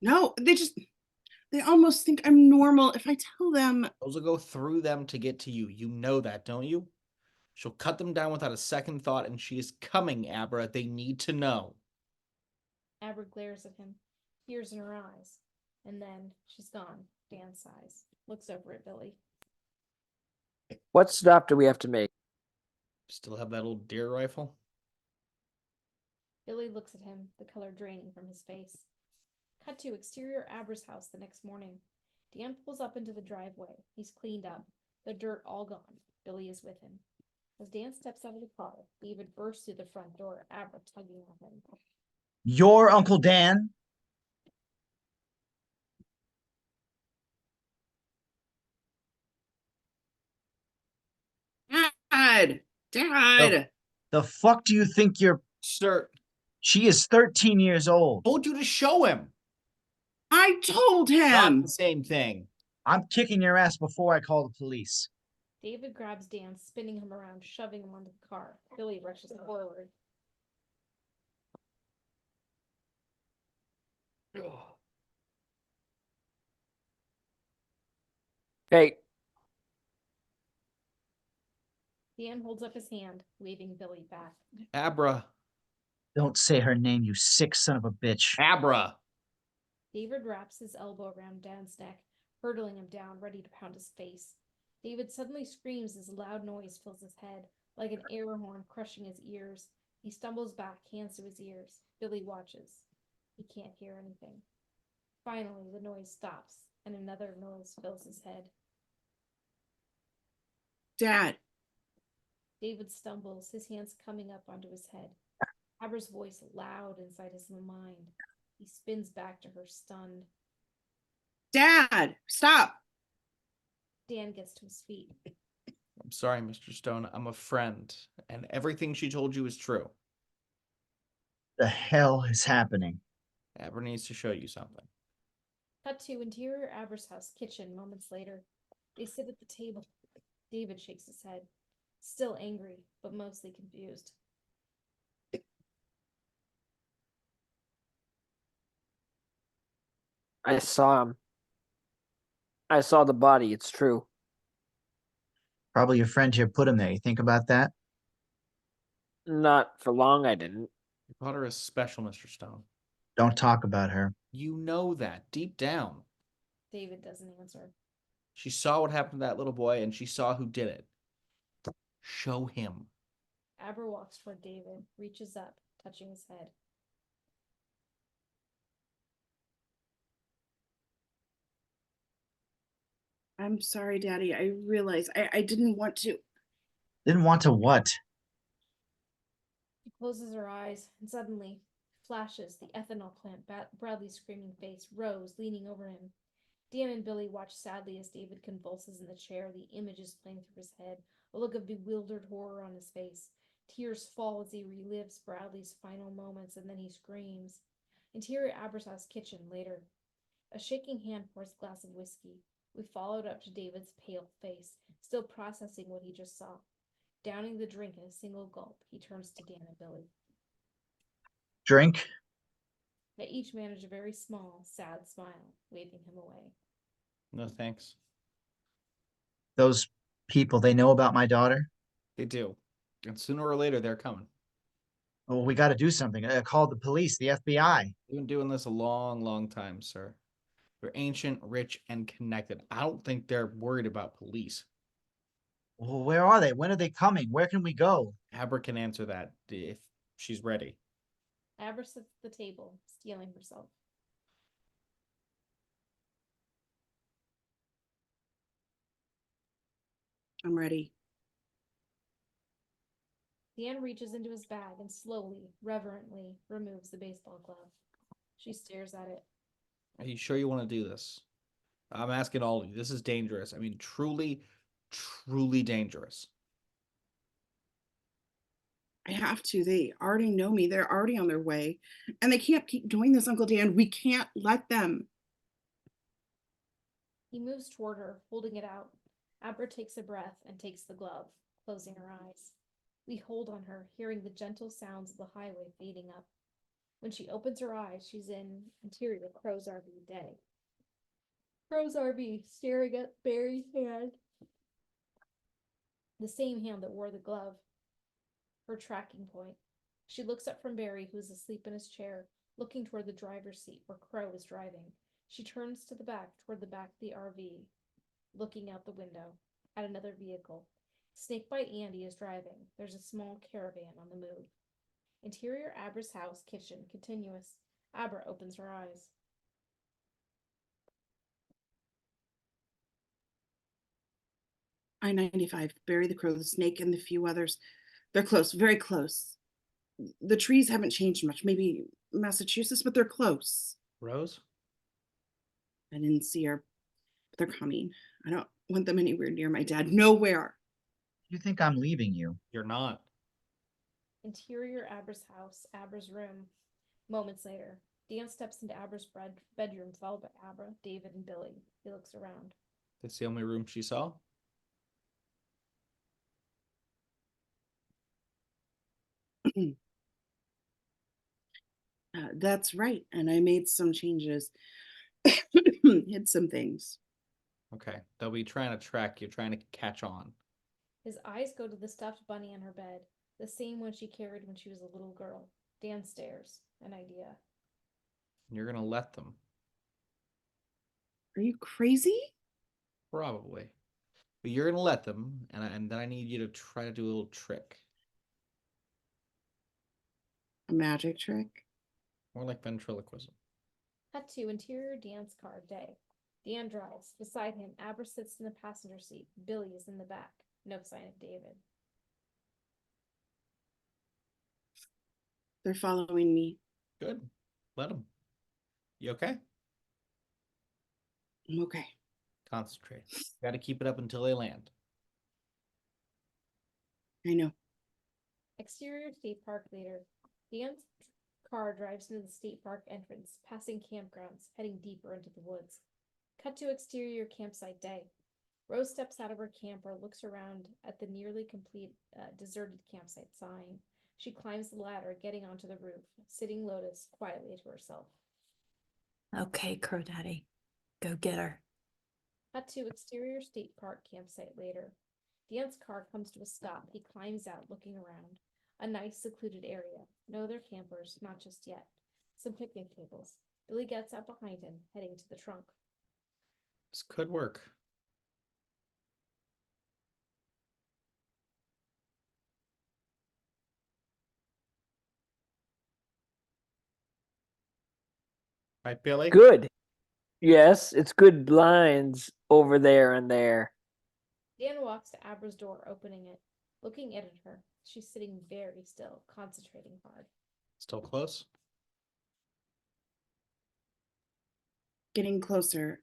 No, they almost think I'm normal if I tell them. Those will go through them to get to you. You know that, don't you? She'll cut them down without a second thought, and she is coming, Abra. They need to know. Abra glares at him, tears in her eyes, and then she's gone. Dan sighs, looks over at Billy. What stop do we have to make? Still have that old deer rifle? Billy looks at him, the color draining from his face. Cut to exterior Abra's house the next morning. Dan pulls up into the driveway. He's cleaned up, the dirt all gone. Billy is with him. As Dan steps out of the car, David bursts through the front door, Abra tugging at him. Your Uncle Dan? Dad! Dad! The fuck do you think you're... Sir, She is 13 years old. told you to show him. I told Not him! the same thing. I'm kicking your ass before I call the police. David grabs Dan, spinning him around, shoving him onto the car. Billy rushes forward. Hey, Dan holds up his hand, waving Billy back. Abra. Don't say her name, you sick son of a bitch. Abra. David wraps his elbow around Dan's neck, hurtling him down, ready to pound his face. David suddenly screams as a loud noise fills his head, like an air horn crushing his ears. He stumbles back, hands to his ears. Billy watches. He can't hear anything. Finally, the noise stops, and another noise fills his head. Dad! David stumbles, his hands coming up onto his head. Abra's voice loud inside his mind. He spins back to her, stunned. Dad! Stop! Dan gets to his feet. I'm sorry, Mr. Stone. I'm a friend, and everything she told you is true. The hell is happening? Abra needs to show you something. Cut to interior Abra's house kitchen moments later. They sit at the table. David shakes his head, still angry, but mostly confused. I saw him. I saw the body, it's true. Probably your friend here put him there. You think about that? Not for long, I didn't. You called her as special, Mr. Stone. Don't talk about her. You know that deep down. David doesn't answer. She saw what happened to that little boy, and she saw who did it. Show him. Abra walks toward David, reaches up, touching his head. I'm sorry, Daddy. I realize I didn't want to. Didn't want to what? She closes her eyes, and suddenly, flashes the ethanol plant, Bradley's screaming face, rose, leaning over him. Dan and Billy watch sadly as David convulses in the chair, the images playing through his head, a look of bewildered horror on his face. Tears fall as he relives Bradley's final moments, and then he screams. Interior Abra's house kitchen later. A shaking hand pours a glass of whiskey. We followed up to David's pale face, still processing what he just saw. Downing the drink in a single gulp, he turns to Dan and Billy. Drink? They each manage a very small, sad smile, waving him away. No thanks. Those people, they know about my daughter? They do. And sooner or later, they're coming. Well, we got to do something. Call the police, the FBI. We've been doing this a long, long time, sir. We're ancient, rich, and connected. I don't think they're worried about police. Well, where are they? When are they coming? Where can we go? Abra can answer that if she's ready. Abra sits at the table, steeling herself. I'm ready. Dan reaches into his bag and slowly, reverently removes the baseball glove. She stares at it. Are you sure you want to do this? I'm asking all of you. This is dangerous. I mean, truly, truly dangerous. I have to. They already know me. They're already on their way. And they can't keep doing this, Uncle Dan. We can't let them. He moves toward her, holding it out. Abra takes a breath and takes the glove, closing her eyes. We hold on her, hearing the gentle sounds of the highway fading up. When she opens her eyes, she's in interior Crow's RV day. Crow's RV, staring at Barry's hand. The same hand that wore the glove. Her tracking point. She looks up from Barry, who is asleep in his chair, looking toward the driver's seat where Crow is driving. She turns to the back, toward the back of the RV, looking out the window at another vehicle. Snakebite Andi is driving. There's a small caravan on the move. Interior Abra's house, kitchen, continuous. Abra opens her eyes. I-95, Barry the Crow, the Snake, and the few others. They're close, very close. The trees haven't changed much. Maybe Massachusetts, but they're close. Rose? I didn't see her, but they're coming. I don't want them anywhere near my dad. Nowhere. You think I'm leaving you? You're not. Interior Abra's house, Abra's room. Moments later, Dan steps into Abra's bedroom, followed by Abra, David, and Billy. He looks around. That's the only room she saw? That's right. And I made some changes. Hid some things. Okay. They'll be trying to track you, trying to catch on. His eyes go to the stuffed bunny on her bed, the same one she carried when she was a little girl. Dan stares. An idea. You're gonna let them. Are you crazy? Probably. But you're gonna let them, and then I need you to try to do a little trick. A magic trick? More like ventriloquism. Cut to interior Dan's car, day. Dan drives. Beside him, Abra sits in the passenger seat. Billy is in the back. No sign of David. They're following me. Good. Let them. You okay? I'm okay. Concentrate. Got to keep it up until they land. I know. Exterior state park later. Dan's car drives into the state park entrance, passing campgrounds, heading deeper into the woods. Cut to exterior campsite day. Rose steps out of her camper, looks around at the nearly complete deserted campsite, sighing. She climbs the ladder, getting onto the roof, sitting Lotus quietly to herself. Okay, Crow Daddy, go get her. Cut to exterior state park campsite later. Dan's car comes to a stop. He climbs out, looking around. A nice secluded area. No other campers, not just yet. Some picnic tables. Billy gets out behind him, heading to the trunk. This could work. Right, Billy? Good. Yes, it's good blinds over there and there. Dan walks to Abra's door, opening it, looking at her. She's sitting very still, concentrating hard. Still close? Getting closer.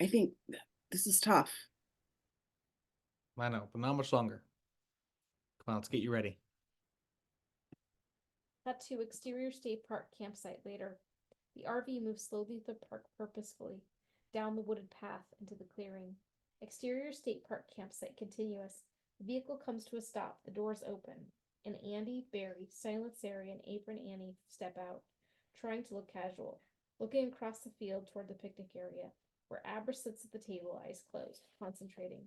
I think this is tough. I know, but not much longer. Come on, let's get you ready. Cut to exterior state park campsite later. The RV moves slowly through the park purposefully, down the wooded path into the clearing. Exterior state park campsite continuous. The vehicle comes to a stop, the doors open, and Andi, Barry, Silent Sarah, and Apron Annie step out, trying to look casual, looking across the field toward the picnic area, where Abra sits at the table, eyes closed, concentrating.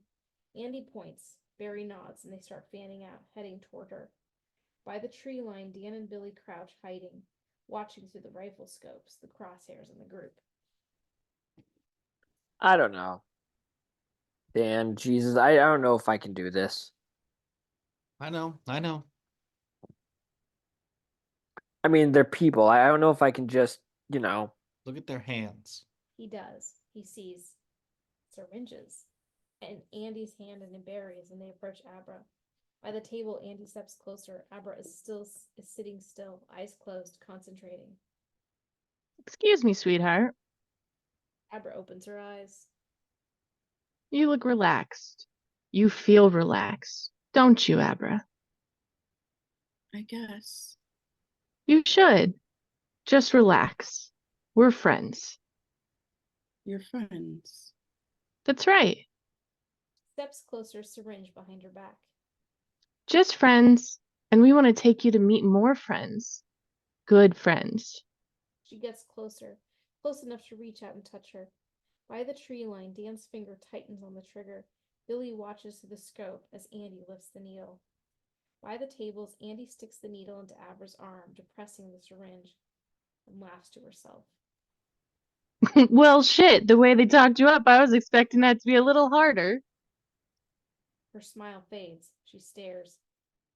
Andi points, Barry nods, and they start fanning out, heading toward her. By the tree line, Dan and Billy crouch, hiding, watching through the rifle scopes, the crosshairs in the group. I don't know. Dan, Jesus, I don't know if I can do this. I know. I mean, they're people. I don't know if I can just, Look at their hands. He does. He sees syringes and Andi's hand in Barry's, and they approach Abra. By the table, Andi steps closer. Abra is sitting still, eyes closed, concentrating. Excuse me, sweetheart. Abra opens her eyes. You look relaxed. You feel relaxed, don't you, Abra? I guess. You should. Just relax. We're friends. You're friends. That's right. Steps closer, syringe behind her back. Just friends. And we want to take you to meet more friends. Good friends. She gets closer, close enough to reach out and touch her. By the tree line, Dan's finger tightens on the trigger. Billy watches through the scope as Andi lifts the needle. By the tables, Andi sticks the needle into Abra's arm, depressing the syringe, and laughs to herself. Well, shit, the way they talked you up, I was expecting that to be a little harder. Her smile fades. She stares.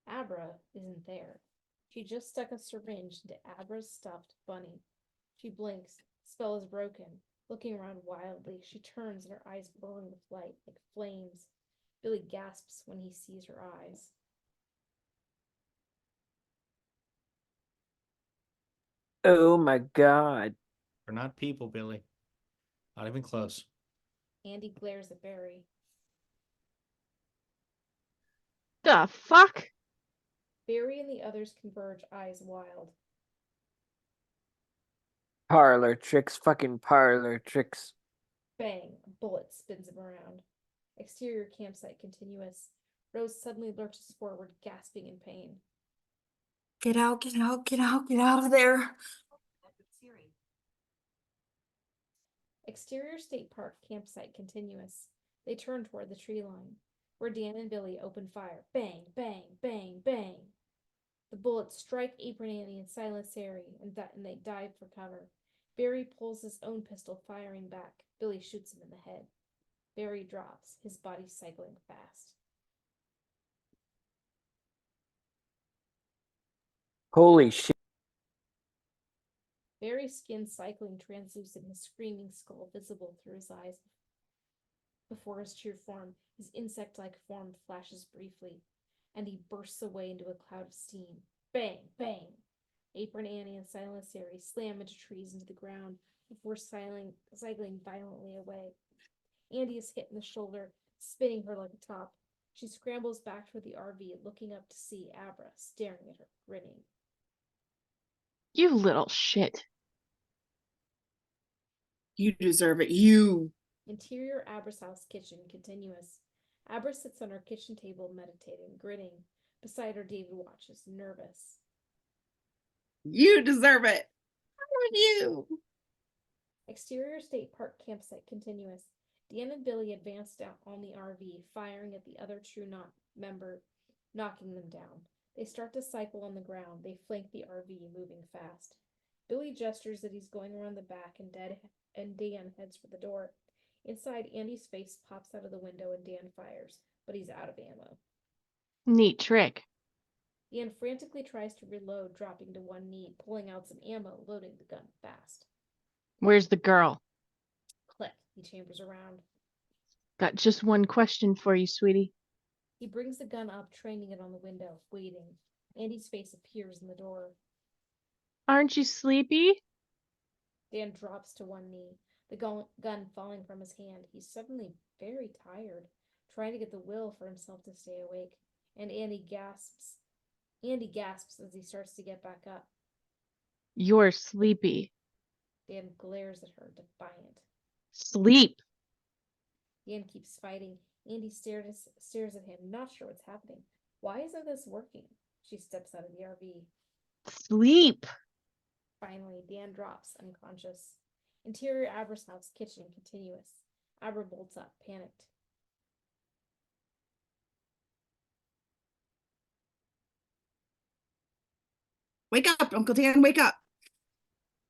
Abra isn't there. She just stuck a syringe into Abra's stuffed bunny. She blinks. Spell is broken. Looking around wildly, she turns and her eyes glowing with light, like flames. Billy gasps when he sees her eyes. Oh my god. We're not people, Billy. Not even close. Andi glares at Barry. The fuck? Barry and the others converge, eyes wild. Parlor tricks, fucking parlor tricks. Bang! A bullet spins him around. Exterior campsite continuous. Rose suddenly lurches forward, gasping in pain. Get out, get out, get out, get out of there. Exterior State Park campsite continuous. They turn toward the tree line, where Dan and Billy open fire. Bang, bang, bang, bang. The bullets strike Apron Annie and silence Harry, and they dive for cover. Barry pulls his own pistol, firing back. Billy shoots him in the head. Barry drops, his body cycling fast. Holy shit. Barry's skin cycling translucent, his screaming skull visible through his eyes. Before his true form, his insect-like form flashes briefly, and he bursts away into a cloud of steam. Bang, bang! Apron Annie and Silent Harry slam into trees into the ground before cycling violently away. Andi is hit in the shoulder, spinning her like a top. She scrambles back toward the RV, looking up to see Abra staring at her, grinning. You little shit. You deserve it. You. Interior Abra's house kitchen continuous. Abra sits on her kitchen table meditating, grinning. Beside her, David watches, nervous. You deserve it. How would you? Exterior State Park campsite continuous. Dan and Billy advance down on the RV, firing at the other true member, knocking them down. They start to cycle on the ground. They flank the RV, moving fast. Billy gestures that he's going around the back, and Dan heads for the door. Inside, Andi's face pops out of the window and Dan fires, but he's out of ammo. Neat trick. Dan frantically tries to reload, dropping to one knee, pulling out some ammo, loading the gun fast. Where's the girl? Click, he chambers around. Got just one question for you, sweetie. He brings the gun up, training it on the window, waiting. Andi's face appears in the door. Aren't you sleepy? Dan drops to one knee, the gun falling from his hand. He's suddenly very tired, trying to get the will for himself to stay awake. And Andi gasps. Andi gasps as he starts to get back up. You're sleepy. Dan glares at her, defiant. Sleep. Dan keeps fighting. Andi stares at him, not sure what's happening. Why isn't this working? She steps out of the RV. Sleep. Finally, Dan drops, unconscious. Interior Abra's house kitchen continuous. Abra bolts up, panicked. Wake up, Uncle Dan, wake up.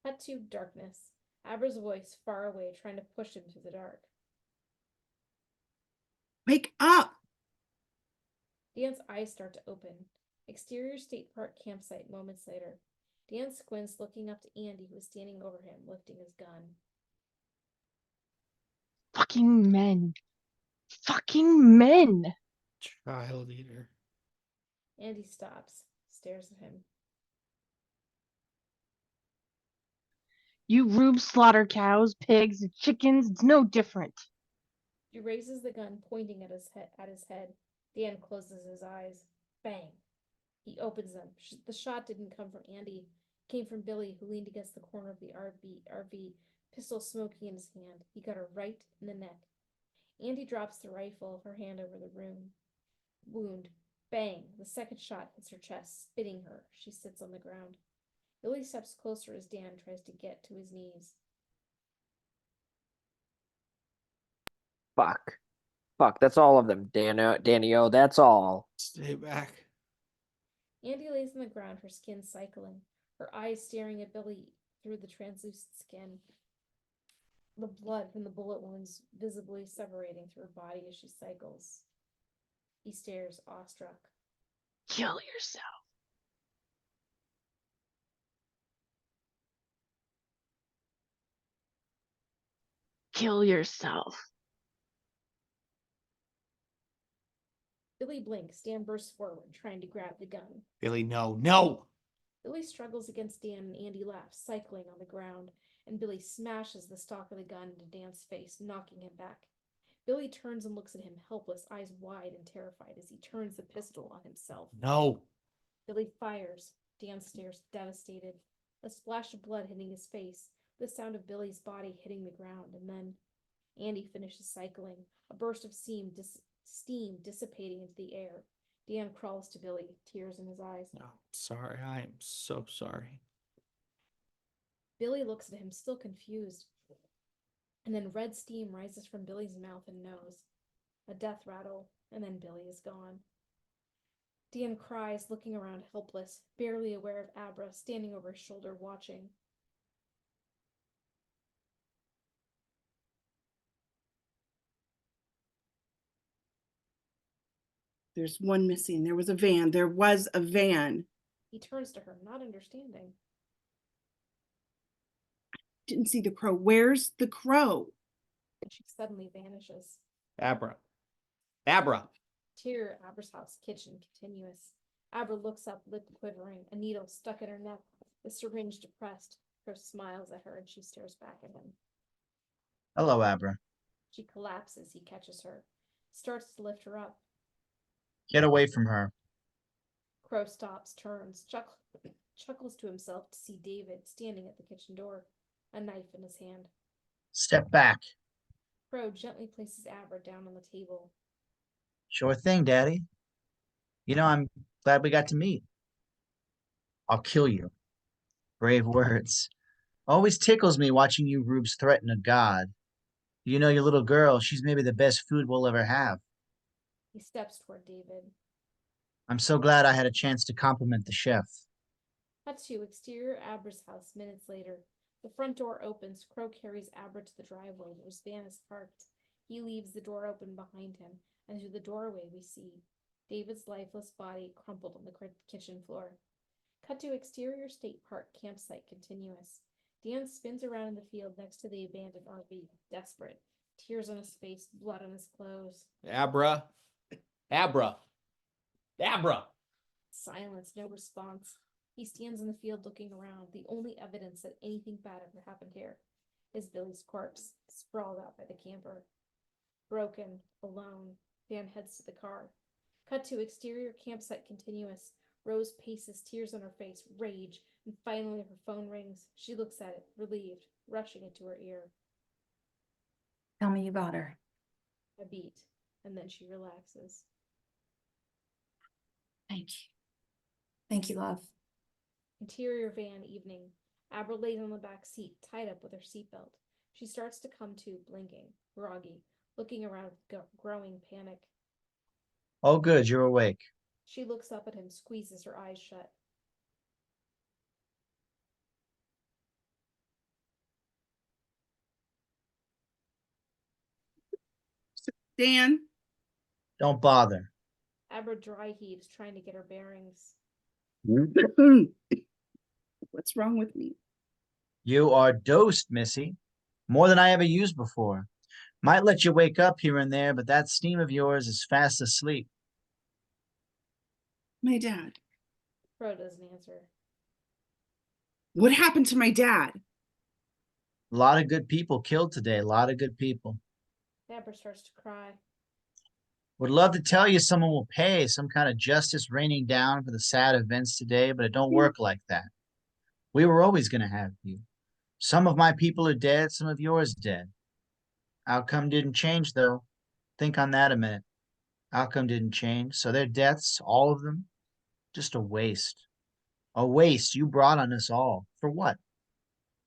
Cut to darkness. Abra's voice far away, trying to push him through the dark. Wake up. Dan's eyes start to open. Exterior State Park campsite moments later. Dan squints, looking up to Andi, who is standing over him, lifting his gun. Fucking men. Fucking men. Child eater. Andi stops, stares at him. You rube slaughter cows, pigs, and chickens. It's no different. She raises the gun, pointing at his head. Dan closes his eyes. Bang. He opens them. The shot didn't come from Andi. It came from Billy, who leaned against the corner of the RV, pistol smoking in his hand. He got her right in the neck. Andi drops the rifle, her hand over the wound. Bang! The second shot hits her chest, spitting her. She sits on the ground. Billy steps closer as Dan tries to get to his knees. Fuck. Fuck, that's all of them, Danny-O, that's all. Stay back. Andi lays on the ground, her skin cycling, her eyes staring at Billy through the translucent skin. The blood from the bullet wounds visibly separating through her body as she cycles. He stares, awestruck. Kill yourself. Kill yourself. Billy blinks. Dan bursts forward, trying to grab the gun. Billy, no, no! Billy struggles against Dan and Andi laughs, cycling on the ground, and Billy smashes the stock of the gun into Dan's face, knocking him back. Billy turns and looks at him, helpless, eyes wide and terrified, as he turns the pistol on himself. No! Billy fires. Dan stares, devastated. A splash of blood hitting his face, the sound of Billy's body hitting the ground, and then Andi finishes cycling, a burst of steam dissipating into the air. Dan crawls to Billy, tears in his eyes. No, sorry, I am so sorry. Billy looks at him, still confused. And then red steam rises from Billy's mouth and nose. A death rattle, and then Billy is gone. Dan cries, looking around helpless, barely aware of Abra standing over his shoulder watching. There's one missing. There was a van. There was a van. He turns to her, not understanding. Didn't see the crow. Where's the crow? And she suddenly vanishes. Abra. Abra! Interior Abra's house, kitchen, continuous. Abra looks up, lip quivering, a needle stuck in her neck, the syringe depressed. Crow smiles at her and she stares back at him. Hello, Abra. She collapses. He catches her, starts to lift her up. Get away from her. Crow stops, turns, chuckles to himself to see David standing at the kitchen door, a knife in his hand. Step back. Crow gently places Abra down on the table. Sure thing, Daddy. You know, I'm glad we got to meet. I'll kill you. Brave words. Always tickles me watching you rubes threaten a god. You know your little girl, she's maybe the best food we'll ever have. He steps toward David. I'm so glad I had a chance to compliment the chef. Cut to exterior Abra's house minutes later. The front door opens. Crow carries Abra to the driveway where his van is parked. He leaves the door open behind him, and through the doorway we see David's lifeless body crumpled on the kitchen floor. Cut to exterior state park campsite continuous. Dan spins around in the field next to the abandoned RV, desperate. Tears on his face, blood on his clothes. Abra! Abra! Abra! Silence, no response. He stands in the field looking around. The only evidence that anything bad ever happened here is Billy's corpse, sprawled out by the camper. Broken, alone, Dan heads to the car. Cut to exterior campsite continuous. Rose paces, tears on her face, rage, and finally her phone rings. She looks at it, relieved, rushing it to her ear. Tell me you got her. A beat, and then she relaxes. Thank you. Thank you, love. Interior van evening. Abra lays on the back seat, tied up with her seatbelt. She starts to come to, blinking, groggy, looking around with growing panic. Oh, good, you're awake. She looks up at him, squeezes her eyes shut. Dan? Don't bother. Abra dry heaves, trying to get her bearings. What's wrong with me? You are dosed, Missy. More than I ever used before. Might let you wake up here and there, but that steam of yours is fast asleep. My dad. Crow doesn't answer. What happened to my dad? A lot of good people killed today. A lot of good people. Abra starts to cry. Would love to tell you someone will pay, some kind of justice raining down for the sad events today, but it don't work like that. We were always going to have you. Some of my people are dead, some of yours dead. Outcome didn't change, though. Think on that a minute. Outcome didn't change, so their deaths, all of them, just a waste. A waste you brought on us all. For what?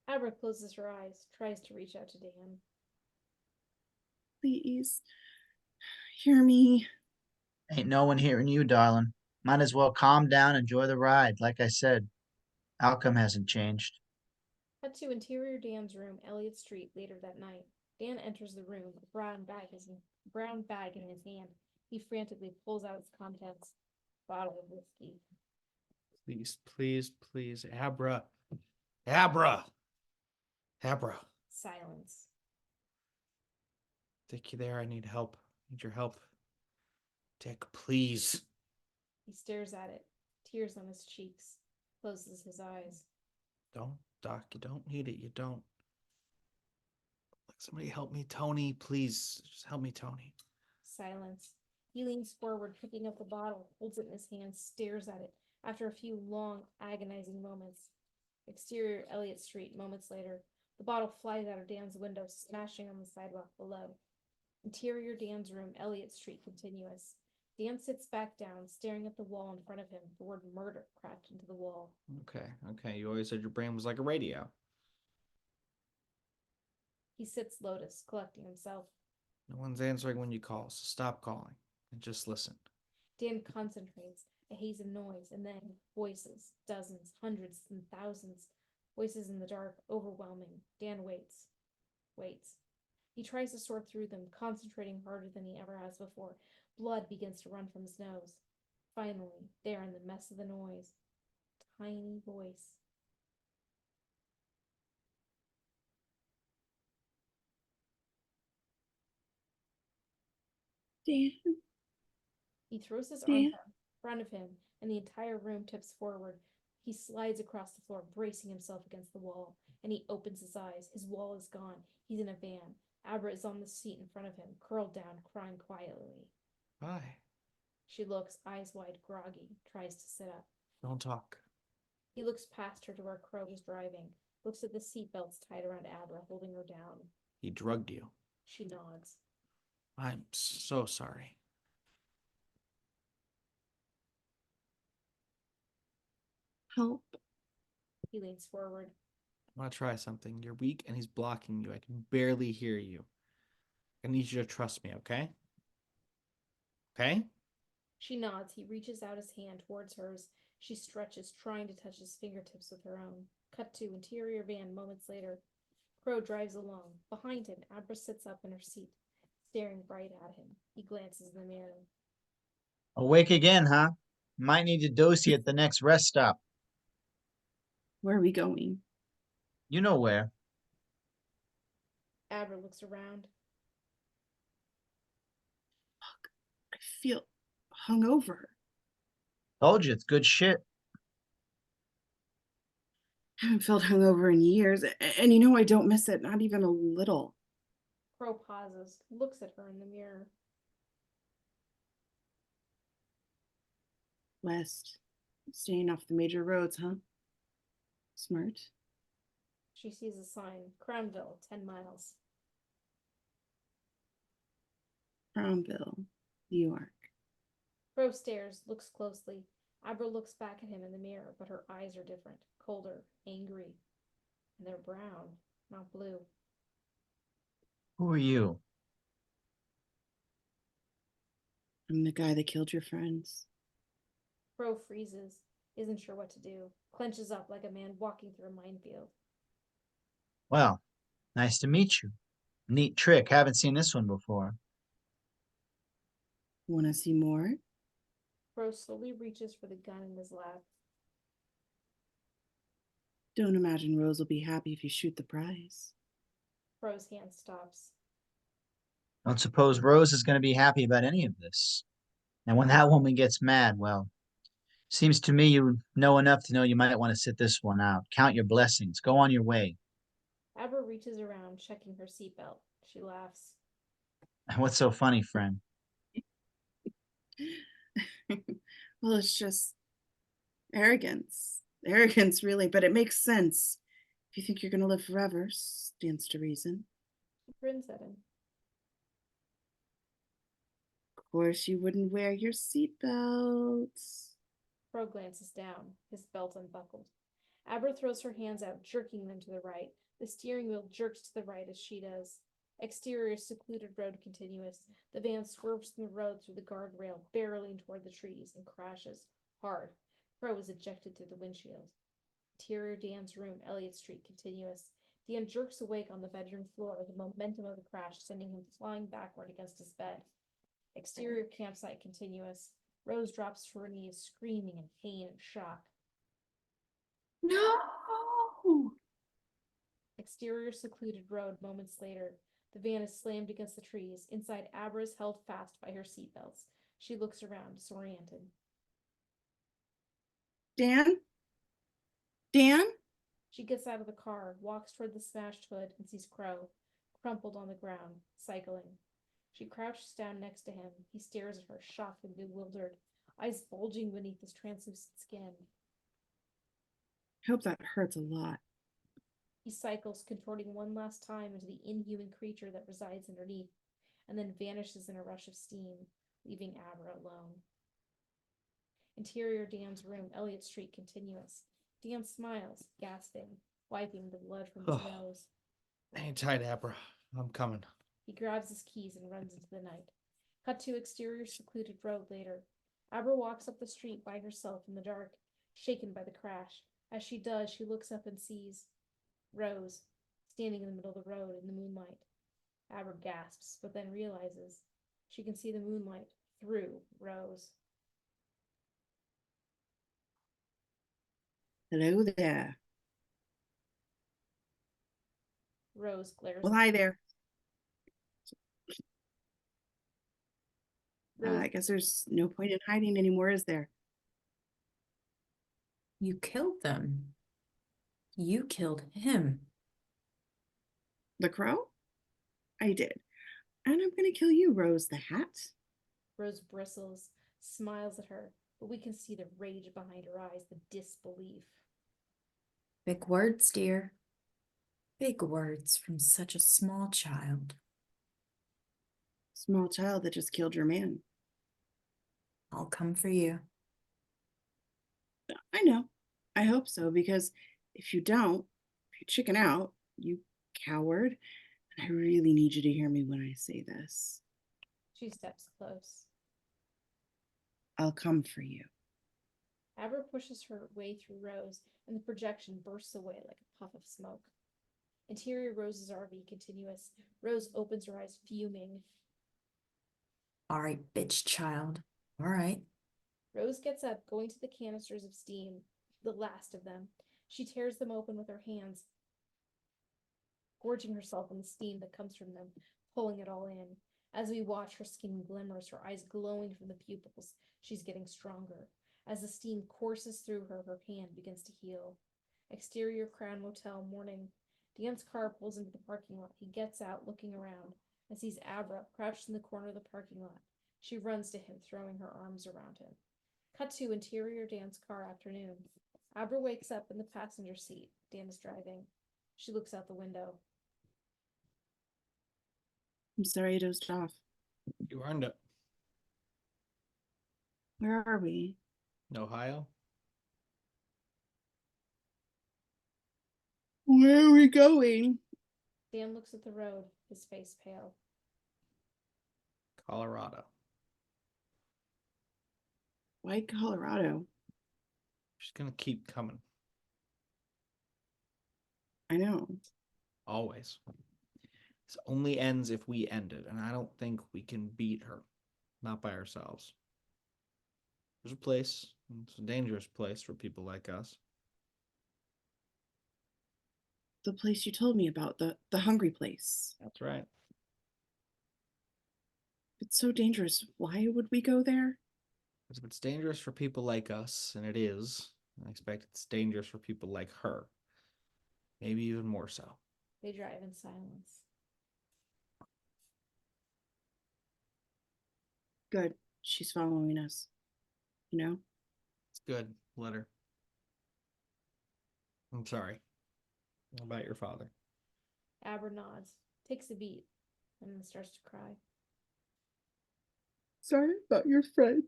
Abra closes her eyes, tries to reach out to Dan. Please, hear me. Ain't no one hearing you, darling. Might as well calm down, enjoy the ride. Like I said, outcome hasn't changed. Cut to interior Dan's room, Elliott Street, later that night. Dan enters the room, a brown bag in his hand. He frantically pulls out its contents. Bottle of whiskey. Please, please, please, Abra. Abra. Abra. Silence. Dick, you there? I need help. Need your help. Dick, please. He stares at it, tears on his cheeks, closes his eyes. Don't, Doc, you don't need it. You don't. Like, somebody help me, Tony, please. Just help me, Tony. Silence. He leans forward, picking up the bottle, holds it in his hand, stares at it. After a few long, agonizing moments. Exterior Elliott Street, moments later. The bottle flies out of Dan's window, smashing on the sidewalk below. Interior Dan's room, Elliott Street, continuous. Dan sits back down, staring at the wall in front of him. The word murder cracked into the wall. Okay. You always said your brain was like a radio. He sits lotus, collecting himself. No one's answering when you call, so stop calling and just listen. Dan concentrates, a haze of noise, and then voices, dozens, hundreds, and thousands. Voices in the dark, overwhelming. Dan waits. Waits. He tries to sort through them, concentrating harder than he ever has before. Blood begins to run from his nose. Finally, there in the mess of the noise, a tiny voice. Dan. He throws his Dan. arms out in front of him, and the entire room tips forward. He slides across the floor, bracing himself against the wall, and he opens his eyes. His wall is gone. He's in a van. Abra is on the seat in front of him, curled down, crying quietly. Bye. She looks, eyes wide, groggy, tries to sit up. Don't talk. He looks past her to where Crow is driving, looks at the seatbelts tied around Abra, holding her down. He drugged you. She nods. I'm so sorry. Help. He leans forward. I want to try something. You're weak and he's blocking you. I can barely hear you. I need you to trust me, okay? Okay? She nods. He reaches out his hand towards hers. She stretches, trying to touch his fingertips with her own. Cut to interior van moments later. Crow drives along. Behind him, Abra sits up in her seat, staring right at him. He glances in the mirror. Awake again, huh? Might need to dose you at the next rest stop. Where are we going? You know where. Abra looks around. I feel hungover. Told you, it's good shit. Haven't felt hungover in years, and you know I don't miss it, not even a little. Crow pauses, looks at her in the mirror. West, staying off the major roads, huh? Smart. She sees a sign, Crownville, 10 miles. Crownville, New York. Crow stares, looks closely. Abra looks back at him in the mirror, but her eyes are different, colder, angry. And they're brown, not blue. Who are you? I'm the guy that killed your friends. Crow freezes, isn't sure what to do, clenches up like a man walking through a minefield. Well, nice to meet you. Neat trick. Haven't seen this one before. Want to see more? Crow slowly reaches for the gun in his lap. Don't imagine Rose will be happy if you shoot the prize. Crow's hand stops. Don't suppose Rose is going to be happy about any of this. And when that woman gets mad, well, seems to me you know enough to know you might want to sit this one out. Count your blessings. Go on your way. Abra reaches around, checking her seatbelt. She laughs. What's so funny, friend? Well, it's just arrogance. Arrogance, really, but it makes sense. If you think you're going to live forever, stands to reason. She grins at him. course you wouldn't wear your seatbelts. Crow glances down, his belt unbuckled. Abra throws her hands out, jerking them to the right. The steering wheel jerks to the right as she does. Exterior secluded road continuous. The van swerves from the road through the guardrail, barreling toward the trees, and crashes hard. Crow is ejected through the windshield. Interior Dan's room, Elliott Street continuous. Dan jerks awake on the bedroom floor, the momentum of the crash sending him flying backward against his bed. Exterior campsite continuous. Rose drops to her knees, screaming in pain and shock. No! Exterior secluded road moments later. The van is slammed against the trees. Inside, Abra is held fast by her seatbelts. She looks around, disoriented. Dan? Dan? She gets out of the car, walks toward the smashed hood, and sees Crow, crumpled on the ground, cycling. She crouches down next to him. He stares at her, shocked and bewildered, eyes bulging beneath his translucent skin. I hope that hurts a lot. He cycles, contorting one last time into the inhuman creature that resides underneath, and then vanishes in a rush of steam, leaving Abra alone. Interior Dan's room, Elliott Street continuous. Dan smiles, gasping, wiping the blood from his nose. Hang tight, Abra. I'm coming. He grabs his keys and runs into the night. Cut to exterior secluded road later. Abra walks up the street by herself in the dark, shaken by the crash. As she does, she looks up and sees Rose, standing in the middle of the road in the moonlight. Abra gasps, but then realizes she can see the moonlight through Rose. Hello there. Rose glares. Well, hi there. Rose, I guess there's no point in hiding anymore, is there? You killed them. You killed him. The crow? I did. And I'm going to kill you, Rose the Hat. Rose bristles, smiles at her, but we can see the rage behind her eyes, the disbelief. Big words, dear. Big words from such a small child. Small child that just killed your man. I'll come for you. I know. I hope so, because if you don't, if you chicken out, you coward, and I really need you to hear me when I say this. She steps close. I'll come for you. Abra pushes her way through Rose, and the projection bursts away like a puff of smoke. Interior Rose's RV continuous. Rose opens her eyes, fuming. All right, bitch child. All right. Rose gets up, going to the canisters of steam, the last of them. She tears them open with her hands, gorging herself on the steam that comes from them, pulling it all in. As we watch, her skin glimmers, her eyes glowing from the pupils. She's getting stronger. As the steam courses through her, her hand begins to heal. Exterior Crown Motel, morning. Dan's car pulls into the parking lot. He gets out, looking around, and sees Abra crouched in the corner of the parking lot. She runs to him, throwing her arms around him. Cut to interior Dan's car, afternoon. Abra wakes up in the passenger seat. Dan is driving. She looks out the window. I'm sorry I dozed off. You earned it. Where are we? Ohio? Where are we going? Dan looks at the road, his face pale. Colorado. Why Colorado? She's gonna keep coming. I know. Always. This only ends if we end it, and I don't think we can beat her. Not by ourselves. There's a place. It's a dangerous place for people like us. The place you told me about, the hungry place. That's right. It's so dangerous. Why would we go there? Because if it's dangerous for people like us, and it is, I expect it's dangerous for people like her. Maybe even more so. They drive in silence. Good. She's following us. You know? It's good. Let her. I'm sorry. About your father. Abra nods, takes a beat, and then starts to cry. sorry about your friend.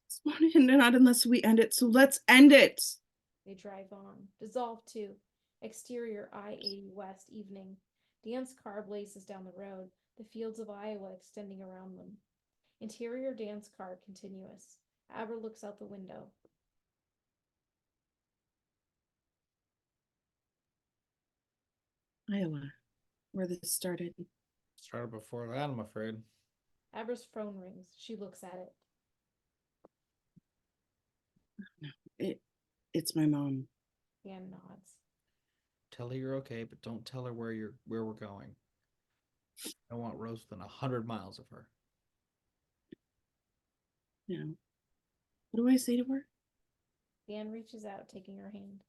It's not to not unless we end it, so let's end it. They drive on. Dissolve 2. Exterior I-80 West evening. Dan's car blazes down the road, the fields of Iowa extending around them. Interior Dan's car continuous. Abra looks out the window. Iowa, where this started. Started before that, I'm afraid. Abra's phone rings. She looks at it. It's my mom. Dan nods. Tell her you're okay, but don't tell her where we're going. I want Rose within 100 miles of her. Yeah. What do I say to her? Dan reaches out, taking her hand.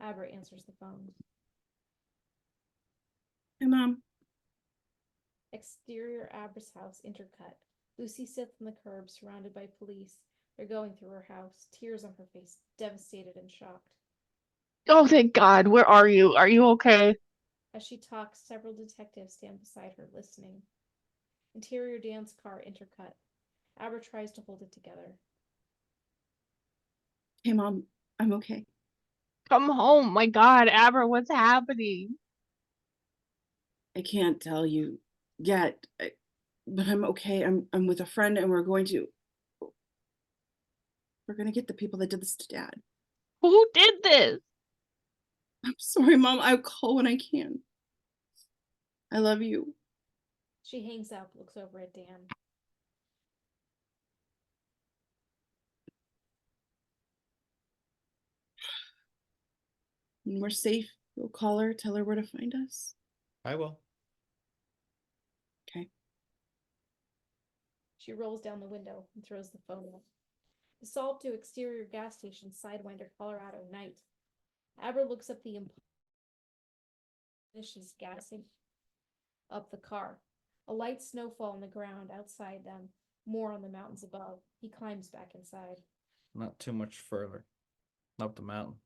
Abra answers the phone. Hey, Mom. Exterior Abra's house intercut. Lucy sits on the curb, surrounded by police. They're going through her house, tears on her face, devastated and shocked. Oh, thank God. Where are you? Are you okay? As she talks, several detectives stand beside her, listening. Interior Dan's car intercut. Abra tries to hold it together. Hey, Mom. I'm okay. Come home. My God, Abra, what's happening? I can't tell you yet, but I'm okay. I'm with a friend, and we're going to get the people that did this to Dad. Who did this? I'm sorry, Mom. I'll call when I can. I love you. She hangs up, looks over at Dan. When we're safe, you'll call her, tell her where to find us. I will. Okay. She rolls down the window and throws the phone up. Dissolve to exterior gas station, Sidewinder, Colorado, night. Abra looks up the finishes gassing up the car. A light snowfall on the ground outside them, more on the mountains above. He climbs back inside. Not too much further. Up the mountain.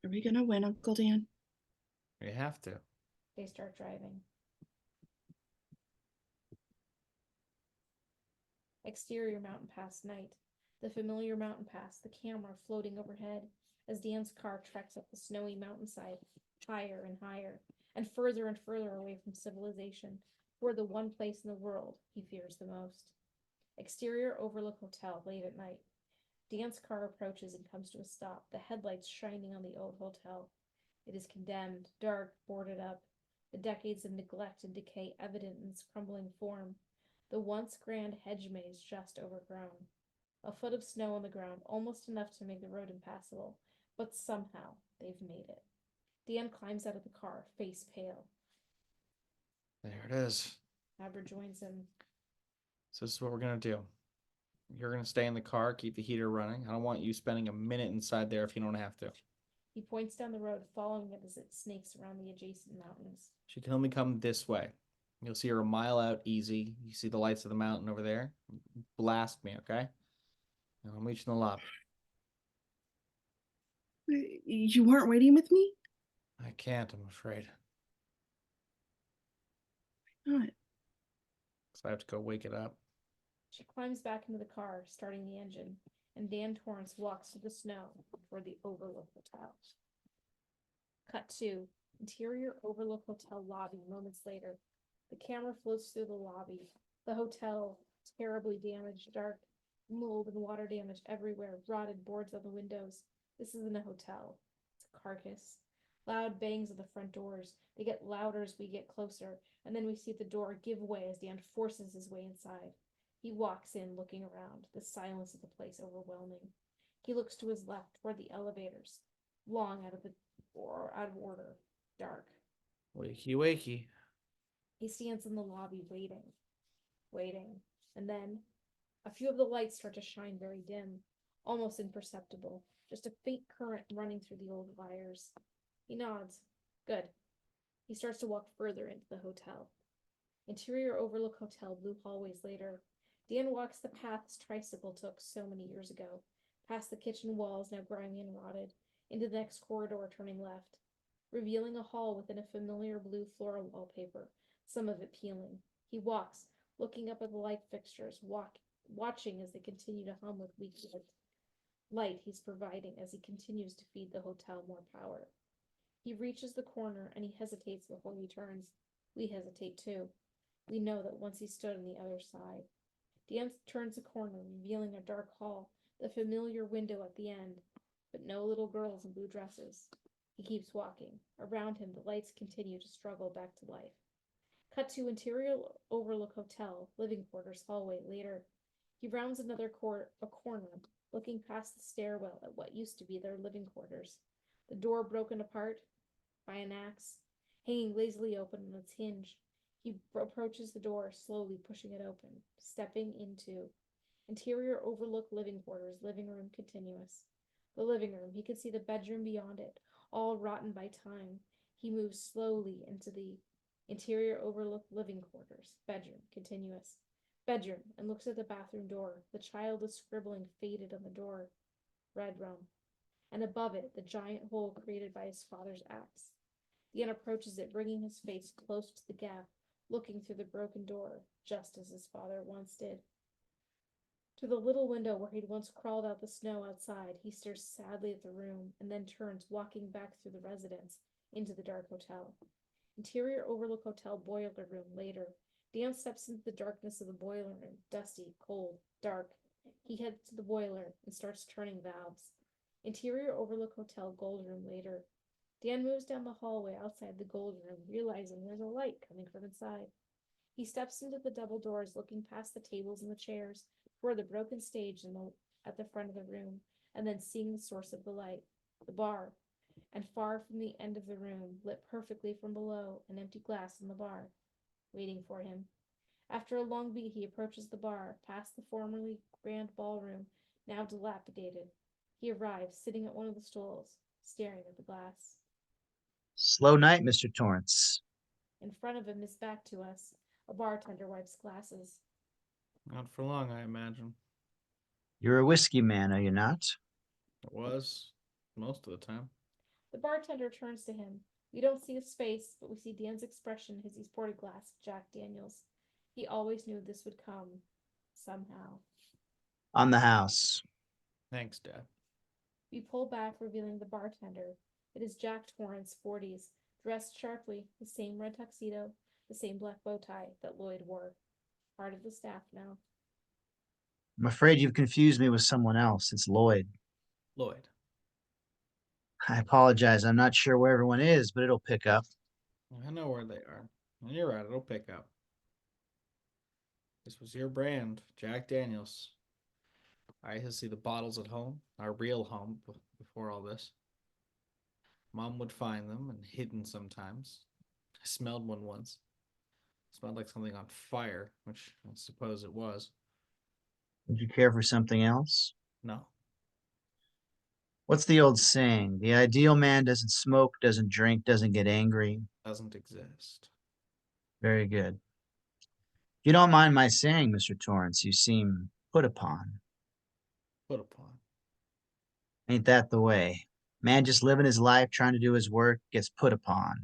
Are we gonna win, Uncle Dan? We have to. They start driving. Exterior mountain pass night. The familiar mountain pass, the camera floating overhead as Dan's car treks up the snowy mountainside, higher and higher, and further away from civilization, toward the one place in the world he fears the most. Exterior Overlook Hotel, late at night. Dan's car approaches and comes to a stop, the headlights shining on the old hotel. It is condemned, dark, boarded up, the decades of neglect and decay evident in its crumbling form, the once grand hedge maze just overgrown. A foot of snow on the ground, almost enough to make the road impassable, but somehow they've made it. Dan climbs out of the car, face pale. There it is. Abra joins him. So this is what we're gonna do. You're gonna stay in the car, keep the heater running. I don't want you spending a minute inside there if you don't have to. He points down the road, following it as it snakes around the adjacent mountains. She can only come this way. You'll see her a mile out easy. You see the lights of the mountain over there. Blast me, okay? And I'm reaching the lobby. You weren't waiting with me? I can't, I'm afraid. Why not? Because I have to go wake it up. She climbs back into the car, starting the engine, and Dan Torrance walks through the snow toward the Overlook Hotel. Cut 2. Interior Overlook Hotel lobby moments later. The camera floats through the lobby. The hotel, terribly damaged, dark, mold and water damage everywhere, rotted boards on the windows. This isn't a hotel. It's a carcass. Loud bangs at the front doors. They get louder as we get closer, and then we see the door give way as Dan forces his way inside. He walks in, looking around, the silence of the place overwhelming. He looks to his left, toward the elevators, long out of order, dark. Wakey, wakey. He stands in the lobby, waiting, and then a few of the lights start to shine very dim, almost imperceptible, just a faint current running through the old wires. He nods. Good. He starts to walk further into the hotel. Interior Overlook Hotel, blue hallways later. Dan walks the path his tricycle took so many years ago, past the kitchen walls now grimy and rotted, into the next corridor turning left. revealing a hall within a familiar blue floral wallpaper, some of it peeling. He walks, looking up at the light fixtures, watching as they continue to hum with weak light he's providing as he continues to feed the hotel more power. He reaches the corner and he hesitates before he turns. We hesitate too. We know that once he stood on the other side. Dan turns the corner, revealing a dark hall, the familiar window at the end, but no little girls in blue dresses. He keeps walking. Around him, the lights continue to struggle back to life. Cut to interior overlook hotel, living quarters hallway later. He rounds another corner, looking past the stairwell at what used to be their living quarters. The door broken apart by an axe, hanging lazily open on its hinge. He approaches the door, slowly pushing it open, stepping into interior overlook living quarters, living room continuous. The living room, he could see the bedroom beyond it, all rotten by time. He moves slowly into the interior overlook living quarters, bedroom continuous. Bedroom, and looks at the bathroom door. The child is scribbling faded on the door. Red rum. And above it, the giant hole created by his father's axe. Dan approaches it, bringing his face close to the gap, looking through the broken door, just as his father once did. To the little window where he'd once crawled out the snow outside, he stares sadly at the room, and then turns, walking back through the residence, into the dark hotel. Interior overlook hotel boiler room later. Dan steps into the darkness of the boiler room, dusty, cold, dark. He heads to the boiler and starts turning valves. Interior overlook hotel gold room later. Dan moves down the hallway outside the gold room, realizing there's a light coming from inside. He steps into the double doors, looking past the tables and the chairs, toward the broken stage at the front of the room, and then seeing the source of the light, the bar, and far from the end of the room, lit perfectly from below, an empty glass in the bar, waiting for him. After a long beat, he approaches the bar, past the formerly grand ballroom, now dilapidated. He arrives, sitting at one of the stools, staring at the glass. Slow night, Mr. Torrance. In front of him, his back to us, a bartender wipes glasses. Not for long, I imagine. You're a whiskey man, are you not? It was most of the time. The bartender turns to him. We don't see his face, but we see Dan's expression as he's poured a glass of Jack Daniels. He always knew this would come, somehow. On the house. Thanks, Dad. We pull back, revealing the bartender. It is Jack Torrance, 40s, dressed sharply, the same red tuxedo, the same black bow tie that Lloyd wore. Part of the staff now. I'm afraid you've confused me with someone else. It's Lloyd. Lloyd. I apologize. I'm not sure where everyone is, but it'll pick up. I know where they are. And you're right, it'll pick up. This was your brand, Jack Daniels. I used to see the bottles at home, our real home, before all this. Mom would find them and hidden sometimes. I smelled one once. It smelled like something on fire, which I suppose it was. Would you care for something else? No. What's the old saying? The ideal man doesn't smoke, doesn't drink, doesn't get angry. Doesn't exist. Very good. If you don't mind my saying, Mr. Torrance, you seem put upon. Put upon. Ain't that the way? Man just living his life, trying to do his work, gets put upon.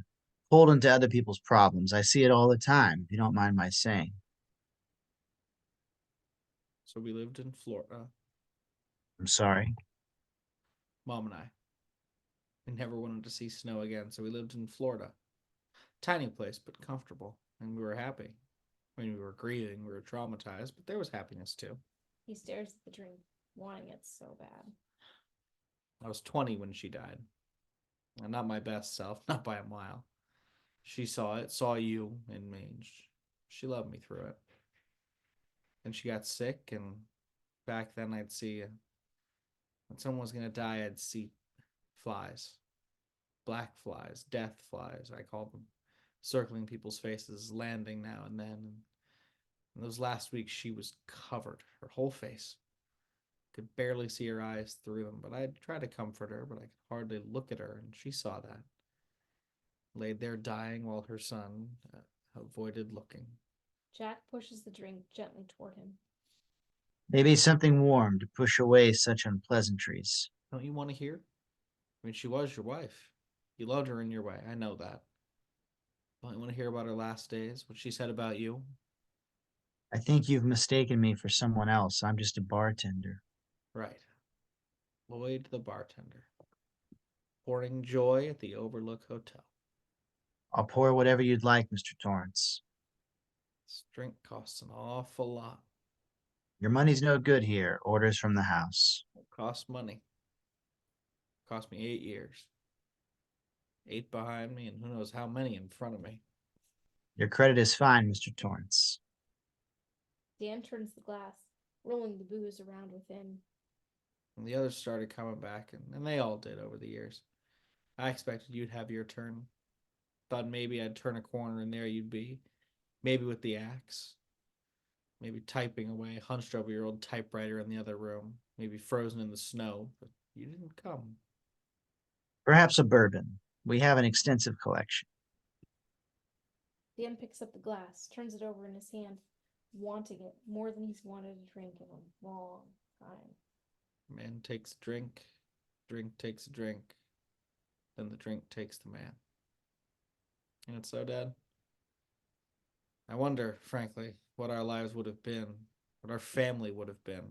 Pulled into other people's problems. I see it all the time, if you don't mind my saying. So we lived in Florida. I'm sorry. Mom and I. We never wanted to see snow again, so we lived in Florida. Tiny place, but comfortable. And we were happy. I mean, we were grieving, we were traumatized, but there was happiness too. He stares at the drink, wanting it so bad. I was 20 when she died. And not my best self, not by a mile. She saw it, saw you in me. And she loved me through it. And she got sick, and back then I'd see, when someone was going to die, I'd see flies. Black flies, death flies, I call them. Circling people's faces, landing now and then. And those last weeks, she was covered, her whole face. Could barely see her eyes through them, but I'd try to comfort her, but I could hardly look at her, and she saw that. Laid there dying while her son avoided looking. Jack pushes the drink gently toward him. Maybe something warm to push away such unpleasantries. Don't you want to hear? I mean, she was your wife. You loved her in your way. I know that. Don't you want to hear about her last days? What she said about you? I think you've mistaken me for someone else. I'm just a bartender. Right. Lloyd the bartender. Pouring joy at the Overlook Hotel. I'll pour whatever you'd like, Mr. Torrance. This drink costs an awful lot. Your money's no good here. Orders from the house. It costs money. It cost me 8 years. 8 behind me, and who knows how many in front of me. Your credit is fine, Mr. Torrance. Dan turns the glass, rolling the booze around within. And the others started coming back, and they all did over the years. I expected you'd have your turn. Thought maybe I'd turn a corner and there you'd be. Maybe with the axe. Maybe typing away, hunched over your old typewriter in the other room. Maybe frozen in the snow, but you didn't come. Perhaps a bourbon. We have an extensive collection. Dan picks up the glass, turns it over in his hand, wanting it more than he's wanted a drink in a long time. Man takes a drink takes a drink, then the drink takes the man. And it's so dead. I wonder, frankly, what our lives would have been, what our family would have been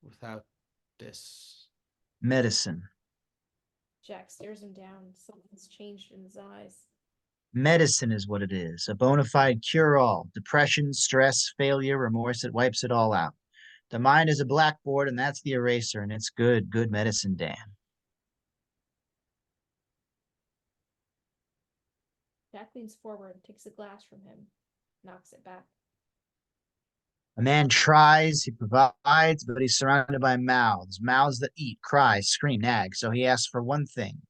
without this. Medicine. Jack stares him down. Something's changed in his eyes. Medicine is what it is. A bona fide cure-all. Depression, stress, failure, remorse, it wipes it all out. The mind is a blackboard, and that's the eraser, and it's good, good medicine, Dan. Jack leans forward, takes a glass from him, knocks it back. A man tries, he provides, but he's surrounded by mouths that eat, cry, scream, nag. So he asks for one thing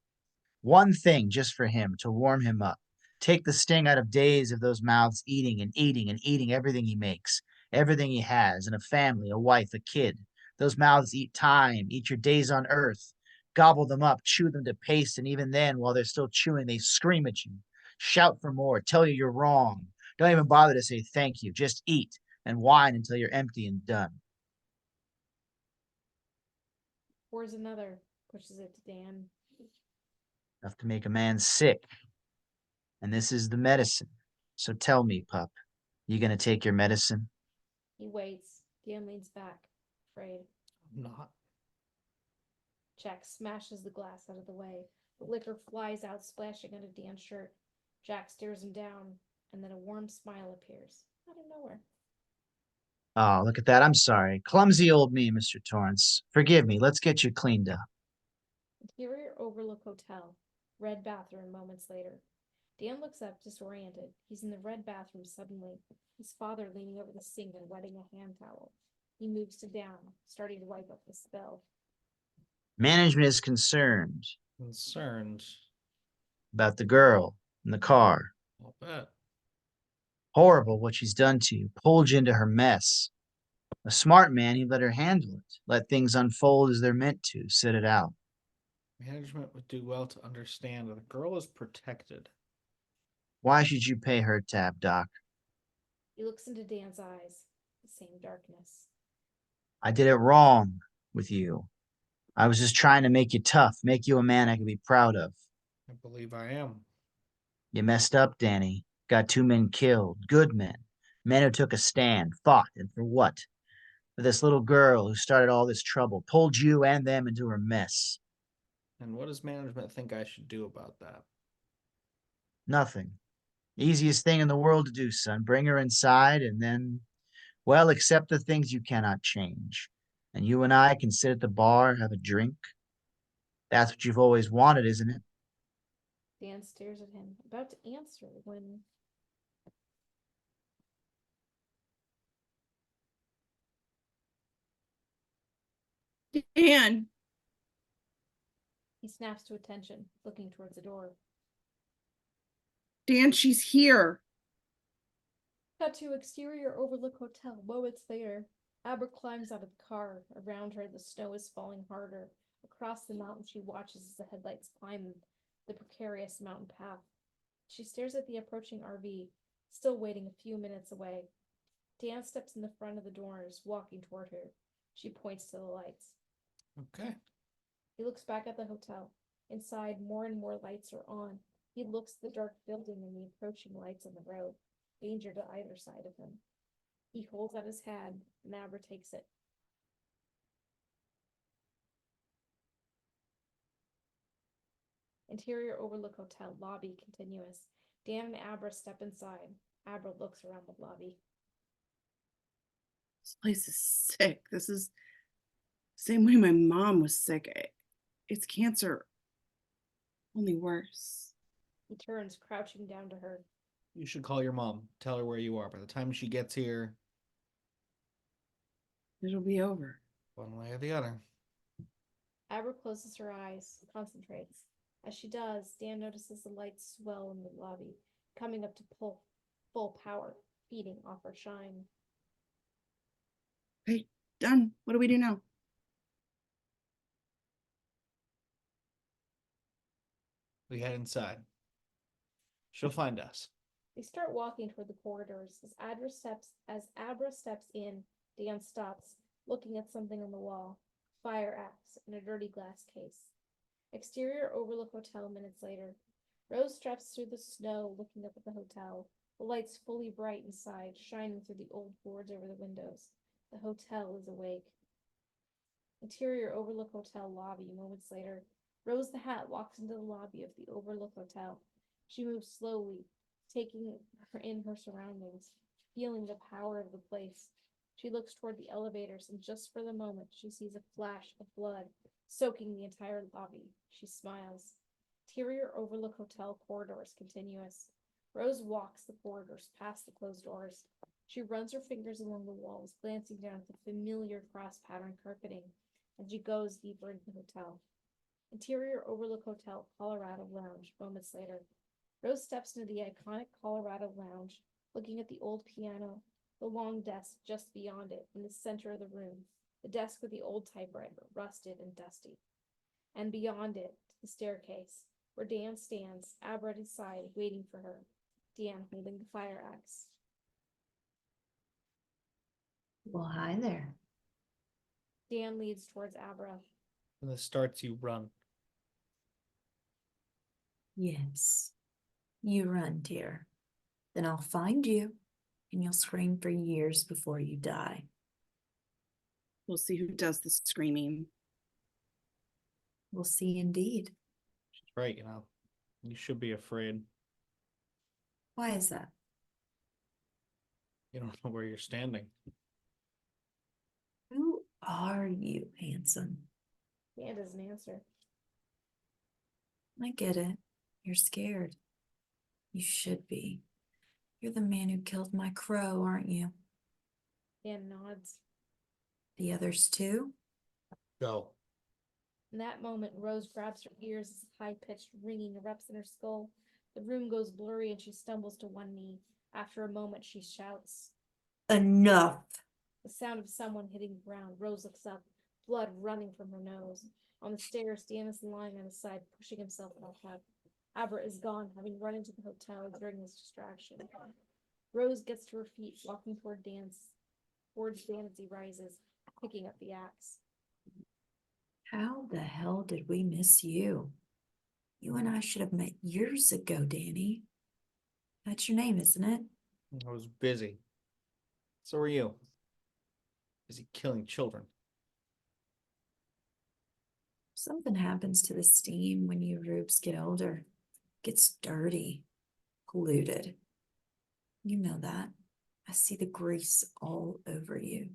just for him, to warm him up. Take the sting out of days of those mouths eating and eating and eating everything he makes, everything he has, and a family, a wife, a kid. Those mouths eat time, eat your days on earth, gobble them up, chew them to paste, and even then, while they're still chewing, they scream at you, shout for more, tell you you're wrong. Don't even bother to say thank you. Just eat and whine until you're empty and done. Pours another, pushes it to Dan. Enough to make a man sick. And this is the medicine. So tell me, pup, you gonna take your medicine? He waits. Dan leans back, afraid. I'm not. Jack smashes the glass out of the way. The liquor flies out, splashing onto Dan's shirt. Jack stares him down, and then a warm smile appears out of nowhere. Oh, look at that. I'm sorry. Clumsy old me, Mr. Torrance. Forgive me. Let's get you cleaned up. Interior Overlook Hotel. Red bathroom moments later. Dan looks up, disoriented. He's in the red bathroom suddenly, his father leaning over the sink and wetting a hand towel. He moves to down, starting to wipe up the spill. Management is concerned Concerned. about the girl in the car. I'll bet. Horrible what she's done to you. Pulled you into her mess. A smart man, he'd let her handle it. Let things unfold as they're meant to. Sit it out. Management would do well to understand that the girl is protected. Why should you pay her tab, Doc? He looks into Dan's eyes, the same darkness. I did it wrong with you. I was just trying to make you tough, make you a man I could be proud of. I believe I am. You messed up, Danny. Got 2 men killed, good men. Men who took a stand, fought, and for what? For this little girl who started all this trouble, pulled you and them into her mess. And what does management think I should do about that? Nothing. Easiest thing in the world to do, son. Bring her inside and then, well, accept the things you cannot change. And you and I can sit at the bar, have a drink. That's what you've always wanted, isn't it? Dan stares at him, about to answer when... Dan, He snaps to attention, looking towards the door. Dan, she's here. Cut to exterior Overlook Hotel. Moments later, Abra climbs out of the car. Around her, the snow is falling harder. Across the mountain, she watches as the headlights climb the precarious mountain path. She stares at the approaching RV, still waiting a few minutes away. Dan steps in the front of the doors, walking toward her. She points to the lights. Okay. He looks back at the hotel. Inside, more and more lights are on. He looks at the dark building and the approaching lights on the road. Danger to either side of him. He holds out his hand, and Abra takes it. Interior Overlook Hotel, lobby continuous. Dan and Abra step inside. Abra looks around the lobby. This place is sick. This is the same way my mom was sick. It's cancer. Only worse. He turns, crouching down to her. You should call your mom. Tell her where you are. By the time she gets here, It'll be over. one way or the other. Abra closes her eyes, concentrates. As she does, Dan notices the lights swell in the lobby, coming up to full power, feeding off her shine. Okay, done. What do we do now? We head inside. She'll find us. They start walking toward the corridors. As Abra steps in, Dan stops, looking at something on the wall. Fire axe in a dirty glass case. Exterior Overlook Hotel minutes later. Rose steps through the snow, looking up at the hotel. The lights fully bright inside, shining through the old boards over the windows. The hotel is awake. Interior Overlook Hotel lobby moments later. Rose the Hat walks into the lobby of the Overlook Hotel. She moves slowly, taking in her surroundings, feeling the power of the place. She looks toward the elevators, and just for the moment, she sees a flash of blood soaking the entire lobby. She smiles. Interior Overlook Hotel corridors continuous. Rose walks the corridors past the closed doors. She runs her fingers along the walls, glancing down at the familiar cross-pattern carpeting, and she goes deeper into the hotel. Interior Overlook Hotel Colorado Lounge moments later. Rose steps into the iconic Colorado Lounge, looking at the old piano, the long desk just beyond it in the center of the room, the desk with the old typewriter, rusted and dusty. And beyond it, the staircase, where Dan stands, Abra at his side, waiting for her, Dan holding the fire axe. Well, hi there. Dan leads towards Abra. When this starts, you run. Yes, you run, dear. Then I'll find you, and you'll scream for years before you die. We'll see who does the screaming. We'll see indeed. She's right, You should be afraid. Why is that? You don't know where you're standing. Who are you, handsome? Dan doesn't answer. I get it. You're scared. You should be. You're the man who killed my crow, aren't you? Dan nods. The others too? Go. In that moment, Rose grabs her ears as a high-pitched ringing erupts in her skull. The room goes blurry and she stumbles to one knee. After a moment, she shouts. Enough! The sound of someone hitting the ground. Rose looks up, blood running from her nose. On the stairs, Dan is lying on his side, pushing himself back up. Abra is gone, having run into the hotel during this distraction. Rose gets to her feet, walking towards Dan as he rises, picking up the axe. How the hell did we miss you? You and I should have met years ago, Danny. That's your name, isn't it? I was busy. So were you. Busy killing children. Something happens to the steam when you rubes get older. It gets dirty, polluted. You know that. I see the grease all over you.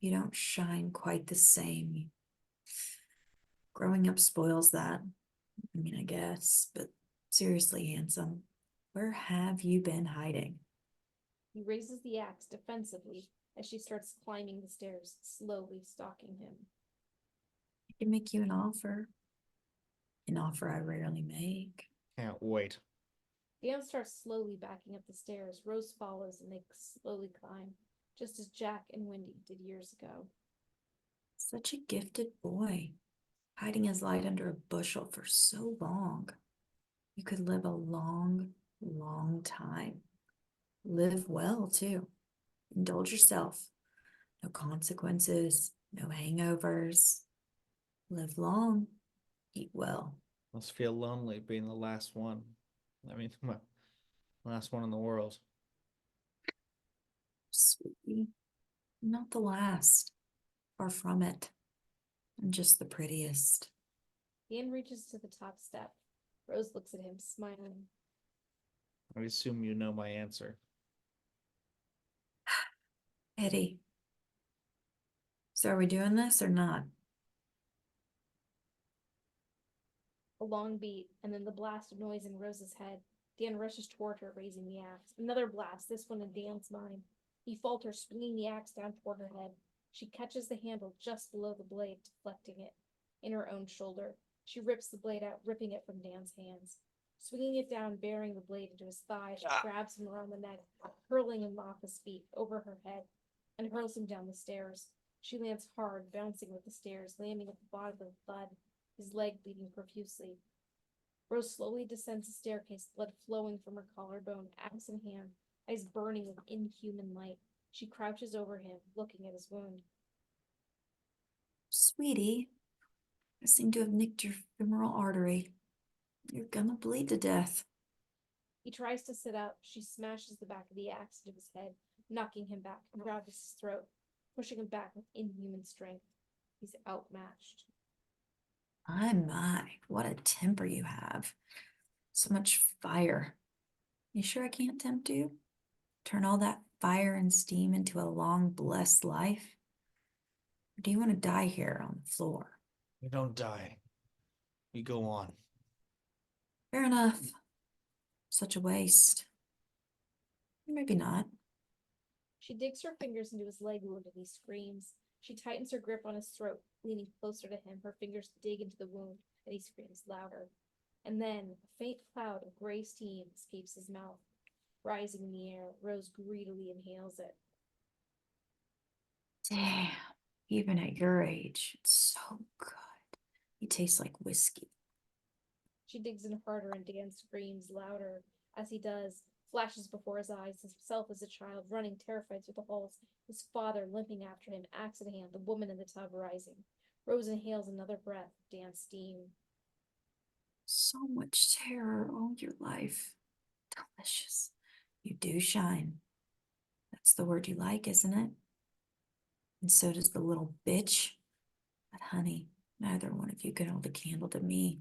You don't shine quite the same. Growing up spoils that. I guess, but seriously, handsome, where have you been hiding? He raises the axe defensively as she starts climbing the stairs, slowly stalking him. I can make you an offer I rarely make. Can't wait. Dan starts slowly backing up the stairs. Rose follows and they slowly climb, just as Jack and Wendy did years ago. Such a gifted boy, hiding his light under a bushel for so long. You could live a long, long time. Live well, too. Indulge yourself. No consequences, no hangovers. Live long, eat well. Must feel lonely being the last one. I mean, last one in the world. Sweetie, not the last. Far from it. I'm just the prettiest. Dan reaches to the top step. Rose looks at him, smiling. I assume you know my answer. Eddie. So are we doing this or not? A long beat, and then the blast of noise in Rose's head. Dan rushes toward her, raising the axe. Another blast, this one in Dan's mind. He falters, swinging the axe down toward her head. She catches the handle just below the blade, deflecting it. In her own shoulder, she rips the blade out, ripping it from Dan's hands. Swinging it down, bearing the blade into his thigh, she grabs him around the neck, hurling him off his feet, over her head, and hurls him down the stairs. She lands hard, bouncing with the stairs, landing at the bottom with a thud, his leg bleeding profusely. Rose slowly descends the staircase, blood flowing from her collarbone, axe in hand, eyes burning with inhuman light. She crouches over him, looking at his wound. Sweetie, I seem to have nicked your femoral artery. You're gonna bleed to death. He tries to sit up. She smashes the back of the axe into his head, knocking him back, and grabs his throat, pushing him back with inhuman strength. He's outmatched. My, what a temper you have. So much fire. You sure I can't tempt you? Turn all that fire and steam into a long, blessed life? Or do you want to die here on the floor? You don't die. You go on. Fair enough. Such a waste. Maybe not. She digs her fingers into his leg wound and he screams. She tightens her grip on his throat, leaning closer to him. Her fingers dig into the wound and he screams louder. And then a faint cloud of gray steam escapes his mouth. Rising in the air, Rose greedily inhales it. Damn, even at your age, it's so good. You taste like whiskey. She digs in harder and Dan screams louder. As he does, flashes before his eyes, himself as a child, running terrified through the halls, his father limping after him, axe in hand, the woman in the tub rising. Rose inhales another breath of Dan's steam. So much terror all your life. Delicious. You do shine. That's the word you like, isn't it? And so does the little bitch. But honey, neither one of you can hold a candle to me.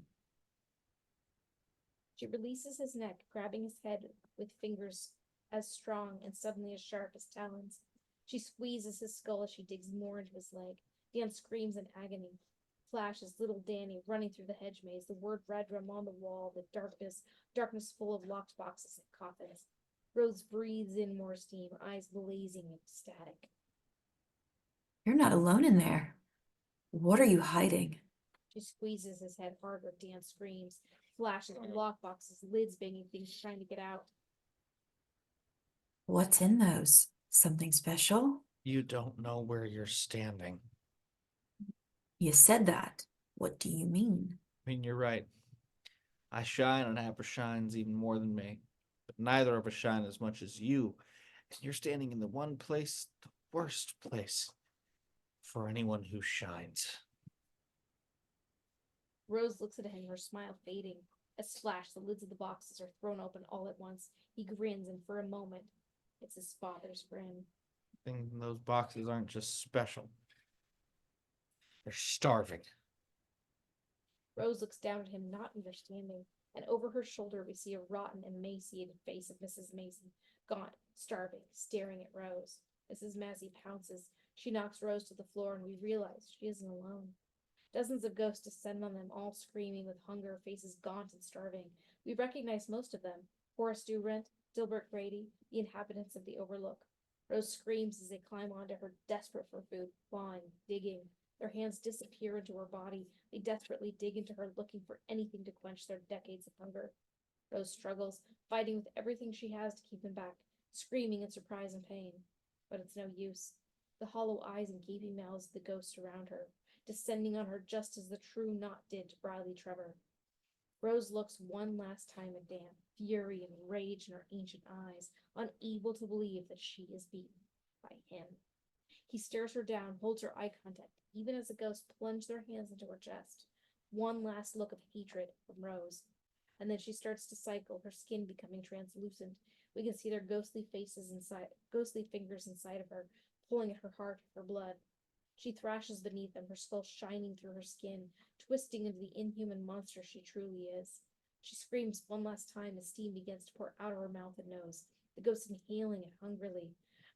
She releases his neck, grabbing his head with fingers as strong and suddenly as sharp as talons. She squeezes his skull as she digs more into his leg. Dan screams in agony. Flashes little Danny running through the hedge maze, the word red drum on the wall, the darkness full of locked boxes and coffins. Rose breathes in more steam, her eyes blazing ecstatic. You're not alone in there. What are you hiding? She squeezes his head harder. Dan screams. Flashes, lockboxes, lids banging things trying to get out. What's in those? Something special? You don't know where you're standing. You said that. What do you mean? I mean, you're right. I shine and Abra shines even more than me. But neither of us shine as much as you. And you're standing in the one place, the worst place for anyone who shines. Rose looks at him, her smile fading. A splash, the lids of the boxes are thrown open all at once. He grins, and for a moment, it's his father's grin. Things in those boxes aren't just special. They're starving. Rose looks down at him, not understanding, and over her shoulder we see a rotten, emaciated face of Mrs. Mason, gaunt, starving, staring at Rose. Mrs. Massey pounces. She knocks Rose to the floor, and we realize she isn't alone. Dozens of ghosts descend on them, all screaming with hunger, faces gaunt and starving. We recognize most of them. Horace Durant, Dilbert Grady, the inhabitants of the Overlook. Rose screams as they climb onto her, desperate for food, clawing, digging. Their hands disappear into her body. They desperately dig into her, looking for anything to quench their decades of hunger. Rose struggles, fighting with everything she has to keep them back, screaming in surprise and pain. But it's no use. The hollow eyes and gaping mouths of the ghosts surround her, descending on her just as the true knot did to Briley Trevor. Rose looks one last time at Dan, fury and rage in her ancient eyes, unable to believe that she is beaten by him. He stares her down, holds her eye contact, even as the ghosts plunge their hands into her chest. One last look of hatred from Rose. And then she starts to cycle, her skin becoming translucent. We can see their ghostly fingers inside of her, pulling at her heart, her blood. She thrashes beneath them, her skull shining through her skin, twisting into the inhuman monster she truly is. She screams one last time as steam begins to pour out of her mouth and nose, the ghost inhaling it hungrily.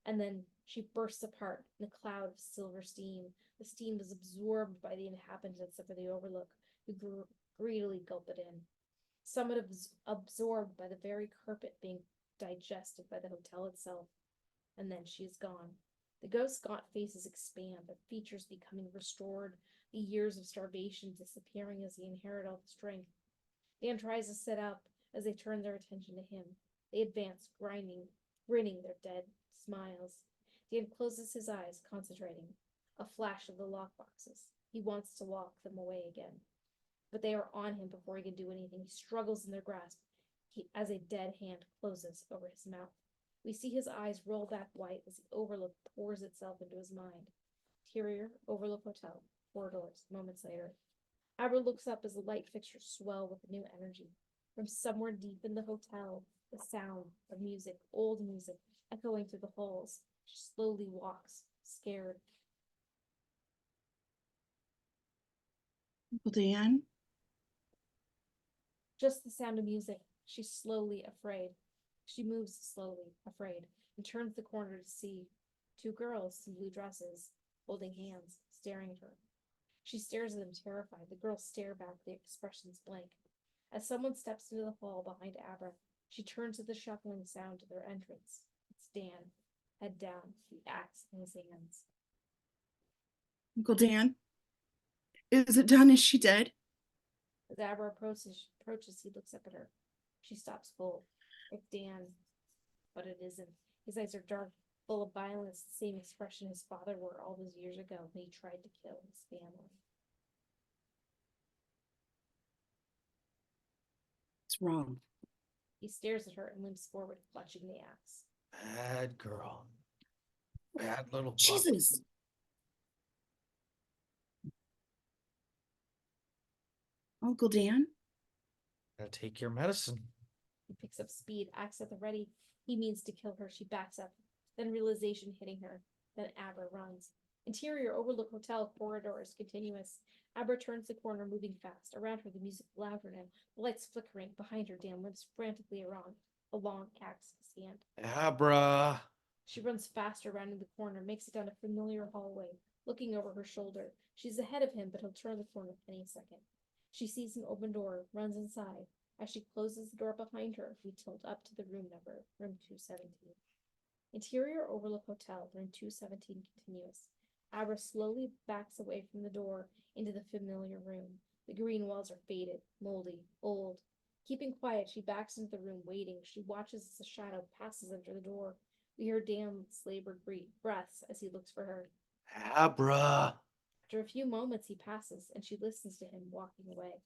And then she bursts apart in a cloud of silver steam. The steam is absorbed by the inhabitants of the Overlook, who greedily gulp it in. Some of it is absorbed by the very carpet being digested by the hotel itself. And then she is gone. The ghost's gaunt faces expand, their features becoming restored, the years of starvation disappearing as they inherit all the strength. Dan tries to sit up as they turn their attention to him. They advance, grinning their dead smiles. Dan closes his eyes, concentrating. A flash of the lockboxes. He wants to lock them away again. But they are on him before he can do anything. He struggles in their grasp as a dead hand closes over his mouth. We see his eyes roll back white as the Overlook pours itself into his mind. Interior, Overlook Hotel, 4 doors, moments later. Abra looks up as the light fixtures swell with new energy. From somewhere deep in the hotel, the sound of music, old music, echoing through the halls. She slowly walks, scared. Uncle Dan? Just the sound of music. She's slowly afraid. She moves slowly, afraid, and turns the corner to see 2 girls in blue dresses, holding hands, staring at her. She stares at them terrified. The girls stare back, their expressions blank. As someone steps into the hall behind Abra, she turns to the shuffling sound to their entrance. It's Dan, head down, the axe in his hands. Uncle Dan? Is it done? Is she dead? As Abra approaches, he looks up at her. She stops full. It's Dan, but it isn't. His eyes are dark, full of violence, the same expression his father wore all those years ago when he tried to kill his family. What's wrong? He stares at her and limps forward, clutching the axe. Bad girl. Bad little pup. Jesus! Uncle Dan? Gotta take your medicine. He picks up speed, axe at the ready. He means to kill her. She backs up. Then realization hitting her. Then Abra runs. Interior Overlook Hotel corridor is continuous. Abra turns the corner, moving fast. Around her, the music louder now. The lights flickering. Behind her, Dan limps frantically around, a long axe in his hand. Abra. She runs faster, rounding the corner, makes it down a familiar hallway, looking over her shoulder. She's ahead of him, but he'll turn the corner any second. She sees an open door, runs inside. As she closes the door behind her, we tilt up to the room number, room 217. Interior Overlook Hotel, room 217 continuous. Abra slowly backs away from the door into the familiar room. The green walls are faded, moldy, old. Keeping quiet, she backs into the room, waiting. She watches as a shadow passes under the door. We hear Dan's labored breaths as he looks for her. Abra. After a few moments, he passes, and she listens to him walking away,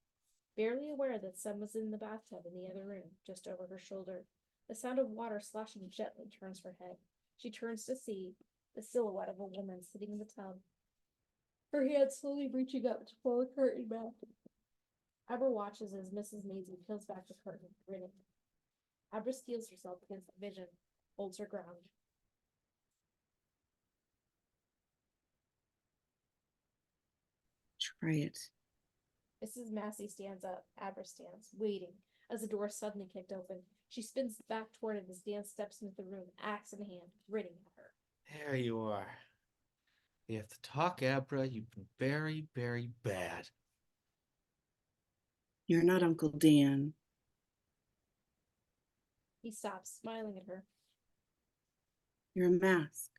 barely aware that someone's in the bathtub in the other room, just over her shoulder. The sound of water sloshing gently turns her head. She turns to see the silhouette of a woman sitting in the tub, her hand slowly reaching up to pull the curtain back. Abra watches as Mrs. Maisie peels back the curtain, grinning. Abra steels herself against the vision, holds her ground. Try it. Mrs. Massey stands up. Abra stands, waiting, as the door suddenly kicked open. She spins back toward it as Dan steps into the room, axe in hand, grinning at her. There you are. We have to talk, Abra. You've been very, very bad. You're not Uncle Dan. He stops, smiling at her. You're a mask.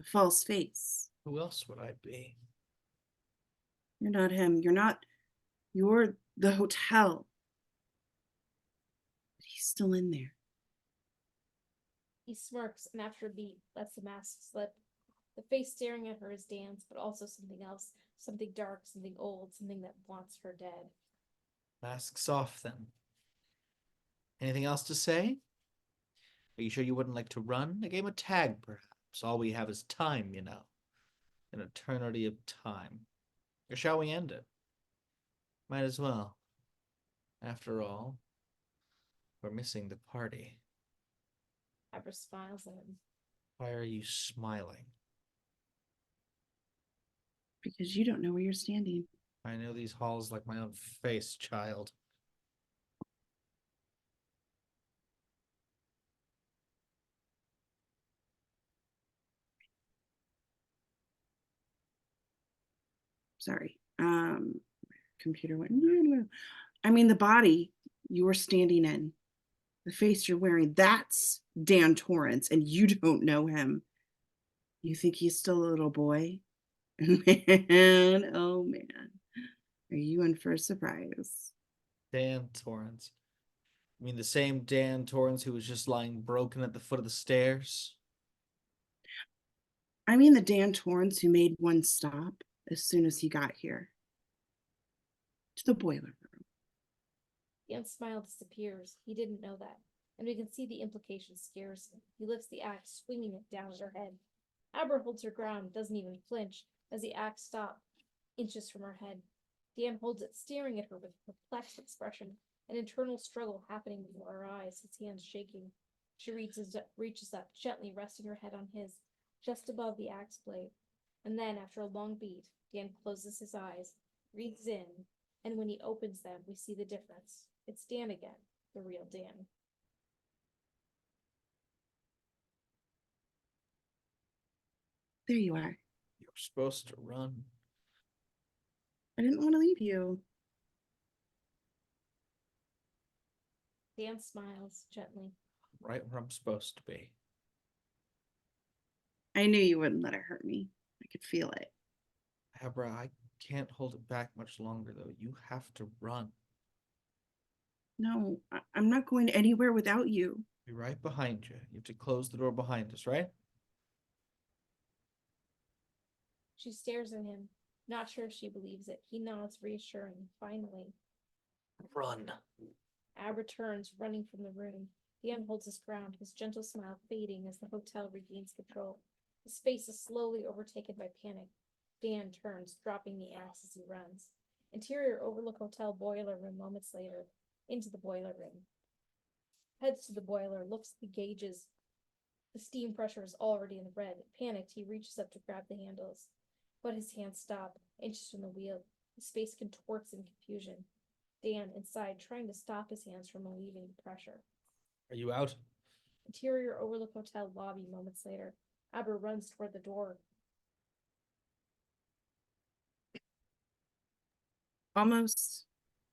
A false face. Who else would I be? You're not him. You're the hotel. But he's still in there. He smirks, and after a beat, lets the mask slip. The face staring at her is Dan's, but also something else. Something dark, something old, something that wants her dead. Masks off, then. Anything else to say? Are you sure you wouldn't like to run a game of tag, perhaps? All we have is time, you know. An eternity of time. Or shall we end it? Might as well. After all, we're missing the party. Abra smiles at him. Why are you smiling? Because you don't know where you're standing. I know these halls like my own face, child. Sorry. Computer went. I mean, the body you were standing in, the face you're wearing, that's Dan Torrance, and you don't know him. You think he's still a little boy? Man, oh man. Are you in for a surprise? Dan Torrance. You mean the same Dan Torrance who was just lying broken at the foot of the stairs? I mean the Dan Torrance who made one stop as soon as he got here. To the boiler room. Dan's smile disappears. He didn't know that, and we can see the implication scares him. He lifts the axe, swinging it down at her head. Abra holds her ground, doesn't even flinch, as the axe stops inches from her head. Dan holds it, staring at her with a perplexed expression, an internal struggle happening before her eyes, his hands shaking. She reaches up, gently resting her head on his, just above the axe blade. And then, after a long beat, Dan closes his eyes, breathes in, and when he opens them, we see the difference. It's Dan again, the real Dan. There you are. You were supposed to run. I didn't want to leave you. Dan smiles gently. Right where I'm supposed to be. I knew you wouldn't let it hurt me. I could feel it. Abra, I can't hold it back much longer, though. You have to run. No, I'm not going anywhere without you. Be right behind you. You have to close the door behind us, right? She stares at him, not sure if she believes it. He nods, reassuring. Finally, Run. Abra turns, running from the room. Dan holds his ground, his gentle smile fading as the hotel regains control. His face is slowly overtaken by panic. Dan turns, dropping the axe as he runs. Interior Overlook Hotel boiler room moments later. Into the boiler room. Heads to the boiler, looks at the gauges. The steam pressure is already in the red. Panicked, he reaches up to grab the handles. But his hands stop, inches from the wheel. His face contorts in confusion. Dan, inside, trying to stop his hands from relieving the pressure. Are you out? Interior Overlook Hotel lobby moments later. Abra runs toward the door. Almost.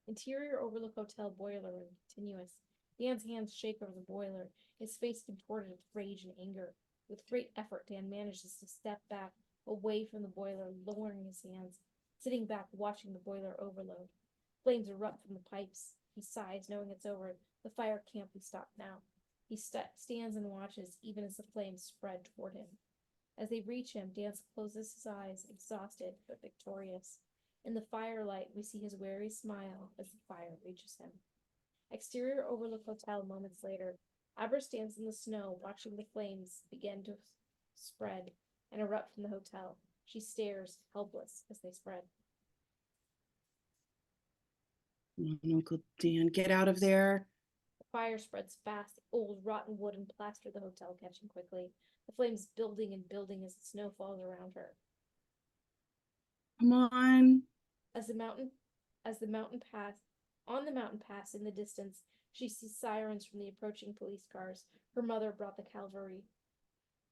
Interior Overlook Hotel boiler room, continuous. Dan's hands shake over the boiler, his face contorted with rage and anger. With great effort, Dan manages to step back, away from the boiler, lowering his hands, sitting back, watching the boiler overload. Flames erupt from the pipes. He sighs, knowing it's over. The fire can't be stopped now. He stands and watches, even as the flames spread toward him. As they reach him, Dan closes his eyes, exhausted but victorious. In the firelight, we see his wary smile as the fire reaches him. Exterior Overlook Hotel moments later. Abra stands in the snow, watching the flames begin to spread and erupt from the hotel. She stares, helpless, as they spread. Come on, Uncle Dan, get out of there. The fire spreads fast, old rotten wood and plaster the hotel catching quickly, the flames building and building as the snow falls around her. Come on. On the mountain pass in the distance, she sees sirens from the approaching police cars. Her mother brought the cavalry.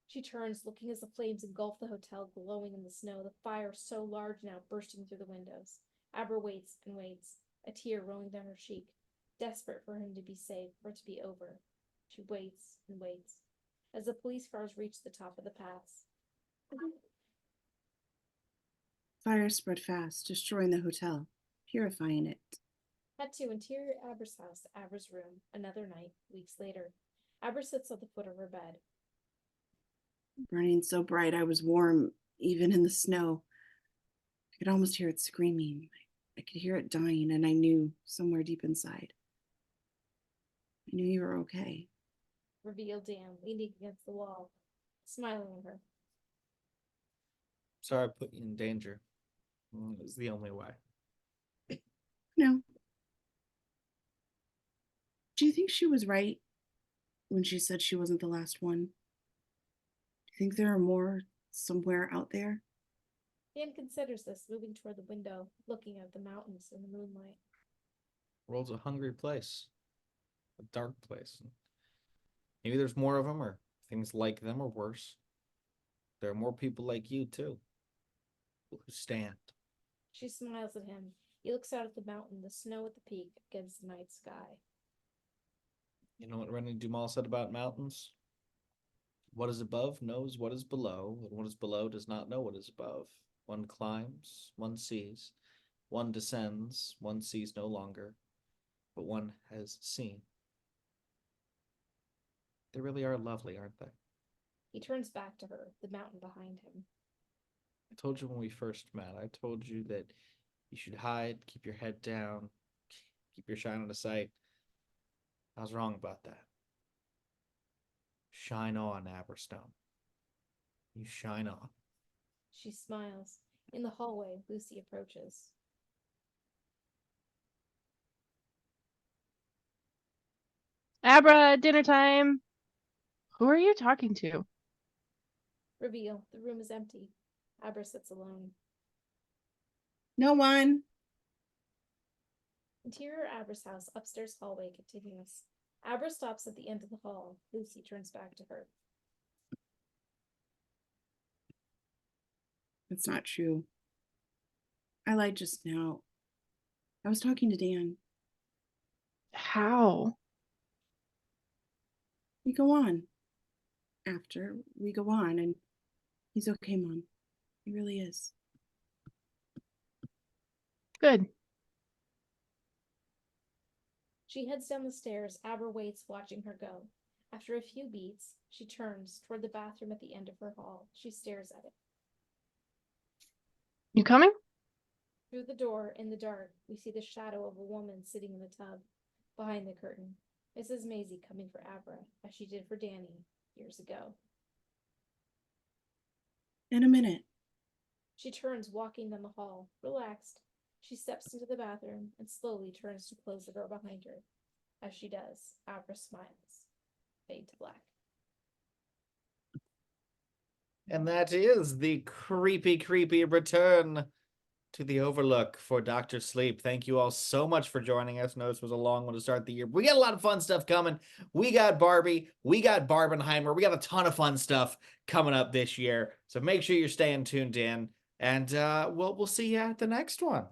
She turns, looking as the flames engulf the hotel, glowing in the snow, the fire so large now bursting through the windows. Abra waits and waits, a tear rolling down her cheek, desperate for him to be safe, for it to be over. She waits and waits, as the police cars reach the top of the pass. Fire spread fast, destroying the hotel, purifying it. Cut to interior Abra's house, Abra's room, another night, weeks later. Abra sits at the foot of her bed. Burning so bright I was warm, even in the snow. I could almost hear it screaming. I could hear it dying, and I knew somewhere deep inside. I knew you were okay. Revealed Dan, leaning against the wall, smiling at her. Sorry I put you in danger. It was the only way. No. Do you think she was right when she said she wasn't the last one? Do you think there are more somewhere out there? Dan considers this, moving toward the window, looking at the mountains in the moonlight. The world's a hungry place, a dark place. Maybe there's more of them, or things like them, or worse. There are more people like you too, people who stand. She smiles at him. He looks out at the mountain, the snow at the peak against the night sky. You know what Rennie Dumal said about mountains? What is above knows what is below, and what is below does not know what is above. One climbs, one sees, one descends, one sees no longer, but one has seen. They really are lovely, aren't they? He turns back to her, the mountain behind him. I told you when we first met, I told you that you should hide, keep your head down, keep your shine out of sight. I was wrong about that. Shine on, Aberstone. You shine on. She smiles. In the hallway, Lucy approaches. Abra, dinner time. Who are you talking to? Reveal. The room is empty. Abra sits alone. No one. Interior Abra's house, upstairs hallway continuous. Abra stops at the end of the hall. Lucy turns back to her. That's not true. I lied just now. I was talking to Dan. How? We go on. After we go on, and he's okay, Mom. He really is. Good. She heads down the stairs. Abra waits, watching her go. After a few beats, she turns toward the bathroom at the end of her hall. She stares at it. You coming? Through the door, in the dark, we see the shadow of a woman sitting in the tub. Behind the curtain, Mrs. Maisie coming for Abra, as she did for Danny years ago. In a minute. She turns, walking down the hall, relaxed. She steps into the bathroom and slowly turns to close the door behind her. As she does, Abra smiles. Fade to black. And that is the creepy return to the Overlook for Dr. Sleep. Thank you all so much for joining us. I know this was a long one to start the year. We got a lot of fun stuff coming. We got Barbie. We got Barbenheimer. We got a ton of fun stuff coming up this year. So make sure you're staying tuned in. And we'll see you at the next one.